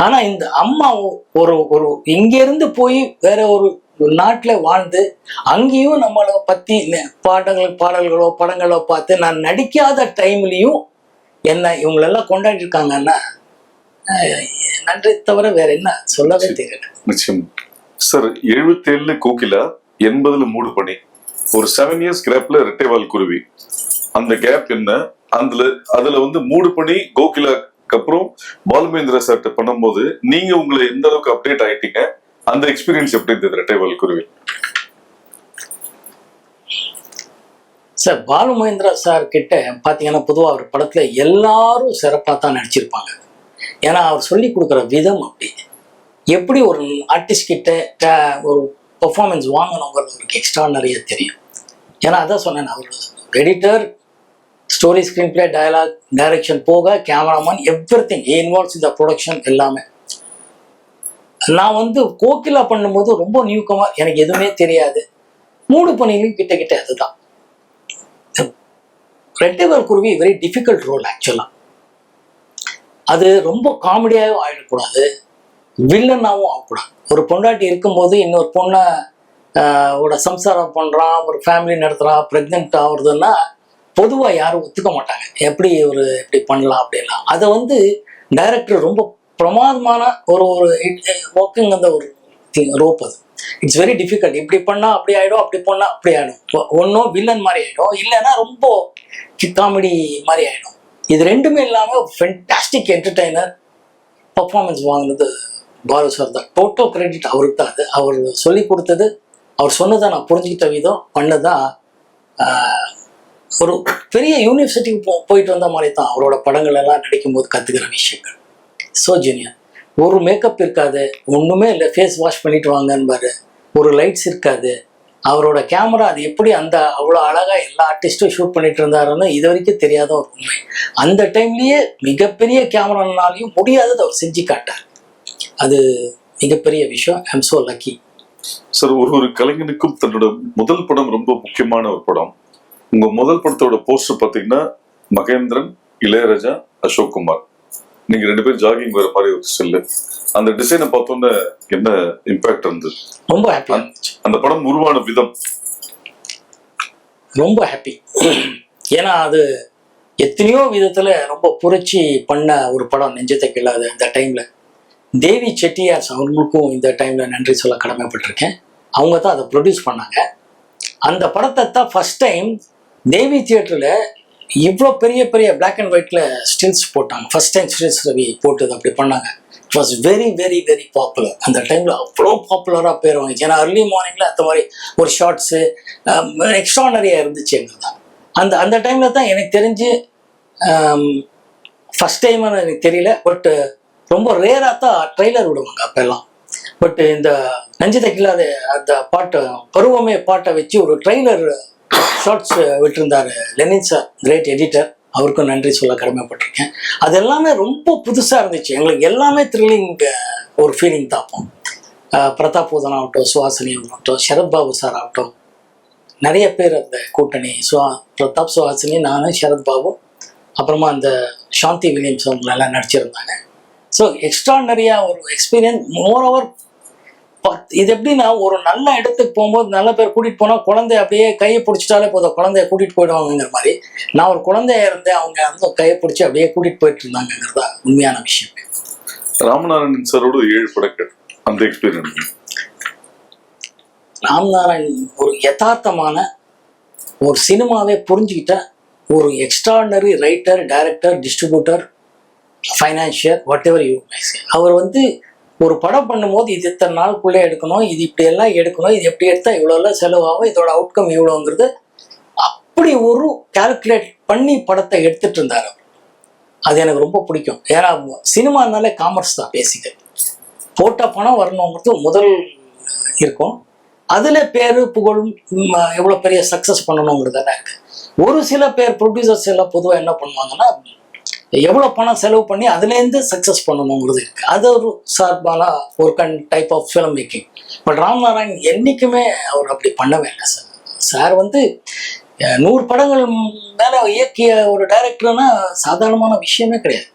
ஆனால் இந்த அம்மா ஒரு இங்கேருந்து போய் வேற ஒரு நாட்டில் வாழ்ந்து அங்கேயும் நம்மளை பற்றி பாடல்களோ படங்களோ பார்த்து நான் நடிக்காத டைம்லையும் என்ன இவங்களெல்லாம் கொண்டாடி இருக்காங்கன்னா நன்றி தவிர வேற என்ன சொல்லவே தெரியல. நிச்சயம் சார். 77 கோகிலா, 80 மூடு பணி, ஒரு 7 years கேப்ல ரெட்டைவால் குருவி. அந்த கேப் என்ன? அதுல வந்து மூடு பணி கோகிலாக்கு அப்புறம் பாலுமேந்திர சார்ட்ட பண்ணும்போது நீங்க உங்களை எந்த அளவுக்கு அப்டேட் ஆயிட்டீங்க? அந்த எக்ஸ்பீரியன்ஸ் எப்படி இருந்தது ரெட்டைவால் குருவி? சார், பாலுமேந்திரா சார் கிட்ட பார்த்தீங்கன்னா பொதுவாக அவர் படத்துல எல்லாரும் சிறப்பாக தான் நடிச்சிருப்பாங்க. ஏன்னா அவர் சொல்லி கொடுக்குற விதம் அப்படி. எப்படி ஒரு ஆர்டிஸ்ட் கிட்ட ஒரு பெர்ஃபார்மன்ஸ் வாங்கணுங்கிறது அவருக்கு எக்ஸ்ட்ரானரியாக தெரியும். ஏன்னா அதான் சொன்னேன், அவர் editor, story, screen play, dialogue, direction போக கேமராமேன், எவ்ரிதிங் இன்வால்வ்ஸ் இந்த ப்ரொடக்ஷன் எல்லாமே. நான் வந்து கோகிலா பண்ணும்போது ரொம்ப நியூக்கமா, எனக்கு எதுவுமே தெரியாது. மூடு பணியிலும் கிட்ட அதுதான். ரெட்டைவால் குருவி வெரி டிஃபிகல்ட் ரோல் ஆக்சுவலா. அது ரொம்ப காமெடியாகவும் ஆயிடக்கூடாது, வில்லனாகவும் ஆகக்கூடாது. ஒரு பொண்டாட்டி இருக்கும்போது இன்னொரு பொண்ணை சம்சாரம் பண்றான், ஒரு ஃபேமிலி நடத்துறான், ப்ரெக்னென்ட் ஆகுறதுன்னா பொதுவாக யாரும் ஒத்துக்க மாட்டாங்க. எப்படி இப்படி பண்ணலாம் அப்படின்னா அதை வந்து டைரக்டர் ரொம்ப பிரமாதமான ஒரு ஒர்க்கிங் அந்த ஒரு ரோப். அது இட்ஸ் வெரி டிஃபிகல்ட். இப்படி பண்ணா அப்படி ஆயிடும், அப்படி பண்ணா அப்படி ஆயிடும். ஒன்றும் வில்லன் மாதிரி ஆயிடும், இல்லைன்னா ரொம்ப காமெடி மாதிரி ஆயிடும். இது ரெண்டுமே இல்லாமல் ஃபென்டாஸ்டிக் என்டர்டெய்னர் பர்ஃபார்மன்ஸ் வாங்கினது பாலு சார் தான். டோட்டல் கிரெடிட் அவருக்கு தான். அது அவர் சொல்லி கொடுத்தது, அவர் சொன்னதை நான் புரிஞ்சுக்கிட்ட விதம் பண்ணதான். ஒரு பெரிய யூனிவர்சிட்டிக்கு போயிட்டு வந்த மாதிரி தான் அவரோட படங்கள் எல்லாம் நடிக்கும்போது கற்றுக்கிற விஷயங்கள். So junior. ஒரு மேக்கப் இருக்காது, ஒன்றுமே இல்லை, ஃபேஸ் வாஷ் பண்ணிட்டு வாங்கன்னு, ஒரு லைட்ஸ் இருக்காது. அவரோட கேமரா அது எப்படி அவ்வளோ அழகாக எல்லா ஆர்டிஸ்ட்டும் ஷூட் பண்ணிட்டு இருந்தாருன்னு இது வரைக்கும் தெரியாத ஒரு உண்மை. அந்த டைம்லேயே மிகப்பெரிய கேமரானாலையும் முடியாதது அவர் செஞ்சு காட்டார். அது மிகப்பெரிய விஷயம். ஐ எம் ஸோ லக்கி. சார், ஒரு கலைஞனுக்கும் தன்னோட முதல் படம் ரொம்ப முக்கியமான ஒரு படம். உங்க முதல் படத்தோட போஸ்டர் பார்த்தீங்கன்னா மகேந்திரன், இளையராஜா, அசோக் குமார், நீங்க 2 பேரும் ஜாகிங் வர மாதிரி ஒரு செல்லு. அந்த டிசைனை பார்த்தோன்னே என்ன இம்பாக்ட் இருந்தது? ரொம்ப ஹாப்பி. அந்த படம் உருவான விதம் ரொம்ப ஹாப்பி. ஏன்னா அது எத்தனையோ விதத்துல ரொம்ப புரட்சி பண்ண ஒரு படம் நெஞ்சத்தை கிள்ளாது. அந்த டைம்ல தேவி செட்டியார் அவங்களுக்கும் இந்த டைம்ல நன்றி சொல்ல கடமைப்பட்டிருக்கேன். அவங்க தான் அதை ப்ரொடியூஸ் பண்ணாங்க. அந்த படத்தை தான் ஃபர்ஸ்ட் டைம் தேவி தியேட்டர்ல இவ்வளோ பெரிய பெரிய பிளாக் அண்ட் ஒயிட்ல ஸ்டில்ஸ் போட்டாங்க. ஃபர்ஸ்ட் டைம் ஸ்டில்ஸ் ரவி போட்டது அப்படி பண்ணாங்க. Was very very very popular. அந்த டைமில் அவ்வளோ பாப்புலராக பேர் வாங்கிச்சு. ஏன்னா அர்லி மார்னிங்கில் அந்த மாதிரி ஒரு ஷார்ட்ஸு எக்ஸ்ட்ரானரியாக இருந்துச்சு எங்களுக்கு தான். அந்த டைமில் தான் எனக்கு தெரிஞ்சு ஃபஸ்ட் டைம்னு எனக்கு தெரியல, பட் ரொம்ப ரேராக தான் ட்ரெய்லர் விடுவாங்க அப்போல்லாம். பட் இந்த நெஞ்சதைக்கில்லாத அந்த பாட்டை பருவமே பாட்டை வச்சு ஒரு ட்ரெய்லர் ஷார்ட்ஸ் விட்டுருந்தார் லெனின் சார், கிரேட் எடிட்டர். அவருக்கும் நன்றி சொல்ல கடமைப்பட்டிருக்கேன். அது எல்லாமே ரொம்ப புதுசாக இருந்துச்சு எங்களுக்கு. எல்லாமே த்ரில்லிங் ஒரு ஃபீலிங் தாப்போம். பிரதாப் போதன் ஆகட்டும், சுஹாசினி ஆகட்டும், சரத்பாபு சார் ஆகட்டும், நிறைய பேர் அந்த கூட்டணி, பிரதாப், சுஹாசினி, நான், சரத்பாபு, அப்புறமா அந்த சாந்தி வில்லியம்ஸ் அவங்களெல்லாம் நடிச்சிருந்தாங்க. ஸோ எக்ஸ்ட்ரானரியாக ஒரு எக்ஸ்பீரியன்ஸ். மோரோவர் இது எப்படின்னா, ஒரு நல்ல இடத்துக்கு போகும்போது நல்ல பேர் கூட்டிகிட்டு போனால் குழந்தைய அப்படியே கையை பிடிச்சிட்டாலே போதும், குழந்தைய கூட்டிகிட்டு போயிடுவாங்கங்கிற மாதிரி நான் ஒரு குழந்தைய இருந்தேன். அவங்க அந்த கையை பிடிச்சி அப்படியே கூட்டிகிட்டு போயிட்டு இருந்தாங்கிறதா உண்மையான விஷயம். ராமநாராயணன் சாரோட 7 படங்கள், அந்த எக்ஸ்பீரியன்ஸ். ராமநாராயண் ஒரு யதார்த்தமான ஒரு சினிமாவே புரிஞ்சுக்கிட்ட ஒரு extraordinary writer, director, distributor, financier, whatever you. அவர் ஒரு படம் பண்ணும்போது இது இத்தனை நாளுக்குள்ளே எடுக்கணும், இது இப்படியெல்லாம் எடுக்கணும், இது எப்படி எடுத்தால் இவ்வளோலாம் செலவாகும், இதோட அவுட்கம் இவ்வளோங்கிறது அப்படி ஒரு கால்குலேட் பண்ணி படத்தை எடுத்துட்டு இருந்தார். அது எனக்கு ரொம்ப பிடிக்கும். ஏன்னா சினிமானாலே காமர்ஸ் தான் பேசிக்க. போட்ட பணம் வரணுங்கிறது முதல் இருக்கும். அதில் பேர் புகழும் எவ்வளோ பெரிய சக்ஸஸ் பண்ணணுங்கிறதெல்லாம் இருக்குது. ஒரு சில பேர் ப்ரொடியூசர்ஸ் எல்லாம் பொதுவாக என்ன பண்ணுவாங்கன்னா, எவ்வளோ பணம் செலவு பண்ணி அதுலேருந்து சக்ஸஸ் பண்ணணுங்கிறது இருக்குது. அது ஒரு சார்பான ஒரு type of film making. But Ramanarayan என்றைக்குமே அவர் அப்படி பண்ணவே இல்லை சார். சார் 100 படங்கள் மேலே இயக்கிய ஒரு டைரக்டர்னா சாதாரணமான விஷயமே கிடையாது.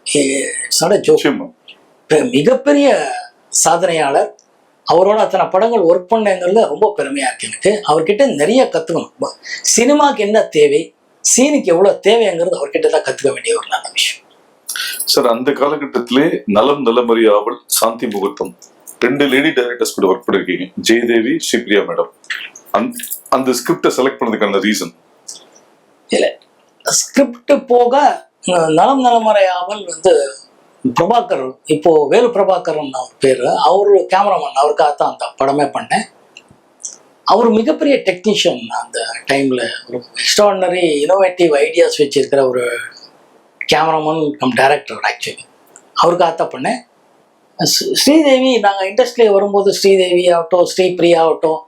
மிகப்பெரிய சாதனையாளர். அவரோட அத்தனை படங்கள் ஒர்க் பண்ணங்கிறதுல ரொம்ப பெருமையாக இருக்கு எனக்கு. அவர்கிட்ட நிறைய கற்றுக்கணும். சினிமாவுக்கு என்ன தேவை, சீனுக்கு எவ்வளோ தேவைங்கிறது அவர்கிட்ட தான் கற்றுக்க வேண்டிய ஒரு நல்ல விஷயம் சார். அந்த காலகட்டத்திலே நலம் நலமறி ஆவல், சாந்தி முகூர்த்தம் 2 லேடி டைரக்டர்ஸ் கூட ஒர்க் பண்ணிருக்கீங்க, ஜெயதேவி, ஸ்ரீபிரியா மேடம். அந்த ஸ்கிரிப்டை செலக்ட் பண்ணதுக்கான ரீசன் இல்லை, ஸ்கிரிப்ட் போக நலம் நலமறை ஆவல் பிரபாகர், இப்போ வேலு பிரபாகரன் அவர் பேர், அவரு கேமராமேன், அவருக்காகத்தான் அந்த படமே பண்ணேன். அவர் மிகப்பெரிய டெக்னீஷியன். அந்த டைமில் ஒரு எக்ஸ்ட்ராடனரி இனோவேட்டிவ் ஐடியாஸ் வச்சிருக்கிற ஒரு கேமராமேன் கம் டைரக்டர். ஆக்சுவலி அவருக்காகத்தான் பண்ணேன். ஸ்ரீதேவி, நாங்கள் இண்டஸ்ட்ரியில் வரும்போது ஸ்ரீதேவி ஆகட்டும், ஸ்ரீபிரியா ஆகட்டும்,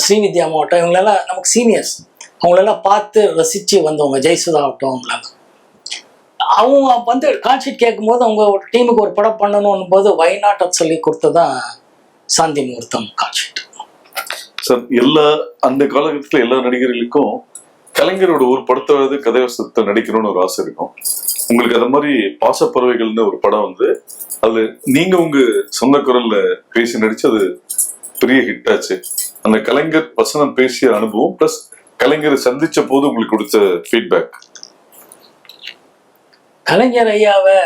ஸ்ரீவித்யா ஆகட்டும், இவங்களெல்லாம் நமக்கு சீனியர்ஸ். அவங்களெல்லாம் பார்த்து ரசித்து வந்தவங்க. ஜெயசுதா ஆகட்டும், அவங்களெல்லாம் அவங்க கான்செப்ட் கேட்கும்போது அவங்க ஒரு டீமுக்கு ஒரு படம் பண்ணணும் போது வை நாட் சொல்லி கொடுத்ததான் சாந்தி முகூர்த்தம் கான்செப்ட். சார், அந்த காலகட்டத்தில் எல்லா நடிகர்களுக்கும் கலைஞரோட ஒரு படத்தை கதைவசத்தை நடிக்கணும்னு ஒரு ஆசை இருக்கும். உங்களுக்கு அது மாதிரி பாசப்பறவைகள்னு ஒரு படம் அது நீங்க உங்க சொந்த குரல்ல பேசி நடிச்சு அது பெரிய ஹிட் ஆச்சு. அந்த கலைஞர் வசனம் பேசிய அனுபவம் பிளஸ் கலைஞரை சந்திச்ச போது உங்களுக்கு கொடுத்த ஃபீட்பேக். கலைஞர் ஐயாவை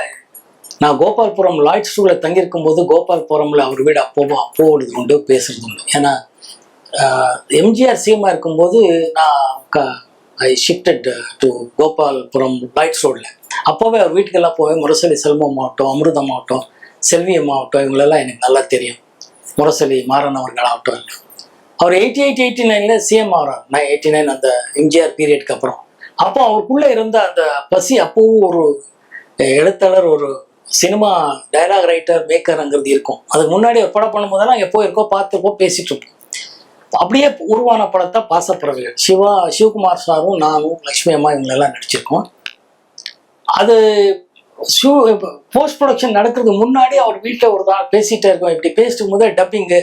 நான் கோபால்புரம் லாய்ட் ஸ்கூலில் தங்கியிருக்கும் போது கோபால்புரம்ல அவர் வீடு அப்போது உண்டு, பேசுறது உண்டு. ஏன்னா எம்ஜிஆர் சிஎம்மா இருக்கும்போது நான் ஐ ஷிஃப்டட் டு கோபால்புரம் லாய்ட் ரோடில். அப்போவே அவர் வீட்டுக்கெல்லாம் போவேன். முரசொலி செல்வம் ஆகட்டும், அமிர்தம் ஆகட்டும், செல்வியம் ஆகட்டும், இவங்களெல்லாம் எனக்கு நல்லா தெரியும். முரசொலி மாறன் அவர்கள் ஆகட்டும். அவர் 88-89 சிஎம் ஆகிறார். நான் 89 அந்த எம்ஜிஆர் பீரியடுக்கு அப்புறம். அப்போ அவருக்குள்ளே இருந்த அந்த பசி, அப்போவும் ஒரு எழுத்தாளர், ஒரு சினிமா டைலாக் ரைட்டர், மேக்கர்ங்கிறது இருக்கும். அதுக்கு முன்னாடி ஒரு படம் பண்ணும்போதெல்லாம் எப்போ இருக்கோ பார்த்துருப்போம், பேசிட்டு இருப்போம். அப்படியே உருவான படத்தை பாசப்பறவைகள். சிவகுமார் சாரும் நானும் லக்ஷ்மி அம்மா இவங்களெல்லாம் நடிச்சிருக்கோம். அது போஸ்ட் ப்ரொடக்ஷன் நடக்கிறதுக்கு முன்னாடி அவர் வீட்டில் ஒரு தான் பேசிகிட்டே இருக்கோம். இப்படி பேசிட்டு போது டப்பிங்கு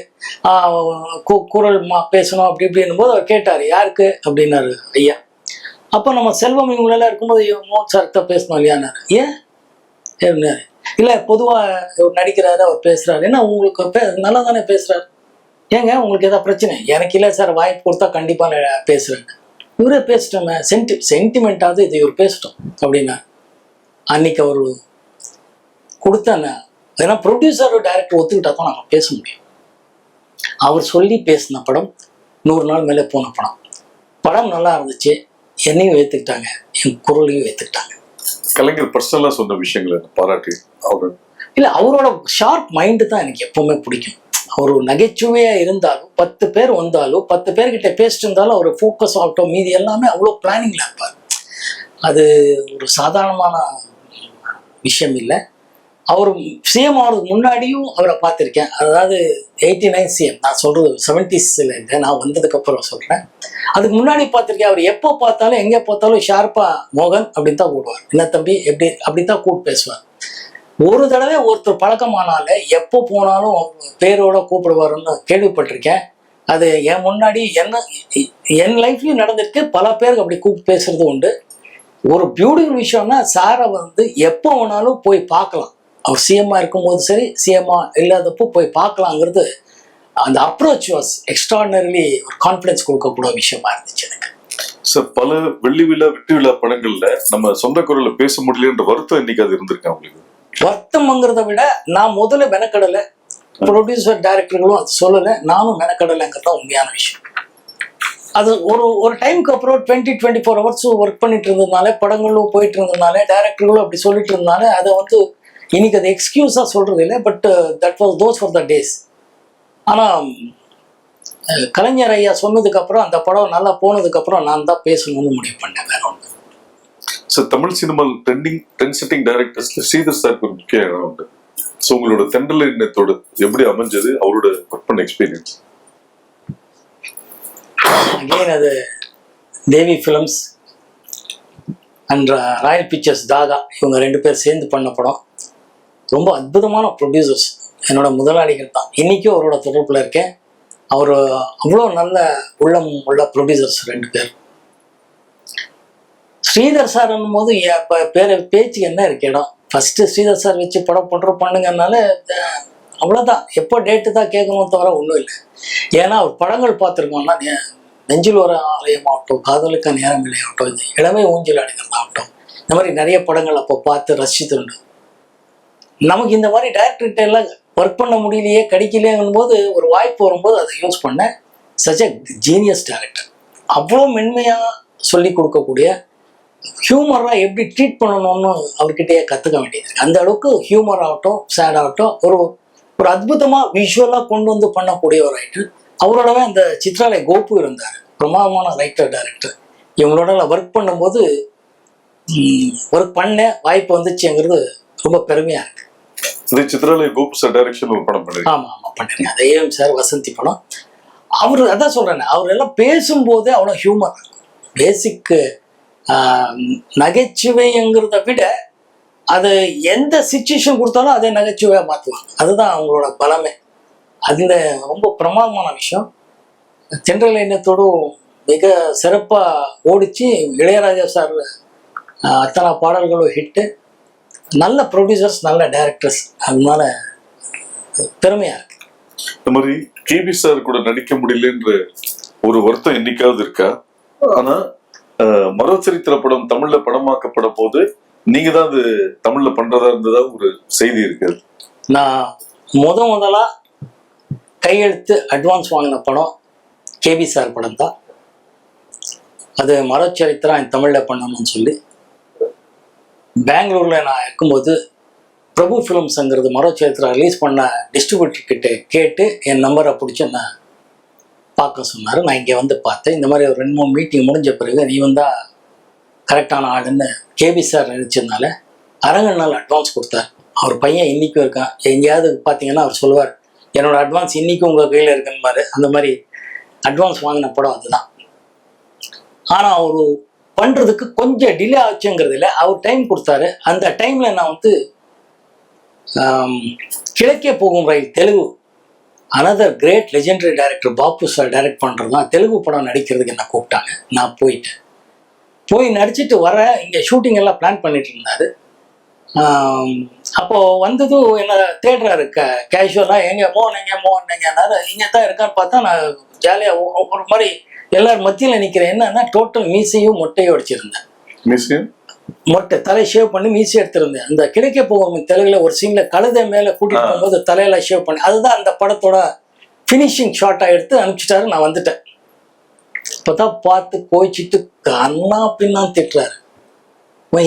குரல் பேசணும் அப்படி இப்படின்னும் போது அவர் கேட்டார், யாருக்கு அப்படின்னாரு ஐயா. அப்போ நம்ம செல்வம் இவங்களெல்லாம் இருக்கும்போது மோகன் சார்கிட்ட பேசணும் இல்லையானாரு. ஏன் இல்லை, பொதுவாக நடிக்கிறாரு, அவர் பேசுகிறாரு, ஏன்னா உங்களுக்கு நல்லா தானே பேசுகிறாரு, ஏங்க உங்களுக்கு எதாவது பிரச்சனை? எனக்கு இல்லை சார், வாய்ப்பு கொடுத்தா கண்டிப்பாக நான் பேசுகிறேன். இவரே பேசிட்டோமே, சென்டிமெண்ட்டாவது இது இவர் பேசிட்டோம் அப்படின்னா அன்னைக்கு அவர் கொடுத்தாங்க. ஏன்னா ப்ரொடியூசர் டைரக்டர் ஒத்துக்கிட்டா தான் நாங்கள் பேச முடியும். அவர் சொல்லி பேசின படம் 100 நாள் மேலே போன படம். படம் நல்லா இருந்துச்சு, என்னையும் ஏற்றுக்கிட்டாங்க, என் குரலையும் ஏற்றுக்கிட்டாங்க. கலைஞர் பர்சனலாக சொன்ன விஷயங்களை பாராட்டி அவர் இல்லை, அவரோட ஷார்ப் மைண்டு தான் எனக்கு எப்பவுமே பிடிக்கும். அவர் நகைச்சுவையா இருந்தாலும் 10 பேர் வந்தாலும் 10 பேர்கிட்ட பேசிட்டு இருந்தாலும் அவர் ஃபோக்கஸ் ஆகட்டும், மீதி எல்லாமே அவ்வளோ பிளானிங்ல இருப்பார். அது ஒரு சாதாரணமான விஷயம் இல்லை. அவர் சிஎம் ஆகிறதுக்கு முன்னாடியும் அவரை பார்த்துருக்கேன். அதாவது 89 சிஎம், நான் சொல்றது 70ஸ்ல இல்லை, நான் வந்ததுக்கு அப்புறம் சொல்றேன். அதுக்கு முன்னாடி பார்த்துருக்கேன். அவர் எப்போ பார்த்தாலும் எங்கே பார்த்தாலும் ஷார்ப்பா மோகன் அப்படின்னு தான் கூடுவார். என்ன தம்பி எப்படி அப்படி தான் கூப்பிட்டு பேசுவார். ஒரு தடவை ஒருத்தர் பழக்கமானால எப்போ போனாலும் பேரோட கூப்பிடுவாருன்னு கேள்விப்பட்டிருக்கேன். அது என் முன்னாடி என் லைஃப்லயும் நடந்திருக்கு. பல பேருக்கு அப்படி கூப்பிட்டு பேசுறது உண்டு. ஒரு பியூட்டிஃபுல் விஷயம்னா சாரை எப்போ வேணாலும் போய் பார்க்கலாம். அவர் சிஎம்மா இருக்கும்போது சரி, சிஎம்மா இல்லாதப்போ போய் பார்க்கலாங்கிறது அந்த அப்ரோச் வாஸ் எக்ஸ்ட்ராடனரிலி ஒரு கான்ஃபிடன்ஸ் கொடுக்கக்கூடிய விஷயமா இருந்துச்சு எனக்கு. சார், பல வெள்ளி விழா வெற்றி விழா படங்கள்ல நம்ம சொந்த குரல்ல பேச முடியலன்ற வருத்தம் இன்னைக்கு அது இருந்திருக்கேன் உங்களுக்கு? வருத்தம்ங்கிறத விட நான் முதல்ல மெனக்கடலை, ப்ரொடியூசர் டைரக்டர்களும் அது சொல்லலை, நானும் மெனக்கடலைங்கிறது தான் உண்மையான விஷயம். அது ஒரு டைமுக்கு அப்புறம் 24 ஹவர்ஸ் ஒர்க் பண்ணிட்டு இருந்ததுனால, படங்களும் போயிட்டு இருந்ததுனால, டைரக்டர்களும் அப்படி சொல்லிட்டு இருந்தனால அதை இன்னைக்கு அது எக்ஸ்கியூஸா சொல்றது இல்லை. But that was those for the days. ஆனால் கலைஞர் ஐயா சொன்னதுக்கு அப்புறம், அந்த படம் நல்லா போனதுக்கு அப்புறம் நான் தான் பேசணும்னு முடிவு பண்ணேன். வேற ஒன்று சார், தமிழ் சினிமா ட்ரெண்ட் செட்டிங் டைரக்டர்ஸ்ல ஸ்ரீதர் சாருக்கு ஒரு முக்கிய இடம் உண்டு. ஸோ உங்களோட தென்றல் எண்ணத்தோடு எப்படி அமைஞ்சது அவரோட ஒர்க் பண்ண எக்ஸ்பீரியன்ஸ்? அகெயின் அது தேவி ஃபிலிம்ஸ் அண்ட் ராயல் பிக்சர்ஸ் தாதா, இவங்க 2 பேர் சேர்ந்து பண்ண படம். ரொம்ப அற்புதமான ப்ரொடியூசர்ஸ், என்னோட முதலாளிகள் தான். இன்றைக்கும் அவரோட தொடர்பில் இருக்கேன். அவர் அவ்வளோ நல்ல உள்ளம் உள்ள ப்ரொடியூசர்ஸ் 2 பேர். ஸ்ரீதர் சார்ன்னும் போது பேச்சுக்கு என்ன இருக்கு இடம். ஃபஸ்ட்டு ஸ்ரீதர் சார் வச்சு படம் பண்ணுங்கனால அவ்வளோதான். எப்போ டேட்டு தான் கேட்கணும் தவிர ஒன்றும் இல்லை. ஏன்னா அவர் படங்கள் பார்த்துருக்கோம்னா, நெஞ்சில் ஒரு ஆலயம் ஆகட்டும், காதலுக்கு நேரம் இல்லை ஆகட்டும், இந்த இளமை ஊஞ்சல் அடிக்கிறது ஆகட்டும், இந்த மாதிரி நிறைய படங்கள் அப்போ பார்த்து ரசித்துண்டு. நமக்கு இந்த மாதிரி டைரக்டர்கிட்ட எல்லாம் ஒர்க் பண்ண முடியலையே, கிடைக்கலையேங்கும் போது ஒரு வாய்ப்பு வரும்போது அதை யூஸ் பண்ண சச் எ ஜீனியஸ் டைரக்டர். அவ்வளோ மென்மையாக சொல்லி கொடுக்கக்கூடிய, ஹியூமராக எப்படி ட்ரீட் பண்ணணும்னு அவர்கிட்டயே கற்றுக்க வேண்டியது. அந்த அளவுக்கு ஹியூமர் ஆகட்டும், சேட் ஆகட்டும், ஒரு அற்புதமாக விஷுவலாக கொண்டு பண்ணக்கூடிய ஒரு ரைட்டர். அவரோடவே அந்த சித்ராலய கோபு இருந்தார், பிரமாதமான ரைட்டர் டைரக்டர். இவங்களோட ஒர்க் பண்ணும்போது ஒர்க் பண்ண வாய்ப்பு வந்துச்சுங்கிறது ரொம்ப பெருமையாக இருக்கு. சித்ராலய கோபு சார் டைரக்ஷன் ஒரு படம் பண்ணி. ஆமாம் ஆமாம் பண்ணிருக்கேன். அது ஏஎம் சார் வசந்தி படம். அவர் அதான் சொல்கிறேன், அவர் எல்லாம் பேசும்போதே அவ்வளோ ஹியூமர் இருக்கும். பேசிக்கு நகைச்சுவைங்கிறத விட அது எந்த சிச்சுவேஷன் கொடுத்தாலும் அதே நகைச்சுவையாக மாற்றுவாங்க. அதுதான் அவங்களோட பலமே. அந்த ரொம்ப பிரமாதமான விஷயம். தென்றல் எண்ணத்தோடும் மிக சிறப்பாக ஓடிச்சு. இளையராஜா சார் அத்தனை பாடல்களும் ஹிட்டு. நல்ல ப்ரொடியூசர்ஸ், நல்ல டைரக்டர்ஸ், அதனால பெருமையாக இருக்கு. இந்த மாதிரி கேபி சார் கூட நடிக்க முடியலன்ற ஒரு வருத்தம் என்னைக்காவது இருக்கா? ஆனா மரச்சரித்திர படம் தமிழ்ல படமாக்கப்பட போது நீங்க தான் அது தமிழ்ல பண்றதா இருந்ததா ஒரு செய்தி இருக்கு. நான் முதலா கையெழுத்து அட்வான்ஸ் வாங்கின படம் கேபி சார் படம் தான். அது மரச்சரித்திரம் என் தமிழ்ல பண்ணணும்னு சொல்லி பெங்களூர்ல நான் இருக்கும்போது பிரபு ஃபிலிம்ஸ்ங்கிறது மரச்சரித்திரம் ரிலீஸ் பண்ண டிஸ்ட்ரிபியூட்டர் கிட்ட கேட்டு என் நம்பரை பிடிச்சி நான் பார்க்க சொன்னார். நான் இங்கே வந்து பார்த்தேன். இந்த மாதிரி ஒரு 2-3 மீட்டிங் முடிஞ்ச பிறகு நீ வந்தால் கரெக்டான ஆளுன்னு கேபி சார் நினச்சதுனால அரங்க நாள் அட்வான்ஸ் கொடுத்தார். அவர் பையன் இன்றைக்கும் இருக்கான். எங்கேயாவது பார்த்தீங்கன்னா அவர் சொல்லுவார், என்னோட அட்வான்ஸ் இன்றைக்கும் உங்கள் கையில் இருக்குன்னு மாதிரி. அந்த மாதிரி அட்வான்ஸ் வாங்கின படம் அதுதான். ஆனால் அவர் பண்ணுறதுக்கு கொஞ்சம் டிலே ஆச்சுங்கிறது இல்லை, அவர் டைம் கொடுத்தாரு. அந்த டைமில் நான் Kizhakke Pogum Rail Telugu another great legendary director Babu sir direct பண்ணுறது தான் தெலுங்கு படம் நடிக்கிறதுக்கு என்ன கூப்பிட்டாங்க. நான் போய் நடிச்சுட்டு வர இங்கே ஷூட்டிங் எல்லாம் பிளான் பண்ணிட்டு இருந்தாரு. அப்போது வந்ததும் என்ன தேடுறாரு கேஷுவலாக, எங்கே மோன்னீங்கன்னாரு. இங்கே தான் இருக்கான்னு பார்த்தா நான் ஜாலியாக ஒரு மாதிரி எல்லாரும் மத்தியில் நிற்கிறேன். என்னன்னா டோட்டல் மீசையும் மொட்டையும் அடிச்சிருந்தேன். மொட்டை தலை ஷேவ் பண்ணி மீசி எடுத்திருந்தேன். அந்த கிடைக்க போகும் தெலுங்குல ஒரு சீன்ல கழுதை மேல கூட்டிட்டு போகும்போது தலையில ஷேவ் பண்ணி, அதுதான் அந்த படத்தோட பினிஷிங் ஷாட்டா எடுத்து அனுப்பிச்சிட்டாரு. நான் வந்துட்டேன். இப்பதான் பார்த்து கோச்சிட்டு அண்ணா பின்னா திட்டுறாரு.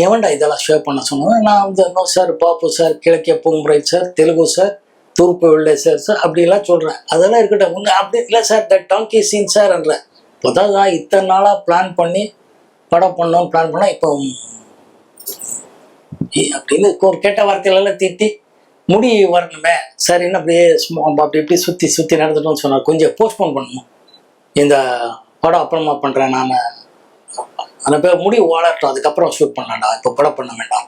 எவன்டா இதெல்லாம் ஷேர் பண்ண சொன்னோம். நான் வந்து நோ சார், பாப்பு சார், கிழக்கிய பூங்குறை சார், தெலுங்கு சார், தூர்ப்பு வெள்ளை சார் சார் அப்படிலாம் சொல்கிறேன். அதெல்லாம் இருக்கட்டும். முன்ன அப்படி இல்லை சார், த டாங்கி சீன் சார்ன்ற. இப்போ தான் நான் இத்தனை நாளாக பிளான் பண்ணி படம் பண்ணோன்னு பிளான் பண்ணால் இப்போ அப்படின்னு ஒரு கேட்ட வார்த்தையிலெல்லாம் திட்டி முடி வரணுமே சார், என்ன அப்படியே அப்படி இப்படி சுற்றி சுற்றி நடந்துட்டோம்னு சொன்னார். கொஞ்சம் போஸ்ட்போன் பண்ணணும், இந்த படம் அப்புறமா பண்ணுறேன் நான், அந்த பேர் முடி வாழட்டும், அதுக்கப்புறம் ஷூட் பண்ணலாம்டா, இப்போ படம் பண்ண வேண்டாம்,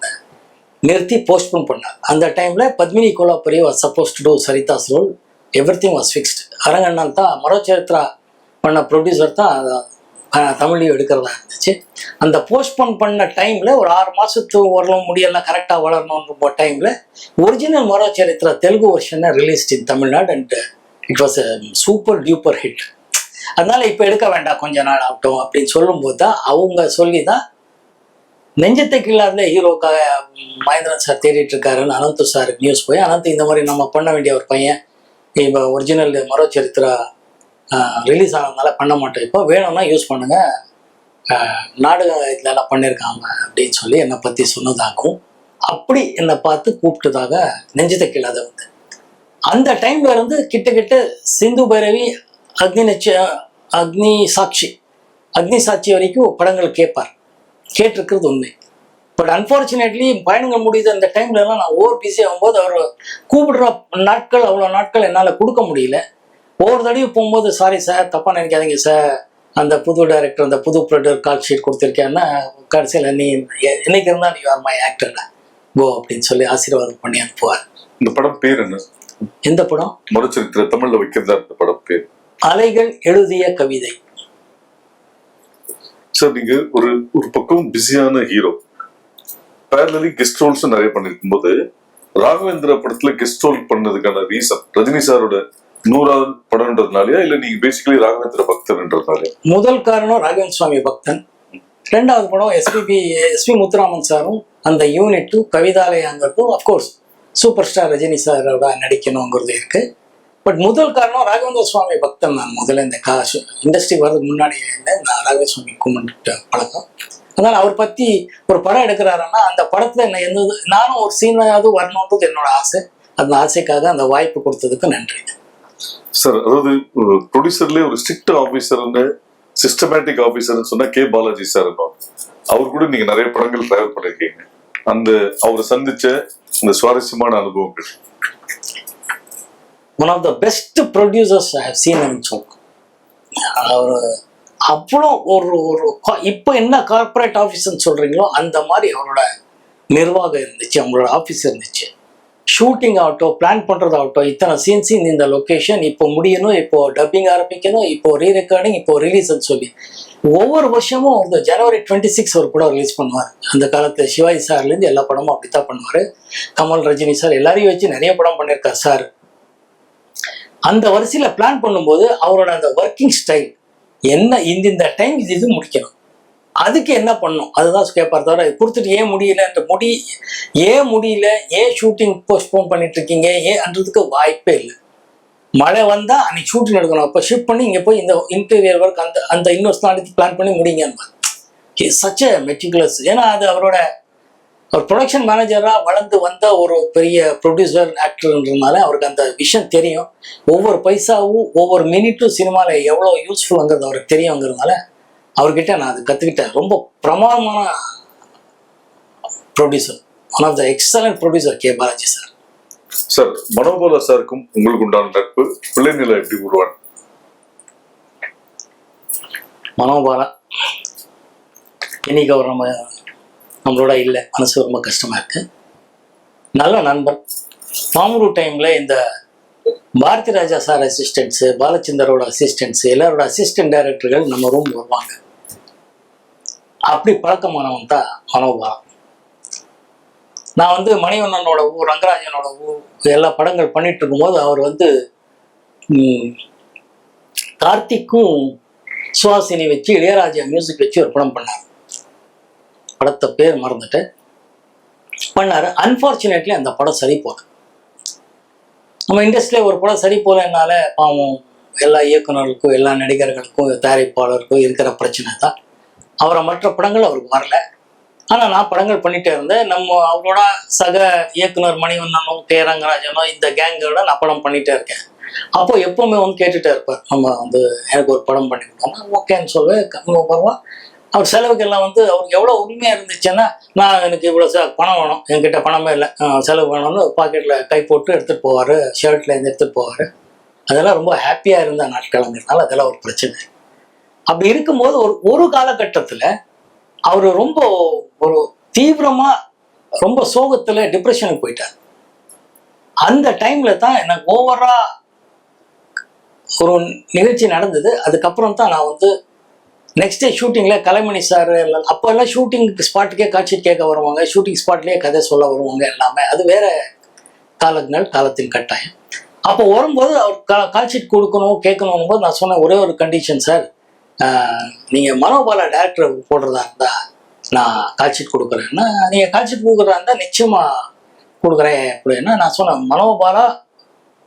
நிறுத்தி போஸ்ட்போன் பண்ணார். அந்த டைமில் Padmini Kolhapuri was suppose to do சரிதாஸ் role. Everything was fixed. Arangannan தான் மரோச்சரித்ரா பண்ண ப்ரொடியூசர் தான் தமிழையும் எடுக்கிறதா இருந்துச்சு. அந்த போஸ்ட்போன் பண்ண டைமில் ஒரு 6 மாதத்துக்கு வரலும் முடியெல்லாம் கரெக்டாக வளரணுன்ற டைமில் ஒரிஜினல் மரோச்சரித்ரா தெலுங்கு வெர்ஷனை released in Tamil Nadu and it was a super duper hit. அதனால இப்போ எடுக்க வேண்டாம், கொஞ்ச நாள் ஆகட்டும் அப்படின்னு சொல்லும்போது தான் அவங்க சொல்லி தான் நெஞ்சத்தை கீழாத ஹீரோக்காக மகேந்திரன் சார் தேடிட்டு இருக்காருன்னு அனந்த் சாருக்கு நியூஸ் போய், அனந்த் இந்த மாதிரி நம்ம பண்ண வேண்டிய ஒரு பையன் இப்போ ஒரிஜினல் மரோச்சரித்ரா ரிலீஸ் ஆனதுனால பண்ண மாட்டோம், இப்போ வேணும்னா யூஸ் பண்ணுங்க, நாடகம் இதெல்லாம் பண்ணியிருக்காங்க அப்படின்னு சொல்லி என்னை பற்றி சொன்னதாகவும் அப்படி என்னை பார்த்து கூப்பிட்டதாக நெஞ்சத்தை கீழாத வந்து அந்த டைம்ல இருந்து கிட்ட சிந்து பைரவி, அக்னி சாட்சி வரைக்கும் படங்கள் கேட்பார், கேட்டிருக்கிறது உண்மை. பட் அன்ஃபார்ச்சுனேட்லி பயணங்கள் முடியுது அந்த டைம்ல எல்லாம் நான் ஓவர் பிஸி ஆகும்போது அவர் கூப்பிடுற நாட்கள் அவ்வளோ நாட்கள் என்னால் கொடுக்க முடியல. ஒவ்வொரு தடவையும் போகும்போது சாரி சார், தப்பா நினைக்காதீங்க சார், அந்த புது டைரக்டர் அந்த புது ப்ரொடியூசர் கால் ஷீட் கொடுத்துருக்கேன்னா கடைசியில் நீ என்னைக்கு இருந்தால் நீ ஆர் மை ஆக்டர் கோ அப்படின்னு சொல்லி ஆசீர்வாதம் பண்ணி அனுப்புவார். இந்த படம் பேர் என்ன? எந்த படம்? மறுச்சரித்திர தமிழ்ல வைக்கிறதா இந்த படம் பேர்? அலைகள் எழுதிய கவிதை. சார், நீங்க ஒரு பக்கம் பிஸியான ஹீரோ, பேரலி கெஸ்ட் ரோல்ஸ் நிறைய பண்ணிருக்கும் போது ராகவேந்திர படத்துல கெஸ்ட் ரோல் பண்ணதுக்கான ரீசன் ரஜினி சாரோட 100வது படம்ன்றதுனாலயா இல்ல நீங்க பேசிக்கலி ராகவேந்திர பக்தர்ன்றதுனால? முதல் காரணம் ராகவேந்திர சுவாமி பக்தன். 2வது படம் எஸ்பி முத்துராமன் சாரும் அந்த யூனிட்டும் கவிதாலயங்கிறதும் அப்கோர்ஸ் சூப்பர் ஸ்டார் ரஜினி சாரோட நடிக்கணுங்கிறது இருக்கு. பட் முதல் காரணம் ராகவேந்திர சுவாமி பக்தன். நான் முதல்ல இந்த இண்டஸ்ட்ரி வர்றதுக்கு முன்னாடி நான் ராகவேந்திர சுவாமி கும்பிட்டு பழக்கம். அதனால அவர் பத்தி ஒரு படம் எடுக்கிறாருன்னா அந்த படத்துல என்ன நானும் ஒரு சீனாவது வரணுன்றது என்னோட ஆசை. அந்த ஆசைக்காக அந்த வாய்ப்பு கொடுத்ததுக்கு நன்றி சார். அதாவது ப்ரொடியூசர்லேயே ஒரு ஸ்ட்ரிக்ட் ஆஃபீஸர்னு சிஸ்டமேட்டிக் ஆஃபீஸர்னு சொன்னா கே பாலாஜி சார். அவர் கூட நீங்க நிறைய படங்கள் டிராவல் பண்ணிருக்கீங்க. அந்த அவரை சந்திச்ச அந்த சுவாரஸ்யமான அனுபவங்கள். One of the best producers I have seen in சோக். அவர் அவ்வளோ ஒரு இப்போ என்ன கார்பரேட் ஆஃபீஸ்ன்னு சொல்றீங்களோ அந்த மாதிரி அவரோட நிர்வாகம் இருந்துச்சு, அவங்களோட ஆஃபீஸ் இருந்துச்சு. ஷூட்டிங் ஆகட்டும், பிளான் பண்ணுறதாகட்டும், இத்தனை சீன்ஸ் இந்த லொக்கேஷன் இப்போ முடியணும், இப்போ டப்பிங் ஆரம்பிக்கணும், இப்போ ரீ ரெக்கார்டிங், இப்போ ரிலீஸ்ன்னு சொல்லி ஒவ்வொரு வருஷமும் அந்த ஜனவரி 26 ஒரு படம் ரிலீஸ் பண்ணுவார். அந்த காலத்தில் சிவாஜி சார்லேருந்து எல்லா படமும் அப்படித்தான் பண்ணுவார். கமல், ரஜினி சார் எல்லாரையும் வச்சு நிறைய படம் பண்ணியிருக்கார் சார். அந்த வரிசையில் பிளான் பண்ணும்போது அவரோட அந்த ஒர்க்கிங் ஸ்டைல் என்ன, இந்த டைம் இது முடிக்கணும், அதுக்கு என்ன பண்ணும் அதுதான் கேட்பார். தவிர கொடுத்துட்டு ஏன் முடியல, ஏன் ஷூட்டிங் போஸ்ட்போன் பண்ணிட்டு இருக்கீங்க ஏன்றதுக்கு வாய்ப்பே இல்லை. மழை வந்தா அன்னைக்கு ஷூட்டிங் எடுக்கணும், அப்போ ஷிஃப்ட் பண்ணி இங்கே போய் இந்த இன்டீரியர் ஒர்க் அந்த இன்னொரு நாளைக்கு பிளான் பண்ணி முடிங்க. Such a meticulous. ஏன்னா அது அவரோட ஒரு ப்ரொடக்ஷன் மேனேஜராக வளர்ந்து வந்த ஒரு பெரிய ப்ரொடியூசர் ஆக்டர்ன்றதுனால அவருக்கு அந்த விஷயம் தெரியும். ஒவ்வொரு பைசாவும் ஒவ்வொரு மினிட்டும் சினிமாவில் எவ்வளோ யூஸ்ஃபுல்ங்கிறது அவருக்கு தெரியுங்கிறதுனால அவர்கிட்ட நான் அது கற்றுக்கிட்டேன். ரொம்ப பிரமாதமான producer, one of the excellent producer K Balaji sir. Sir, Manobala சாருக்கும் உங்களுக்கு உண்டான நட்பு பிள்ளைநிலை எப்படி உருவான்? மனோபாலா இன்னைக்கு அவர் நம்மளோட இல்லை, மனசு ரொம்ப கஷ்டமா இருக்கு. நல்ல நண்பர். பாமூரு டைம்ல இந்த பாரதி ராஜா சார் அசிஸ்டன்ட்ஸு, பாலச்சந்தரோட அசிஸ்டன்ட்ஸு, எல்லாரோட அசிஸ்டன்ட் டைரக்டர்கள் நம்ம ரூம் வருவாங்க. அப்படி பழக்கமானவன் தான் மனோபாலா. நான் வந்து மணிவண்ணனோட ரங்கராஜனோட எல்லா படங்கள் பண்ணிட்டு இருக்கும்போது அவர் கார்த்திக்கும் சுஹாசினி வச்சு இளையராஜா மியூசிக் வச்சு ஒரு படம் பண்ணார். படத்தை பேர் மறந்துட்டு பண்ணாரு. அன்பார்ச்சுனேட்லி அந்த படம் சரி போல. நம்ம இண்டஸ்ட்ரியில ஒரு படம் சரி போலனால பாவம் எல்லா இயக்குநர்களுக்கும் எல்லா நடிகர்களுக்கும் தயாரிப்பாளருக்கும் இருக்கிற பிரச்சனை தான். அவரை மற்ற படங்கள் அவருக்கு வரல. ஆனால் நான் படங்கள் பண்ணிட்டே இருந்தேன். அவரோட சக இயக்குனர் மணிவண்ணனும் கே ரங்கராஜனும் இந்த கேங்கோட நான் படம் பண்ணிட்டே இருக்கேன். அப்போ எப்பவுமே வந்து கேட்டுட்டே இருப்பார், நம்ம வந்து எனக்கு ஒரு படம் பண்ணி கொடுத்தோம்னா ஓகேன்னு சொல்லுவேன். வருவோம். அவர் செலவுக்கெல்லாம் வந்து அவருக்கு எவ்வளோ உரிமையாக இருந்துச்சுன்னா, நான் எனக்கு இவ்வளோ பணம் வேணும், என்கிட்ட பணமே இல்லை, செலவு வேணும்னு பாக்கெட்டில் கை போட்டு எடுத்துகிட்டு போவார், ஷர்ட்டில் இருந்து எடுத்துகிட்டு போவார். அதெல்லாம் ரொம்ப ஹாப்பியாக இருந்த நாட்களுங்கிறதுனால அதெல்லாம் ஒரு பிரச்சனை. அப்படி இருக்கும்போது ஒரு காலகட்டத்தில் அவர் ரொம்ப ஒரு தீவிரமாக ரொம்ப சோகத்தில் டிப்ரெஷனுக்கு போயிட்டார். அந்த டைமில் தான் எனக்கு ஓவராக ஒரு நிகழ்ச்சி நடந்தது. அதுக்கப்புறம் தான் நான் வந்து நெக்ஸ்ட் டே ஷூட்டிங்கில் கலைமணி சார் எல்லாம் அப்போ எல்லாம் ஷூட்டிங் ஸ்பாட்டுக்கே காட்சி கேட்க வருவாங்க, ஷூட்டிங் ஸ்பாட்லேயே கதை சொல்ல வருவாங்க எல்லாமே. அது வேற காலத்தின் கட்டாயம். அப்போ வரும்போது அவர் கால்ஷீட் கொடுக்கணும் கேட்கணும் போது நான் சொன்ன ஒரே ஒரு கண்டிஷன், சார் நீங்கள் மனோபாலா டேரக்டர் போடுறதா இருந்தால் நான் கால்ஷீட் கொடுக்குறேன்னா, நீங்கள் கால்ஷீட் கொடுக்குறதா இருந்தால் நிச்சயமாக கொடுக்குறேன் அப்படின்னா நான் சொன்னேன், மனோபாலா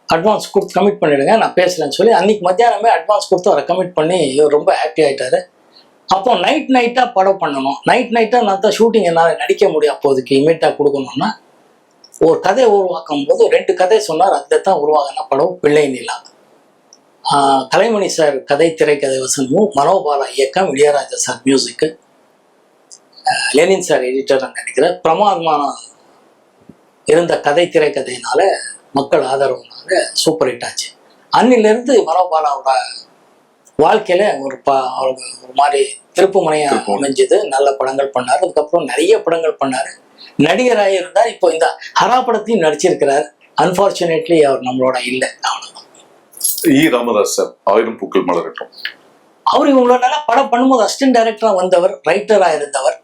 அட்வான்ஸ் கொடுத்து கமிட் பண்ணிடுங்க, நான் பேசுகிறேன்னு சொல்லி அன்றைக்கி மத்தியானமே அட்வான்ஸ் கொடுத்து அவரை கமிட் பண்ணி இவர் ரொம்ப ஹாப்பி ஆகிட்டார். அப்போ நைட்டாக படம் பண்ணணும், நைட்டாக நான் தான் ஷூட்டிங் என்னால் நடிக்க முடியும். அப்போதைக்கு இமீடியட்டாக கொடுக்கணும்னா ஒரு கதையை உருவாக்கும் போது 2 கதை சொன்னார். அதில் தான் உருவாகின படம் பிள்ளை நிலா. கலைமணி சார் கதை திரைக்கதை வசனமும், மனோபாலா இயக்கம், இளையராஜா சார் மியூசிக்கு, லெனின் சார் எடிட்டர் நினைக்கிறேன். பிரமாதமான இருந்த கதை திரைக்கதையினால மக்கள் ஆதரவுனால சூப்பர் ஹிட் ஆச்சு. அன்னிலிருந்து மனோபாலாவோட வாழ்க்கையில ஒரு மாதிரி திருப்பு முனையா அமைஞ்சது. நல்ல படங்கள் பண்ணார். அதுக்கப்புறம் நிறைய படங்கள் பண்ணார், நடிகராக இருந்தார். இப்போ இந்த ஹரா படத்தையும் நடிச்சிருக்கிறார். அன்பார்ச்சுனேட்லி அவர் நம்மளோட இல்லை, அவ்வளவுதான். ராமதாஸ் சார், 1000 பூக்கள் மலரட்டும், அவர் இவங்களோட நல்லா படம் பண்ணும்போது அசிஸ்டன்ட் டைரக்டரா வந்தவர், ரைட்டரா இருந்தவர்.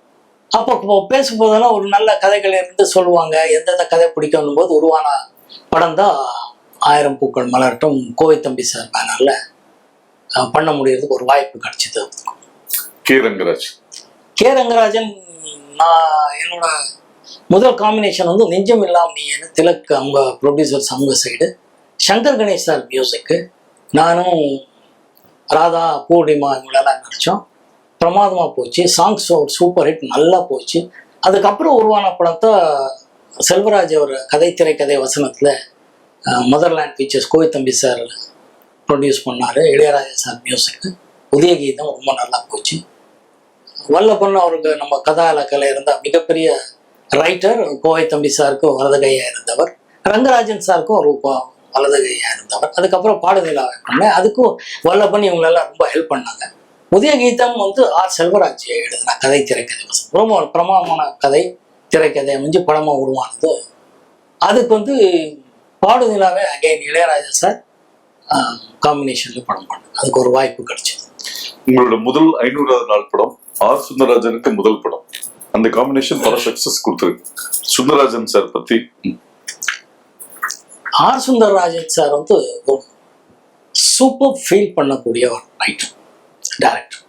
அப்போ பேசும்போதெல்லாம் ஒரு நல்ல கதைகள் இருந்து சொல்லுவாங்க, எந்தெந்த கதை பிடிக்கும் போது உருவான படம் தான் 1000 பூக்கள் மலரட்டும். கோவை தம்பி சார் பேனர்ல பண்ண முடியறதுக்கு ஒரு வாய்ப்பு கிடைச்சிது. கே ரங்கராஜன் நான் என்னோட முதல் காம்பினேஷன் வந்து நெஞ்சம் இல்லாம நீ என்ன, திலக் அவங்க ப்ரொடியூசர்ஸ் அவங்க சைடு, சங்கர் கணேஷ் சார் மியூசிக்கு, நானும் ராதா பூர்ணிமா இவங்களெல்லாம் நடித்தோம். பிரமாதமாக போச்சு. சாங்ஸ் ஒரு சூப்பர் ஹிட், நல்லா போச்சு. அதுக்கப்புறம் உருவான படத்தை செல்வராஜ் அவர் கதை திரைக்கதை வசனத்தில் மதர்லேண்ட் பிக்சர்ஸ் கோவை தம்பி சார் ப்ரொடியூஸ் பண்ணார், இளையராஜா சார் மியூசிக்கு, புதிய கீதம் ரொம்ப நல்லா போச்சு. வல்லபன் அவருக்கு நம்ம கதா இலக்கில் இருந்த மிகப்பெரிய ரைட்டர், கோவை தம்பி சாருக்கு வலதுகையாக இருந்தவர், ரங்கராஜன் சாருக்கும் ஒரு வலதுகையாக இருந்தவர். அதுக்கப்புறம் பாடுநிலாவை பண்ணேன், அதுக்கும் வல்லபன் இவங்களெல்லாம் ரொம்ப ஹெல்ப் பண்ணாங்க. புதிய கீதம் வந்து ஆர் செல்வராஜ் எழுதின கதை திரைக்கதை வசனம், ரொம்ப பிரமாதமான கதை திரைக்கதை அமைஞ்சு படமாக உருவானது. அதுக்கு வந்து பாடுநிலாவே அகைன் இளையராஜா சார் காம்பினேஷன்ல படம் பண்ண, அதுக்கு ஒரு வாய்ப்பு கிடைச்சது. உங்களோட முதல் 500வது நாள் படம் ஆர் சுந்தரராஜனுக்கு முதல் படம், அந்த காம்பினேஷன் பல சக்சஸ் கொடுத்துருக்கு. சுந்தரராஜன் சார் பத்தி. ஆர் சுந்தரராஜன் சார் வந்து சூப்பர் ஃபீல் பண்ணக்கூடிய ஒரு ரைட்டர் டைரக்டர்.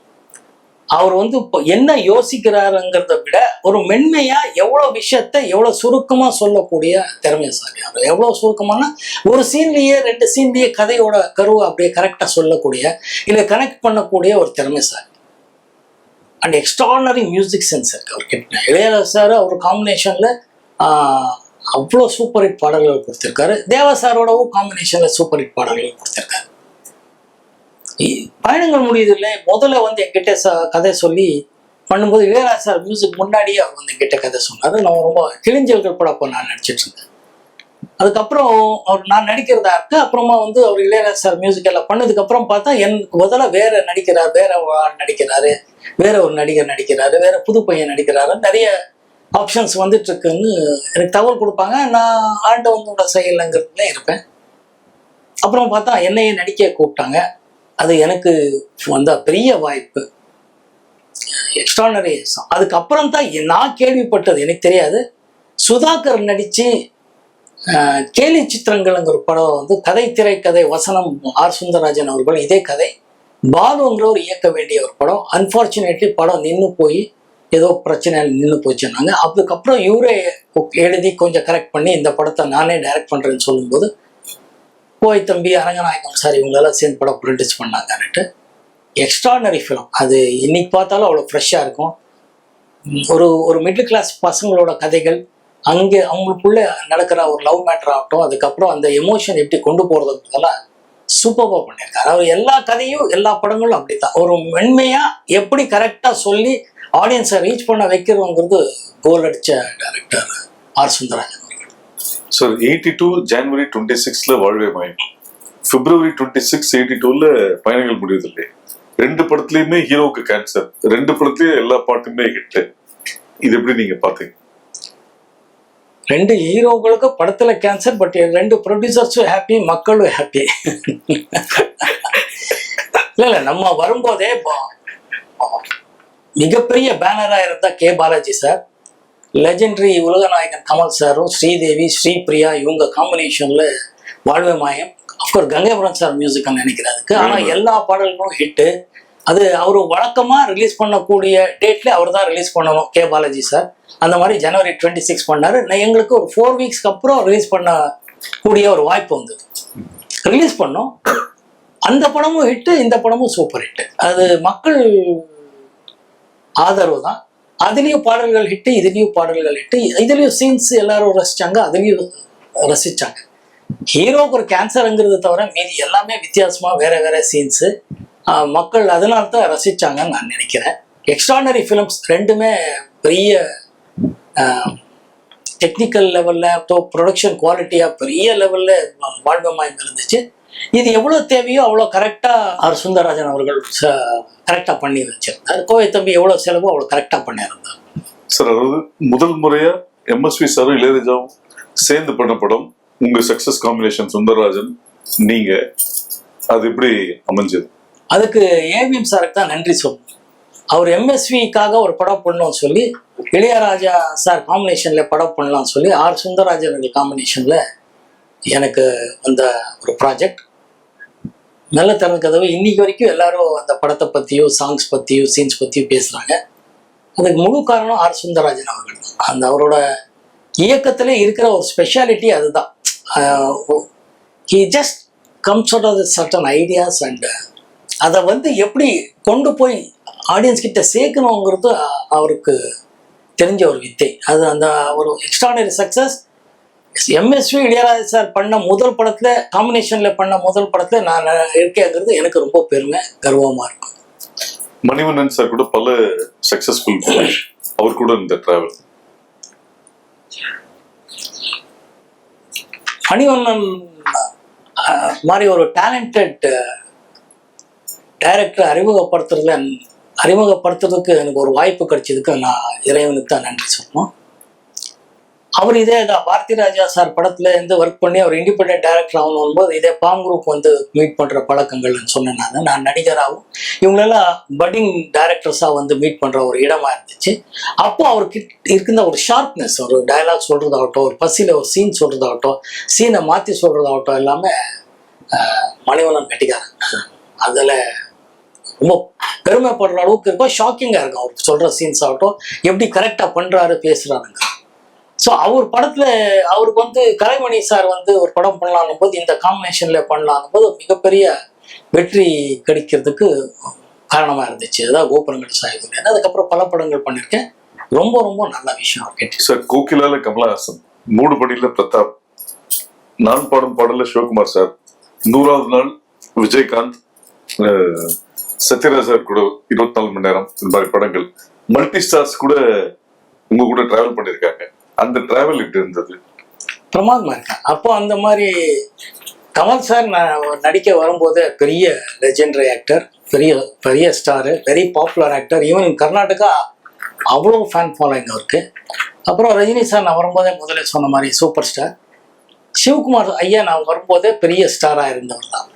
அவர் வந்து இப்போ என்ன யோசிக்கிறாருங்கிறத விட ஒரு மென்மையா எவ்வளவு விஷயத்த எவ்வளவு சுருக்கமா சொல்லக்கூடிய திறமைசாலி. அவர் எவ்வளவு சுருக்கமான ஒரு சீன்லயே 2 சீன்லயே கதையோட கருவை அப்படியே கரெக்டா சொல்லக்கூடிய, இல்லை கனெக்ட் பண்ணக்கூடிய ஒரு திறமைசாலி. அண்ட் எக்ஸ்ட்ரானரி மியூசிக் சென்ஸ் இருக்கு அவர்கிட்ட. இளையராஜா சார் அவர் காம்பினேஷன்ல அவ்வளோ சூப்பர் ஹிட் பாடல்கள் கொடுத்திருக்காரு. தேவா சாரோடவும் காம்பினேஷன்ல சூப்பர் ஹிட் பாடல்கள் கொடுத்திருக்காரு. பயணங்கள் முடியுது இல்லை, முதல்ல வந்து என்கிட்ட கதை சொல்லி பண்ணும்போது இளையராஜா சார் மியூசிக் முன்னாடியே அவர் வந்து என்கிட்ட கதை சொன்னார். நான் ரொம்ப கிழிஞ்சல்கள் படம் அப்போ நான் நடிச்சிட்டு இருந்தேன். அதுக்கப்புறம் அவர் நான் நடிக்கிறதா இருக்கு. அப்புறமா வந்து அவர் இளையராஜா சார் மியூசிக் எல்லாம் பண்ணதுக்கு அப்புறம் பார்த்தா எனக்கு முதல்ல வேற நடிக்கிறார், வேற நடிக்கிறாரு, வேற ஒரு நடிகர் நடிக்கிறாரு, வேற புது பையன் நடிக்கிறாரு, நிறைய ஆப்ஷன்ஸ் வந்துட்டு இருக்குன்னு எனக்கு தகவல் கொடுப்பாங்க. நான் ஆண்டவனோட செயலுங்கிறதுல இருப்பேன். அப்புறம் பார்த்தா என்னையே நடிக்க கூப்பிட்டாங்க. அது எனக்கு வந்த பெரிய வாய்ப்பு, எக்ஸ்ட்ரானரி. அதுக்கப்புறம் தான் நான் கேள்விப்பட்டது, எனக்கு தெரியாது, சுதாகர் நடிச்சு கேலி சித்திரங்கள்ங்கிற ஒரு படம் வந்து கதை திரைக்கதை வசனம் ஆர் சுந்தரராஜன் அவர்கள், இதே கதை பாலுங்கிறவர் இயக்க வேண்டிய ஒரு படம். அன்பார்ச்சுனேட்லி படம் நின்று போய் ஏதோ பிரச்சனை நின்று போச்சுன்னாங்க. அதுக்கப்புறம் இவரே எழுதி கொஞ்சம் கரெக்ட் பண்ணி இந்த படத்தை நானே டைரக்ட் பண்ணுறேன்னு சொல்லும்போது கோவை தம்பி, அரங்கநாயகம் சார் இவங்களெல்லாம் சேர்ந்து படம் ப்ரொடியூஸ் பண்ணாங்கன்னுட்டு எக்ஸ்ட்ரானரி ஃபிலிம். அது இன்னைக்கு பார்த்தாலும் அவ்வளோ ஃப்ரெஷ்ஷாக இருக்கும். ஒரு ஒரு மிடில் கிளாஸ் பசங்களோட கதைகள், அங்கே அவங்களுக்குள்ள நடக்கிற ஒரு லவ் மேட்டர் ஆகட்டும், அதுக்கப்புறம் அந்த எமோஷன் எப்படி கொண்டு போறதுன்றதெல்லாம் சூப்பராக பண்ணியிருக்காரு. அவர் எல்லா கதையும் எல்லா படங்களும் அப்படித்தான் ஒரு மென்மையா எப்படி கரெக்டா சொல்லி ஆடியன்ஸை ரீச் பண்ண வைக்கிறோங்கிறது கோல் அடிச்ச டைரக்டர் ஆர் சுந்தரராஜன். சார் 82 ஜனவரி 26ல வாழ்வே மாயம், பிப்ரவரி 26 82ல பயணங்கள் முடியுது இல்லையா? 2 படத்துலயுமே ஹீரோவுக்கு கேன்சர், 2 படத்துலயும் எல்லா பாட்டுமே ஹிட். இது எப்படி நீங்க பாத்தீங்க? 2 ஹீரோக்களுக்கு படத்துல கேன்சர், பட் 2 ப்ரொடியூசர்ஸும் ஹாப்பி, மக்களும் ஹாப்பி. இல்ல நம்ம வரும்போதே மிகப்பெரிய பேனரா இருந்த கே பாலாஜி சார், லெஜெண்டரி உலகநாயகன் கமல் சாரும், ஸ்ரீதேவி, ஸ்ரீபிரியா இவங்க காம்பினேஷன்ல வாழ்வே மாயம். அப்கோர்ஸ் கங்கைபுரம் சார் மியூசிக் நினைக்கிறதுக்கு, ஆனா எல்லா பாடல்களும் ஹிட்டு. அது அவர் வழக்கமா ரிலீஸ் பண்ணக்கூடிய டேட்ல அவர் தான் ரிலீஸ் பண்ணணும், கே பாலாஜி சார். அந்த மாதிரி ஜனவரி 26 பண்ணாரு. எங்களுக்கு ஒரு 4 வீக்ஸ்க்கு அப்புறம் ரிலீஸ் பண்ண கூடிய ஒரு வாய்ப்பு வந்தது. ரிலீஸ் பண்ணோம், அந்த படமும் ஹிட்டு, இந்த படமும் சூப்பர் ஹிட். அது மக்கள் ஆதரவு தான். அதுலயும் பாடல்கள் ஹிட்டு, இதுலயும் பாடல்கள் ஹிட்டு, இதுலயும் சீன்ஸ் எல்லாரும் ரசிச்சாங்க, அதுலயும் ரசிச்சாங்க. ஹீரோக்கு ஒரு கேன்சருங்கிறது தவிர மீதி எல்லாமே வித்தியாசமா வேற வேற சீன்ஸு, மக்கள் அதனால தான் ரசிச்சாங்கன்னு நான் நினைக்கிறேன். எக்ஸ்ட்ரானரி ஃபிலிம்ஸ் 2மே பெரிய டெக்னிக்கல் லெவல்ல, ப்ரொடக்ஷன் குவாலிட்டியா பெரிய லெவல்ல வாழ்வே மாயம் இருந்துச்சு. இது எவ்வளவு தேவையோ அவ்வளோ கரெக்டா ஆர் சுந்தரராஜன் அவர்கள் கரெக்டா பண்ணி வச்சிருந்தார். கோவை தம்பி எவ்வளவு செலவோ அவ்வளவு கரெக்டா பண்ணியிருந்தார் சார். அதாவது முதல் முறையா எம்எஸ்வி சாரும் இளையராஜாவும் சேர்ந்து பண்ண படம், உங்க சக்சஸ் காம்பினேஷன் சுந்தரராஜன் நீங்க, அது எப்படி அமைஞ்சது? அதுக்கு ஏவிஎம் சாருக்கு தான் நன்றி சொல்லணும். அவர் எம்எஸ்விக்காக ஒரு படம் பண்ணணும்னு சொல்லி, இளையராஜா சார் காம்பினேஷன்ல படம் பண்ணலாம்னு சொல்லி, ஆர் சுந்தரராஜன் காம்பினேஷன்ல எனக்கு அந்த ஒரு ப்ராஜெக்ட் நல்ல திறன் கதவு. இன்னைக்கு வரைக்கும் எல்லாரும் அந்த படத்தை பத்தியும் சாங்ஸ் பத்தியும் சீன்ஸ் பத்தியும் பேசுறாங்க. அதுக்கு முழு காரணம் ஆர் சுந்தரராஜன் அவர்கள் தான். அந்த அவரோட இயக்கத்துல இருக்கிற ஒரு ஸ்பெஷாலிட்டி அதுதான். He just comes out of certain ideas and அதை எப்படி கொண்டு போய் ஆடியன்ஸ் கிட்ட சேர்க்கணுங்கிறது அவருக்கு தெரிஞ்ச ஒரு வித்தை. அது அந்த ஒரு extraordinary success. MSV Ilaiyaraaja sir பண்ண முதல் படத்துல, காம்பினேஷன்ல பண்ண முதல் படத்துல நான் இருக்கேங்கிறது எனக்கு ரொம்ப பெருமை, கர்வமா இருக்கும். மணிவண்ணன் சார் கூட பல சக்சஸ்ஃபுல், அவர் கூட இந்த டிராவல். மணிவண்ணன் மாதிரி ஒரு டேலண்டட் டைரக்டர் அறிமுகப்படுத்துறதுக்கு எனக்கு ஒரு வாய்ப்பு கிடைச்சதுக்கு நான் இறைவனுக்கு தான் நன்றி சொல்லணும். அவர் இதே பாரதி ராஜா சார் படத்துல இருந்து ஒர்க் பண்ணி அவர் இண்டிபெண்டன்ட் டைரக்டர் ஆகணும் போது இதே பாம் குரூப் மீட் பண்ற பழக்கங்கள்னு சொன்னேன். நான் நடிகராகவும் இவங்களெல்லாம் பட்டிங் டைரக்டர்ஸா மீட் பண்ற ஒரு இடமா இருந்துச்சு. அப்போ அவருக்கு இருக்கின்ற ஒரு ஷார்ப்னஸ், ஒரு டயலாக் சொல்றதாகட்டும், ஒரு பசியில ஒரு சீன் சொல்றதாகட்டும், சீனை மாத்தி சொல்றதாகட்டும், எல்லாமே மணிவண்ணன் கட்டிக்காரன். அதுல ரொம்ப பெருமைப்படுற அளவுக்கு இருக்கும், ஷாக்கிங்கா இருக்கும். அவருக்கு சொல்ற சீன்ஸ் ஆகட்டும், எப்படி கரெக்டா பண்றாரு, பேசுறாருங்க. ஸோ அவர் படத்துல அவருக்கு கலைமணி சார் ஒரு படம் பண்ணலான்னு போது, இந்த காம்பினேஷன்ல பண்ணலான்னு போது மிகப்பெரிய வெற்றி கிடைக்கிறதுக்கு காரணமா இருந்துச்சு. அதான் கோபுரங்கள் சாயுது. அதுக்கப்புறம் பல படங்கள் பண்ணியிருக்கேன். ரொம்ப ரொம்ப நல்ல விஷயம் கேட்டு சார். கோகிலால கமலஹாசன், மூடுபடியில பிரதாப், நான் பாடும் பாடல சிவகுமார் சார், 100வது நாள் விஜயகாந்த், சத்யராஜ் சார் கூட 24 மணி நேரம், இந்த மாதிரி படங்கள் மல்டி ஸ்டார்ஸ் கூட உங்க கூட டிராவல் பண்ணிருக்காங்க. அந்த டிராவல் எப்படி இருந்தது? பிரமாதமா இருக்கேன். அப்போ அந்த மாதிரி கமல் சார் நடிக்க வரும்போது பெரிய லெஜெண்டரி ஆக்டர், பெரிய பெரிய star, very popular actor. Even Karnataka அவ்வளோ ஃபேன் ஃபாலோயிங் அவருக்கு. அப்புறம் ரஜினி சார் நான் வரும்போதே முதல்ல சொன்ன மாதிரி சூப்பர் ஸ்டார். சிவகுமார் ஐயா நான் வரும்போதே பெரிய ஸ்டாராக இருந்தவர் தான்.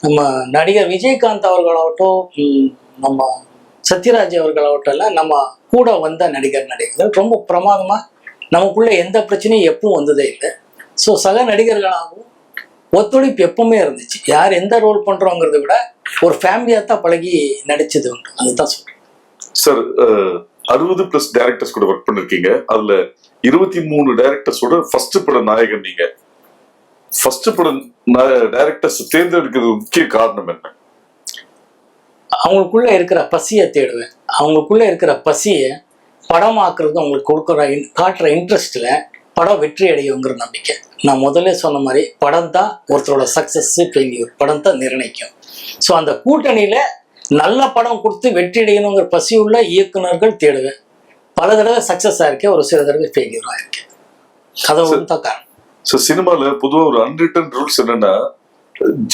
நம்ம நடிகர் விஜயகாந்த் அவர்களாகட்டும், நம்ம சத்யராஜ் அவர்களாகட்டும் எல்லாம் நம்ம கூட வந்த நடிகர்கள் ரொம்ப பிரமாதமா, நமக்குள்ள எந்த பிரச்சனையும் எப்பவும் வந்ததே இல்லை. ஸோ சக நடிகர்களாகவும் ஒத்துழைப்பு எப்பவுமே இருந்துச்சு. யார் எந்த ரோல் பண்றோங்கிறத விட ஒரு ஃபேமிலியா தான் பழகி நடிச்சது உண்டு. அதுதான் சொல்றேன் சார். 60+ டைரக்டர்ஸ் கூட ஒர்க் பண்ணிருக்கீங்க. அதுல 23 டைரக்டர்ஸோட ஃபர்ஸ்ட் பட நாயகன் நீங்க. ஃபர்ஸ்ட் படம் டைரக்டர்ஸ் தேர்ந்தெடுக்கிறது முக்கிய காரணம் என்ன? அவங்களுக்குள்ள இருக்கிற பசியை தேடுவேன். அவங்களுக்குள்ள இருக்கிற பசியை படமாக்குறது உங்களுக்கு காட்டுற இன்ட்ரெஸ்ட்ல படம் வெற்றி அடையுங்கிற நம்பிக்கை. நான் முதல்ல சொன்ன மாதிரி படம் தான் ஒருத்தரோட சக்சஸ் ஃபெயில்யூர், படம் தான் நிர்ணயிக்கும். ஸோ அந்த கூட்டணியில நல்ல படம் கொடுத்து வெற்றி அடையணுங்கிற பசியுள்ள இயக்குனர்கள் தேடுவேன். பல தடவை சக்சஸ் ஆயிருக்கேன், ஒரு சில தடவை ஃபெயில்யூர் ஆயிருக்கேன். அதை தான் காரணம். ஸோ சினிமால பொதுவாக ஒரு அன்ரிட்டன் ரூல்ஸ் என்னன்னா,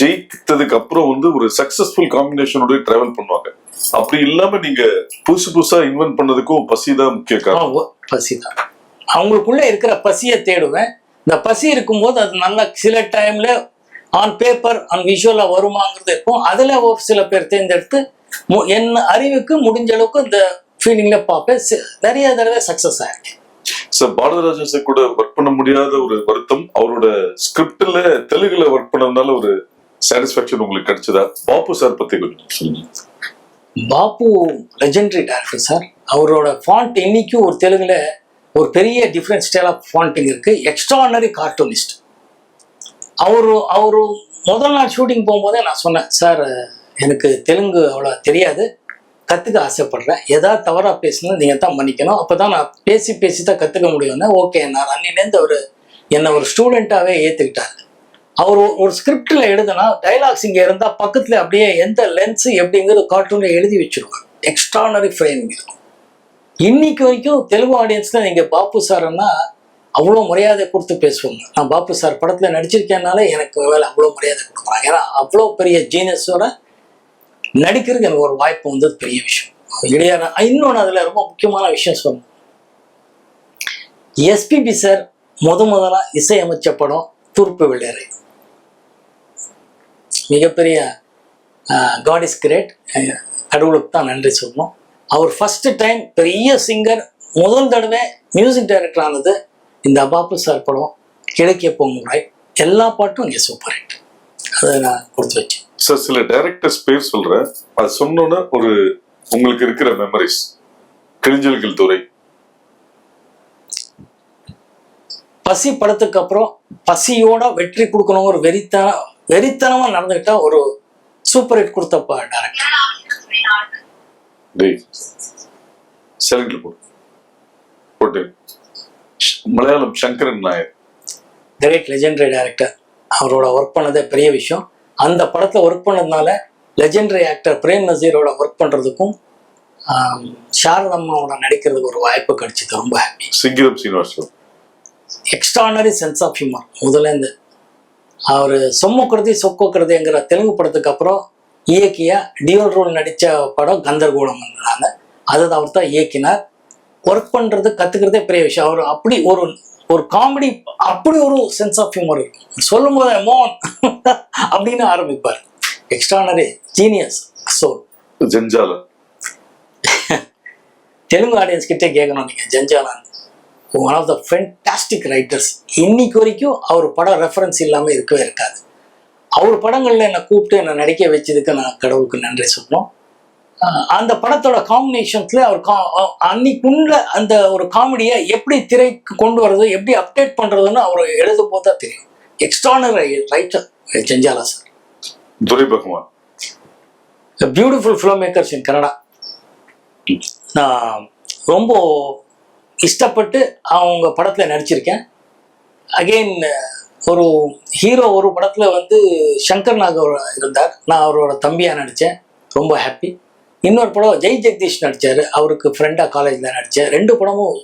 ஜெயித்ததுக்கு அப்புறம் வந்து ஒரு சக்சஸ்ஃபுல் காம்பினேஷனோட டிராவல் பண்ணுவாங்க. அப்படி இல்லாம நீங்க புதுசு புதுசா இன்வென்ட் பண்ணதுக்கும் பசி தான் முக்கிய காரணம். பசி தான். அவங்களுக்குள்ள இருக்கிற பசியை தேடுவேன். இந்த பசி இருக்கும்போது அது நல்லா சில டைம்ல ஆன் பேப்பர் ஆன் விஷுவலா வருமாங்கிறது இருக்கும். அதுல ஒரு சில பேர் தேர்ந்தெடுத்து என் அறிவுக்கு முடிஞ்ச அளவுக்கு இந்த ஃபீலிங்ல பார்ப்பேன். நிறைய தடவை சக்சஸ் ஆயிருக்கு. சார், பாரதிராஜன் சார் கூட ஒர்க் பண்ண முடியாத ஒரு வருத்தம், அவரோட ஸ்கிரிப்ட்ல தெலுங்குல ஒர்க் பண்ணதுனால ஒரு சாட்டிஸ்பாக்சன் உங்களுக்கு கிடைச்சதா? பாப்பு சார் பத்தி கொஞ்சம் சொல்லுங்க. பாப்பு லெஜெண்டரி டைரக்டர் சார். அவரோட ஃபாண்ட் இன்னைக்கும் ஒரு தெலுங்குல ஒரு பெரிய டிஃப்ரெண்ட் ஸ்டைல் ஆஃப் ஃபாண்டிங் இருக்கு. Extraordinary cartoonist. அவரு முதல் நாள் ஷூட்டிங் போகும்போதே நான் சொன்னேன், சார் எனக்கு தெலுங்கு அவ்வளோ தெரியாது, கற்றுக்க ஆசைப்படுறேன், ஏதாவது தவறாக பேசினா நீங்கள் தான் மன்னிக்கணும், அப்போ தான் நான் பேசி தான் கற்றுக்க முடியும்னா. ஓகே, நான் அன்னிலேருந்து என்னை ஒரு ஸ்டூடெண்ட்டாகவே ஏற்றுக்கிட்டார். அவர் ஒரு ஸ்கிரிப்டில் எழுதுனா டைலாக்ஸ் இங்கே இருந்தால் பக்கத்தில் அப்படியே எந்த லென்ஸு எப்படிங்கிறது கார்ட்டூனில் எழுதி வச்சுருவாங்க. எக்ஸ்ட்ரானரி ஃப்ரேம் இருக்கும். இன்னைக்கு வரைக்கும் தெலுங்கு ஆடியன்ஸில் நீங்கள் பாப்பு சார்ன்னா அவ்வளோ மரியாதை கொடுத்து பேசுவாங்க. நான் பாப்பு சார் படத்தில் நடிச்சிருக்கேன்னால எனக்கு வேலை அவ்வளோ மரியாதை கொடுக்குறாங்க. ஏன்னா அவ்வளோ பெரிய ஜீனியஸோட நடிக்கிறதுக்கு எனக்கு ஒரு வாய்ப்பு வந்தது பெரிய விஷயம். இடையான இன்னொன்று அதில் ரொம்ப முக்கியமான விஷயம் சொல்லணும். எஸ்பிபி சார் முதலாக இசையமைச்ச படம் தூர்ப்பு வெள்ளரை. மிகப்பெரிய காட் இஸ் கிரேட், கடவுளுக்கு தான் நன்றி சொல்லணும். அவர் ஃபர்ஸ்ட் டைம் பெரிய சிங்கர் முதல் தடவை மியூசிக் டைரக்டர் ஆனது இந்த பாப்பு சார் படம் கிழக்கிய பொங்குராய். எல்லா பாட்டும் இங்கே சூப்பர் ஹிட். அதை நான் கொடுத்து வச்சேன். சார், சில டைரக்டர்ஸ் பேர் சொல்றேன், அது சொன்னோன்னா ஒரு உங்களுக்கு இருக்கிற மெமரிஸ். கிழிஞ்சல்கள் துறை. பசி படத்துக்கு அப்புறம் பசியோட வெற்றி கொடுக்கணும் ஒரு வெறித்தனமா நடந்துக்கிட்டா ஒரு சூப்பர் ஹிட் கொடுத்தப்ப டைரக்டர் போட்டு Malayalam Sankaran Nair. Great legendary director. அவரோட ஒர்க் பண்ணதே பெரிய விஷயம். அந்த படத்தில் ஒர்க் பண்ணதுனால லெஜெண்டரி ஆக்டர் பிரேம் நசீரோட ஒர்க் பண்ணுறதுக்கும் சாரதம்மாவோட நடிக்கிறதுக்கு ஒரு வாய்ப்பு கிடைச்சிது. ரொம்ப happy. Singeetam Srinivasan. Extraordinary sense of humour. முதலேருந்து அவர் சொம்மக்குறதி சொக்கோக்குறதுங்கிற தெலுங்கு படத்துக்கு அப்புறம் இயக்கிய டியூல் ரோல் நடித்த படம் கந்தர்கோலம் வந்தாங்க. அதை அவர் தான் இயக்கினார். ஒர்க் பண்ணுறது கற்றுக்கிறதே பெரிய விஷயம். அவர் அப்படி ஒரு காமெடி, அப்படி ஒரு சென்ஸ் ஆஃப் ஹியூமர் இருக்கும். சொல்லும் போது மோன் அப்படின்னு ஆரம்பிப்பார். Extraordinary genius. So Jandhyala Telugu audience கிட்டே கேட்கணும் நீங்கள். ஜஞ்சாலான் one of the fantastic writers. இன்னைக்கு வரைக்கும் அவர் படம் ரெஃபரன்ஸ் இல்லாமல் இருக்கவே இருக்காது. அவர் படங்களில் என்னை கூப்பிட்டு என்னை நடிக்க வச்சதுக்கு நான் கடவுளுக்கு நன்றி சொல்லணும். அந்த படத்தோட காம்பினேஷன்ஸ்ல அவர் அன்னைக்குள்ள அந்த ஒரு காமெடியை எப்படி திரைக்கு கொண்டு வர்றது, எப்படி அப்டேட் பண்றதுன்னு அவர் எழுதும் போது தான் தெரியும். Extraordinary writer Jandhyala sir. Dorai Bhagavan. Beautiful film makers in Kannada. நான் ரொம்ப இஷ்டப்பட்டு அவங்க படத்தில் நடிச்சிருக்கேன். அகெயின் ஒரு ஹீரோ ஒரு படத்தில் வந்து சங்கர் நாகர் இருந்தார். நான் அவரோட தம்பியாக நடித்தேன். ரொம்ப ஹாப்பி. இன்னொரு படம் ஜெய் ஜெகதீஷ் நடித்தார். அவருக்கு ஃப்ரெண்டாக காலேஜில் நடித்தேன். 2 படமும்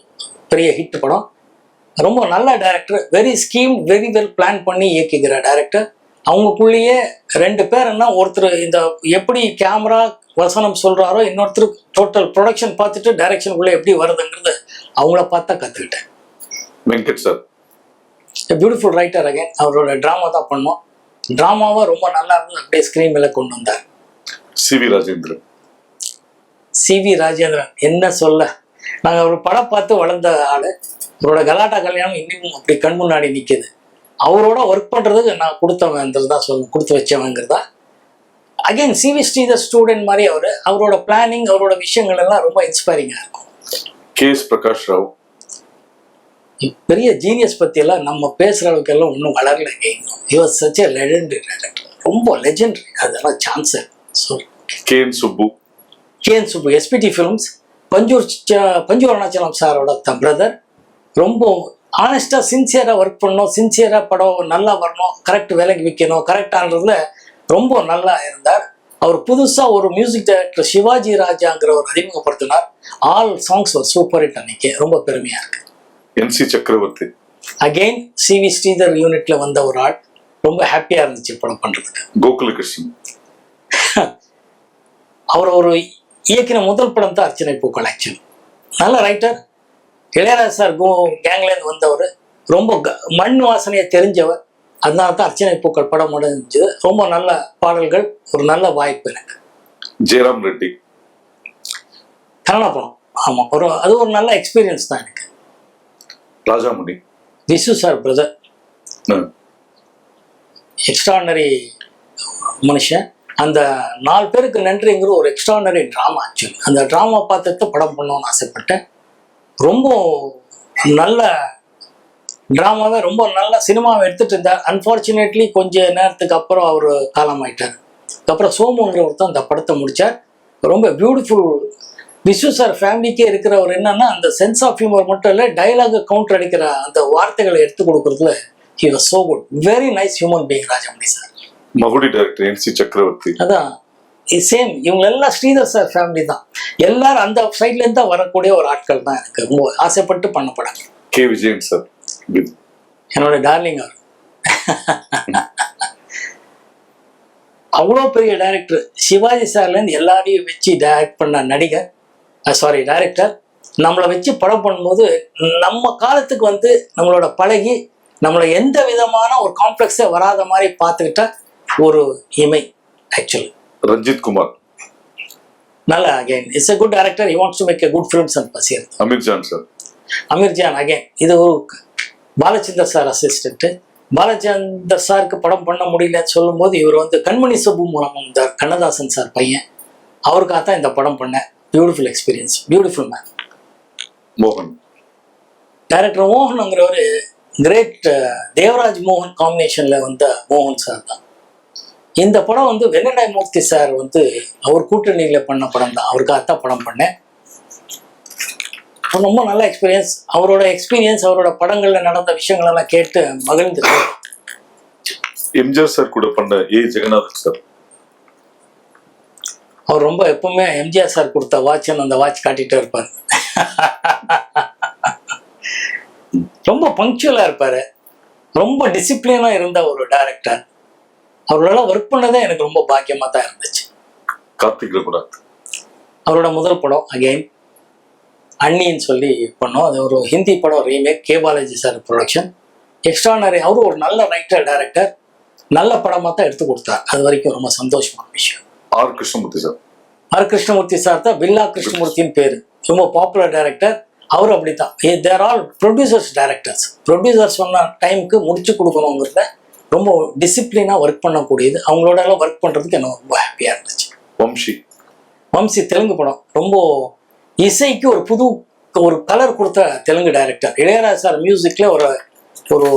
பெரிய ஹிட் படம். ரொம்ப நல்ல director. Very scheme, very well plan பண்ணி இயக்கிக்கிற டைரக்டர். அவங்களுக்குள்ளேயே 2 பேர்னா ஒருத்தர் இந்த எப்படி கேமரா வசனம் சொல்கிறாரோ, இன்னொருத்தர் டோட்டல் ப்ரொடக்ஷன் பார்த்துட்டு டைரக்ஷனுக்குள்ளே எப்படி வருதுங்கிறது அவங்கள பார்த்தா கற்றுக்கிட்டேன். Venkat sir beautiful writer. Again அவரோட ட்ராமா தான் பண்ணோம். ட்ராமாவை ரொம்ப நல்லா இருந்து அப்படியே ஸ்க்ரீன் மேலே கொண்டு வந்தார். சிவி ராஜேந்திரன். சிவி ராஜேந்திரன் என்ன சொல்ல, நாங்கள் ஒரு படம் பார்த்து வளர்ந்த ஆள். அவரோட கலாட்டா கல்யாணம் இன்னும் அப்படி கண் முன்னாடி நிற்கிது. அவரோட ஒர்க் பண்ணுறதுக்கு நான் கொடுத்தவங்கிறது தான் சொல்லணும், கொடுத்து வச்சவங்கிறதா. அகைன் சிவி ஸ்ரீதர் ஸ்டூடெண்ட் மாதிரி அவரோட பிளானிங், அவரோட விஷயங்கள் எல்லாம் ரொம்ப இன்ஸ்பைரிங்காக இருக்கும். கேஎஸ் பிரகாஷ் ராவ். பெரிய ஜீனியஸ் பற்றியெல்லாம் நம்ம பேசுகிற அளவுக்கு எல்லாம் ஒன்றும் வளரல. இவர் சச் எ லெஜெண்டரி டைரக்டர். ரொம்ப லெஜெண்டரி. அதெல்லாம் chance. So KN Subbu. SPT films. Panchu Arunachalam சாரோட பிரதர். ரொம்ப ஆனஸ்டா சின்சியரா ஒர்க் பண்ணணும், சின்சியரா படம் நல்லா வரணும், கரெக்ட் வேலைக்கு விற்கணும், கரெக்டான்றதுல ரொம்ப நல்லா இருந்தார். அவர் புதுசா ஒரு மியூசிக் டைரக்டர் சிவாஜி ராஜாங்கிற ஒரு அறிமுகப்படுத்தினார். ஆல் சாங்ஸ் ஒரு சூப்பர் ஹிட். அன்னைக்கு ரொம்ப பெருமையா இருக்கு. NC சக்கரவர்த்தி அகெயின் CV ஸ்ரீதர் யூனிட்ல வந்த ஒரு ஆள். ரொம்ப ஹாப்பியா இருந்துச்சு படம் பண்றதுக்கு. கோகுலகிருஷ்ணன் அவர் ஒரு இயக்கின முதல் படம் தான் அர்ச்சனை பூக்கள். ஆக்சுவலி நல்ல ரைட்டர். இளையராஜா சார் கேங்லேருந்து வந்தவர். ரொம்ப மண் வாசனையை தெரிஞ்சவர். அதனால தான் அர்ச்சனை பூக்கள் படம் முடிஞ்சது. ரொம்ப நல்ல பாடல்கள், ஒரு நல்ல வாய்ப்பு எனக்கு. ஜெயராம் ரெட்டி கன்னட படம். ஆமாம், அது ஒரு நல்ல எக்ஸ்பீரியன்ஸ் தான் எனக்கு. Rajamani Visu sir brother, extraordinary மனுஷன். அந்த 4 பேருக்கு நன்றிங்கிற ஒரு எக்ஸ்ட்ரானரி ட்ராமா. ஆக்சுவலி அந்த ட்ராமா பார்த்துட்டு படம் பண்ணணும்னு ஆசைப்பட்டேன். ரொம்ப நல்ல ட்ராமாவே, ரொம்ப நல்ல சினிமாவை எடுத்துட்டு இருந்தார். அன்ஃபார்ச்சுனேட்லி கொஞ்ச நேரத்துக்கு அப்புறம் அவர் காலமாயிட்டார். அதுக்கப்புறம் சோமுங்கிறவர் தான் அந்த படத்தை முடிச்சார். ரொம்ப பியூட்டிஃபுல். விஸ்வ சார் ஃபேமிலிக்கே இருக்கிறவர் என்னன்னா, அந்த சென்ஸ் ஆஃப் ஹியூமர் மட்டும் இல்லை, டைலாக் கவுண்டர் அடிக்கிற அந்த வார்த்தைகளை எடுத்து கொடுக்கறதுல he was so good. Very nice human being Rajamani sir. Magudi director NC Chakravarthy. அதான் சேம். இவங்க எல்லாம் ஸ்ரீதர் சார் ஃபேமிலி தான். எல்லாரும் அந்த சைட்ல இருந்து தான் வரக்கூடிய ஒரு ஆட்கள் தான். எனக்கு ரொம்ப ஆசைப்பட்டு பண்ண படம். K. விஜயன் சார் என்னோட டார்லிங் அவர். அவ்வளோ பெரிய டைரக்டர். சிவாஜி சார்லேருந்து எல்லாரையும் வச்சு டைரக்ட் பண்ண நடிகர், டைரக்டர். நம்மளை வச்சு படம் பண்ணும்போது நம்ம காலத்துக்கு வந்து நம்மளோட பழகி நம்மளை எந்த விதமான ஒரு காம்ப்ளெக்ஸே வராத மாதிரி பார்த்துக்கிட்ட ஒரு இமை. ஆக்சுவலி ரஞ்சித் குமார் நல்ல again it's a good director. He wants to make a good films and பசியர். அமீர்ஜான் சார். அமீர்ஜான் அகைன் இது ஒரு பாலச்சந்தர் சார் அசிஸ்டன்ட். பாலச்சந்தர் சாருக்கு படம் பண்ண முடியலன்னு சொல்லும் போது இவர் வந்து கண்மணி சுப்பு மூலம் இந்த கண்ணதாசன் சார் பையன், அவருக்காக தான் இந்த படம் பண்ணேன். Beautiful experience, beautiful man. மோகன் டைரக்டர் மோகன்ங்கிறவர் கிரேட். தேவராஜ் மோகன் காம்பினேஷன்ல வந்த மோகன் சார் தான். இந்த படம் வந்து வெங்கடாய் மூர்த்தி சார் வந்து அவர் கூட்டணியில பண்ண படம் தான். அவருக்காகத்தான் படம் பண்ணேன். ரொம்ப நல்ல எக்ஸ்பீரியன்ஸ். அவரோட எக்ஸ்பீரியன்ஸ், அவரோட படங்கள்ல நடந்த விஷயங்கள் எல்லாம் கேட்டு மகிழ்ந்து. எம்ஜிஆர் சார் கூட பண்ண A. ஜெகநாதன் சார். அவர் ரொம்ப எப்பவுமே எம்ஜிஆர் சார் கொடுத்த வாட்ச்னு அந்த வாட்ச் காட்டிட்டே இருப்பார். ரொம்ப பங்க்சுவலா இருப்பாரு. ரொம்ப டிசிப்ளினா இருந்த ஒரு டைரக்டர். அவரோட ஒர்க் பண்ணதே எனக்கு ரொம்ப பாக்கியமா தான் இருந்துச்சு. கார்த்திக் ரகுநாத் அவரோட முதல் படம் அகெயின் அண்ணின்னு சொல்லி பண்ணோம். அது ஒரு ஹிந்தி படம் remake. K. Balaji sir production. Extraordinary. அவரும் ஒரு நல்ல ரைட்டர், டைரக்டர். நல்ல படமாக தான் எடுத்து கொடுத்தார். அது வரைக்கும் ரொம்ப சந்தோஷமான விஷயம். R. Krishnamurthy sir. R Krishnamurthy sir தான் பில்லா கிருஷ்ணமூர்த்தின்னு பேர். ரொம்ப பாப்புலர் டைரக்டர். அவரும் அப்படித்தான். They're all producers, directors. Producer சொன்ன டைமுக்கு முடிச்சு கொடுக்கணுங்கிறத ரொம்ப டிசிப்ளினாக ஒர்க் பண்ணக்கூடியது. அவங்களோட எல்லாம் ஒர்க் பண்ணுறதுக்கு எனக்கு ரொம்ப ஹாப்பியாக இருந்துச்சு. வம்சி தெலுங்கு படம். ரொம்ப இசைக்கு ஒரு புது ஒரு கலர் கொடுத்த தெலுங்கு டைரக்டர். இளையராஜா சார் மியூசிக்கில் ஒரு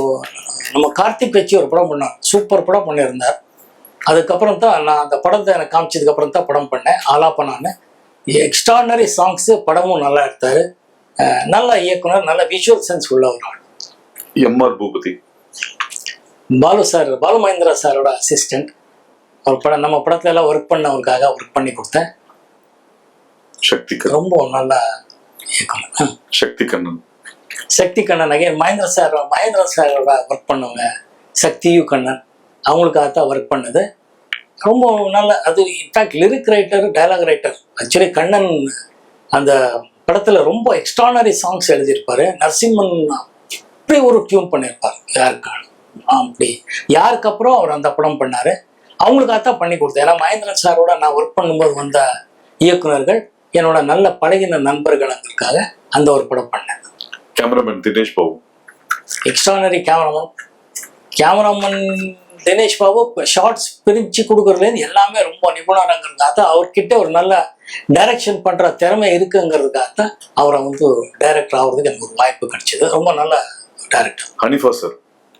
நம்ம கார்த்திக் வச்சு ஒரு படம் பண்ணோம். சூப்பர் படம் பண்ணியிருந்தார். அதுக்கப்புறம் தான் நான் அந்த படத்தை எனக்கு காமிச்சதுக்கப்புறம் தான் படம் பண்ணேன். ஆலாப்பனான்னு. Extraordinary songs. படமும் நல்லா எடுத்தார். நல்ல இயக்குனர், நல்ல விஷுவல் சென்ஸ் உள்ள ஒரு ஆள். M.R. பூபதி. பாலு சார், பாலு மகேந்திரா சாரோட அசிஸ்டன்ட். அவர் படம் நம்ம படத்துல எல்லாம் ஒர்க் பண்ணவருக்காக ஒர்க் பண்ணி கொடுத்தேன். சக்திகண்ணன். ரொம்ப நல்ல இயக்குனர். சக்தி கண்ணன் அகைன் மகேந்திர சாரோட ஒர்க் பண்ணவங்க. சக்தியு கண்ணன் அவங்களுக்காகத்தான் ஒர்க் பண்ணது. ரொம்ப நல்ல. அது in fact lyric writer, dialogue writer. Actually Kannan அந்த படத்துல ரொம்ப எக்ஸ்ட்ரானரி சாங்ஸ் எழுதியிருப்பாரு. நரசிம்மன் அப்படி ஒரு டியூன் பண்ணியிருப்பார். அப்படி யாருக்கு அப்புறம் அவர் அந்த படம் பண்ணாரு. அவங்களுக்காகத்தான் பண்ணி கொடுத்தேன். ஏன்னா மகேந்திரன் சாரோட நான் ஒர்க் பண்ணும்போது வந்த இயக்குனர்கள் என்னோட நல்ல பழகின நண்பர்களுக்காக அந்த ஒரு படம் பண்ணேன். Cameraman Dinesh Babu. Extraordinary cameraman Dinesh Babu. Shots பிரிச்சு கொடுக்கறதுலேருந்து எல்லாமே ரொம்ப நிபுணருங்கிறதுக்காக அவர்கிட்ட ஒரு நல்ல டைரக்ஷன் பண்ற திறமை இருக்குங்கிறதுக்காக அவரை வந்து டைரக்டர் ஆகிறதுக்கு எனக்கு ஒரு வாய்ப்பு கிடைச்சது. ரொம்ப நல்ல டைரக்டர்.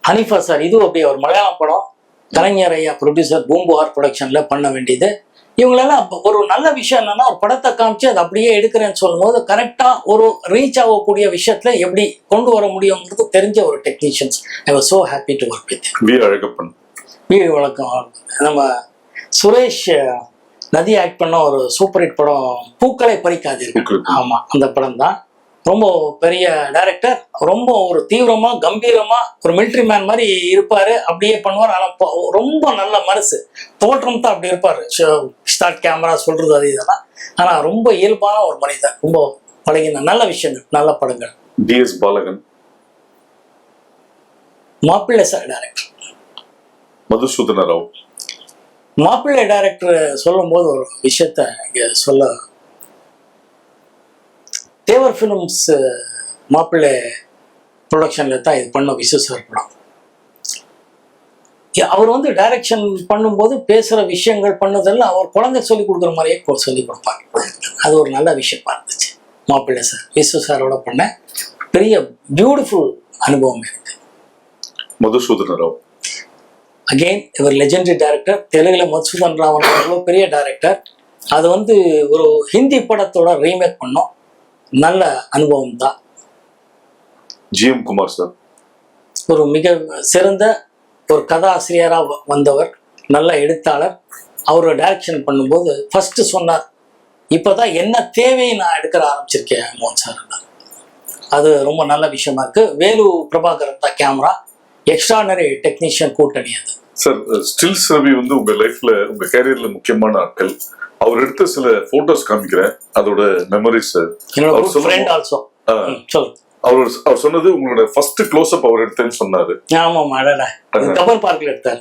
ஹனிஃபா சார் இது அப்படி ஒரு மலையாளம் படம். கலைஞர் ஐயா ப்ரொடியூசர், பூம்புகார் ப்ரொடக்ஷன்ல பண்ண வேண்டியது. இவங்களெல்லாம் ஒரு நல்ல விஷயம் என்னன்னா, ஒரு படத்தை காமிச்சு அதை அப்படியே எடுக்கிறேன்னு சொல்லும்போது கரெக்டா ஒரு ரீச் ஆகக்கூடிய விஷயத்துல எப்படி கொண்டு வர முடியுங்கிறது தெரிஞ்ச ஒரு technicians. I was so happy to work with. Alagappan வழக்கம் நம்ம சுரேஷ் நதி ஆக்ட் பண்ண ஒரு சூப்பர் ஹிட் படம் பூக்களை பறிக்காது. ஆமா, அந்த படம் தான். ரொம்ப பெரிய டைரக்டர், ரொம்ப ஒரு தீவிரமா கம்பீரமா ஒரு மிலிட்ரி மேன் மாதிரி இருப்பாரு, அப்படியே பண்ணுவார். ஆனா ரொம்ப நல்ல மனசு, தோற்றம் தான் அப்படி இருப்பாரு. ஸ்டார்ட் கேமரா சொல்றது அது இதெல்லாம், ஆனா ரொம்ப இயல்பான ஒரு மனிதன். ரொம்ப பழகின நல்ல விஷயங்கள், நல்ல படங்கள். DS பாலகன், மாப்பிள்ளை சார் டைரக்டர். மதுசூதன ராவ். மாப்பிள்ளை டைரக்டர் சொல்லும் போது ஒரு விஷயத்த இங்க சொல்ல, தேவர் ஃபிலிம்ஸ் மாப்பிள்ளை ப்ரொடக்ஷன்ல தான் இது பண்ண விசு சார் படம். அவர் வந்து டைரக்ஷன் பண்ணும்போது பேசுற விஷயங்கள் பண்ணதெல்லாம் அவர் குழந்தை சொல்லி கொடுக்குற மாதிரியே சொல்லி கொடுப்பார். அது ஒரு நல்ல விஷயமா இருந்துச்சு. மாப்பிள்ளை சார் விசு சாரோட பண்ண பெரிய பியூட்டிஃபுல் அனுபவம் இருக்கு. மதுசூதன ராவ் அகெயின் இவர் லெஜெண்டரி டைரக்டர். தெலுங்குல மதுசூதன் ராவ் அவ்வளோ பெரிய டைரக்டர். அது வந்து ஒரு ஹிந்தி படத்தோட ரீமேக் பண்ணோம். நல்ல அனுபவம் தான். GM குமார் சார் ஒரு மிக சிறந்த ஒரு கதாசிரியராக வந்தவர், நல்ல எழுத்தாளர். அவரோட டைரக்ஷன் பண்ணும்போது ஃபர்ஸ்ட் சொன்னார், இப்போதான் என்ன தேவையை நான் எடுக்கிற ஆரம்பிச்சிருக்கேன் மோகன் சார். அது ரொம்ப நல்ல விஷயமா இருக்கு. வேலு பிரபாகரன் தான் கேமரா. எக்ஸ்ட்ரானரி டெக்னீஷியன் கூட்டணி அது. சார், ஸ்டில்ஸ் ரவி வந்து உங்க லைஃப்ல, உங்க கேரியர்ல முக்கியமான ஆட்கள். அவர் எடுத்த சில போட்டோஸ் காமிக்கிறேன், அதோட மெமரிஸ். அவர் சொன்னது உங்களோட ஃபர்ஸ்ட் க்ளோஸ் அப் அவர் எடுத்தேன்னு சொன்னாரு. ஆமா, கபர் பார்க்ல எடுத்தார்.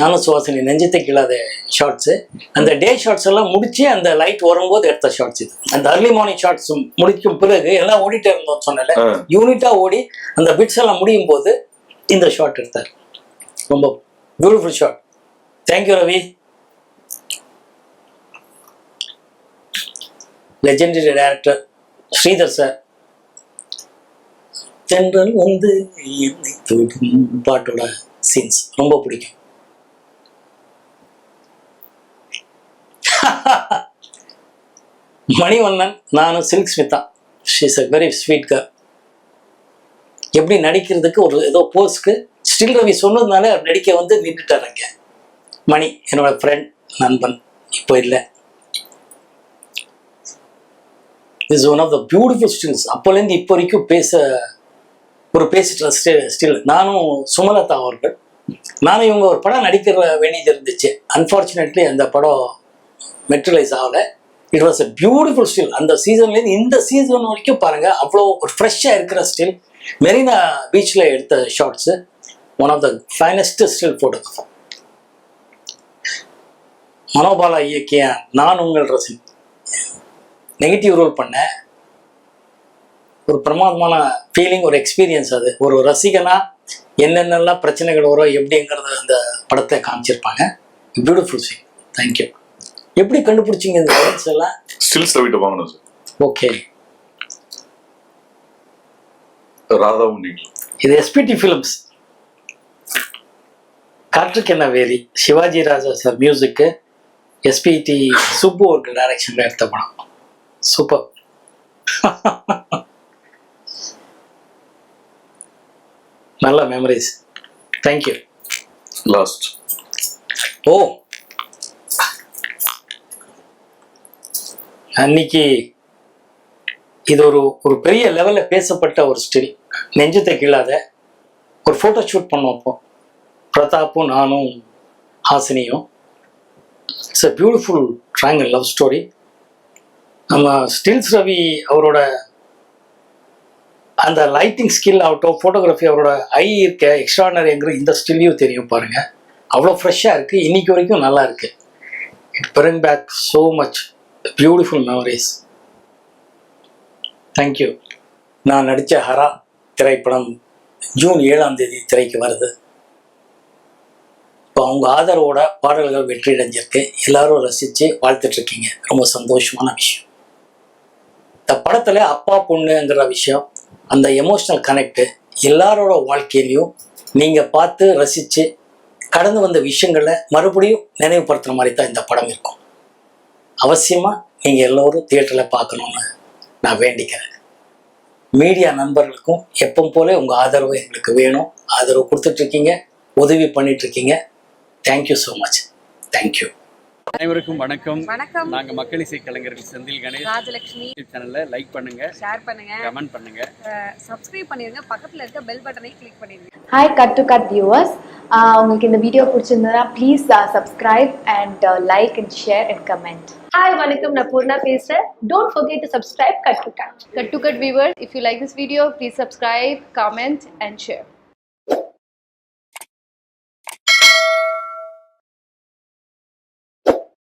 நானும் சுவாசினி நெஞ்சத்தை கிளாத ஷார்ட்ஸ். அந்த டே ஷார்ட்ஸ் எல்லாம் முடிச்சு அந்த லைட் வரும்போது எடுத்த ஷார்ட்ஸ் இது. அந்த அர்லி மார்னிங் ஷார்ட்ஸ் முடிக்கும் பிறகு எல்லாம் ஓடிட்டே இருந்தோம் சொன்னல, யூனிட்டா ஓடி அந்த பிட்ஸ் எல்லாம் முடியும் போது இந்த ஷார்ட் எடுத்தார். ரொம்ப beautiful short. Thank you Ravi. Legendary director Sridhar sir. தென்றல் வந்து என்னை தொடும் பாட்டோட சீன்ஸ் ரொம்ப பிடிக்கும். மணிவண்ணன், நானும் Silk Smitha. She is a very sweet girl. எப்படி நடிக்கிறதுக்கு ஒரு ஏதோ போஸ்க்கு ஸ்டில் ரவி சொன்னதுனால நடிக்க வந்து நின்றுட்டாருங்க. மணி என்னோட ஃப்ரெண்ட், நண்பன், இப்போ இல்லை. Is one of the beautiful stills. அப்போலேருந்து இப்போ வரைக்கும் பேசிட்டு ஸ்டில். நானும் சுமலதா அவர்கள், நானும் இவங்க ஒரு படம் நடிக்கிற வேண்டியது இருந்துச்சு. அன்ஃபார்ச்சுனேட்லி அந்த படம் மெட்ரலைஸ் ஆகலை. It was a beautiful still. அந்த சீசன்லேருந்து இந்த சீசன் வரைக்கும் பாருங்க, அவ்வளோ ஒரு ஃப்ரெஷ்ஷாக இருக்கிற ஸ்டில். மெரினா பீச்சில் எடுத்த shots one of the finest still photographer. Manobala இயக்கிய நான் உங்கள் ரசிகன் நெகட்டிவ் ரோல் பண்ண ஒரு பிரமாதமான ஃபீலிங், ஒரு எக்ஸ்பீரியன்ஸ். அது ஒரு ரசிகனா என்னென்னலாம் பிரச்சனைகள் வரும் எப்படிங்கிறத அந்த படத்தை காமிச்சிருப்பாங்க. Beautiful scene. தேங்க்யூ. எப்படி கண்டுபிடிச்சிங்க இந்த வேர்ட்ஸ் எல்லாம்? ஸ்டில்ஸ் ரவிட்ட வாங்கணும் சார். ஓகே. ராதாவும் நீங்களும். இது எஸ்பிடி ஃபிலிம்ஸ். காற்றுக்கு என்ன வேலி, சிவாஜி ராஜா சார் மியூசிக்கு, எஸ்பிடி சுப்பு ஒரு டைரக்ஷன்ல எடுத்த படம். சூப்பர். நல்ல மெமரிஸ். தேங்க்யூ. லாஸ்ட். ஓ, அன்னைக்கு இது ஒரு பெரிய லெவல்ல பேசப்பட்ட ஒரு ஸ்டில். நெஞ்சத்தை கீழாத ஒரு போட்டோ ஷூட் பண்ணோம். அப்போ பிரதாப்பும் நானும் ஹாசினியும். It's a beautiful triangle love story. நம்ம ஸ்டில்ஸ் ரவி அவரோட அந்த லைட்டிங் ஸ்கில் ஆகட்டும், ஃபோட்டோகிராஃபி, அவரோட ஐ இருக்க எக்ஸ்ட்ரானரிங்கிற இந்த ஸ்டில்லையும் தெரியும் பாருங்க. அவ்வளோ ஃப்ரெஷ்ஷாக இருக்கு, இன்னைக்கு வரைக்கும் நல்லா இருக்கு. It bring back so much beautiful memories. Thank you. நான் நடித்த ஹரா திரைப்படம் ஜூன் 7ஆம் தேதி திரைக்கு வருது. இப்போ அவங்க ஆதரவோட பாடல்கள் வெற்றி அடைஞ்சிருக்கு. எல்லாரும் ரசித்து வாழ்த்துட்டு இருக்கீங்க. ரொம்ப சந்தோஷமான விஷயம். இந்த படத்துல அப்பா பொண்ணுங்கிற விஷயம், அந்த எமோஷனல் கனெக்ட் எல்லாரோட வாழ்க்கையிலையும் நீங்க பார்த்து ரசிச்சு கடந்து வந்த விஷயங்களை மறுபடியும் நினைவுபடுத்துகிற மாதிரி தான் இந்த படம் இருக்கும். அவசியமாக நீங்கள் எல்லோரும் தியேட்டரில் பார்க்கணுன்னு நான் வேண்டிக்கிறேன். மீடியா நண்பர்களுக்கும் எப்பவும் போல உங்கள் ஆதரவு எங்களுக்கு வேணும். ஆதரவு கொடுத்துட்ருக்கீங்க, உதவி பண்ணிகிட்ருக்கீங்க. Thank you so much. தேங்க்யூ. அனைவருக்கும் வணக்கம். வணக்கம். நாங்க மக்கள் இசை கலைஞர்கள் செந்தில் கணேஷ், ராஜலட்சுமி. சேனல்ல லைக் பண்ணுங்க, ஷேர் பண்ணுங்க, கமெண்ட் பண்ணுங்க, சப்ஸ்கிரைப் பண்ணிருங்க, பக்கத்துல இருக்க பெல் பட்டனை கிளிக் பண்ணிருங்க. Hi cut to cut viewers, உங்களுக்கு இந்த வீடியோ பிடிச்சிருந்தா please subscribe and like and share and comment. Hi வணக்கம், நான் பூர்ணா பேசுறேன். Don't forget to subscribe Cut to Cut. Cut to Cut viewers, if you like this video, please subscribe, comment and share.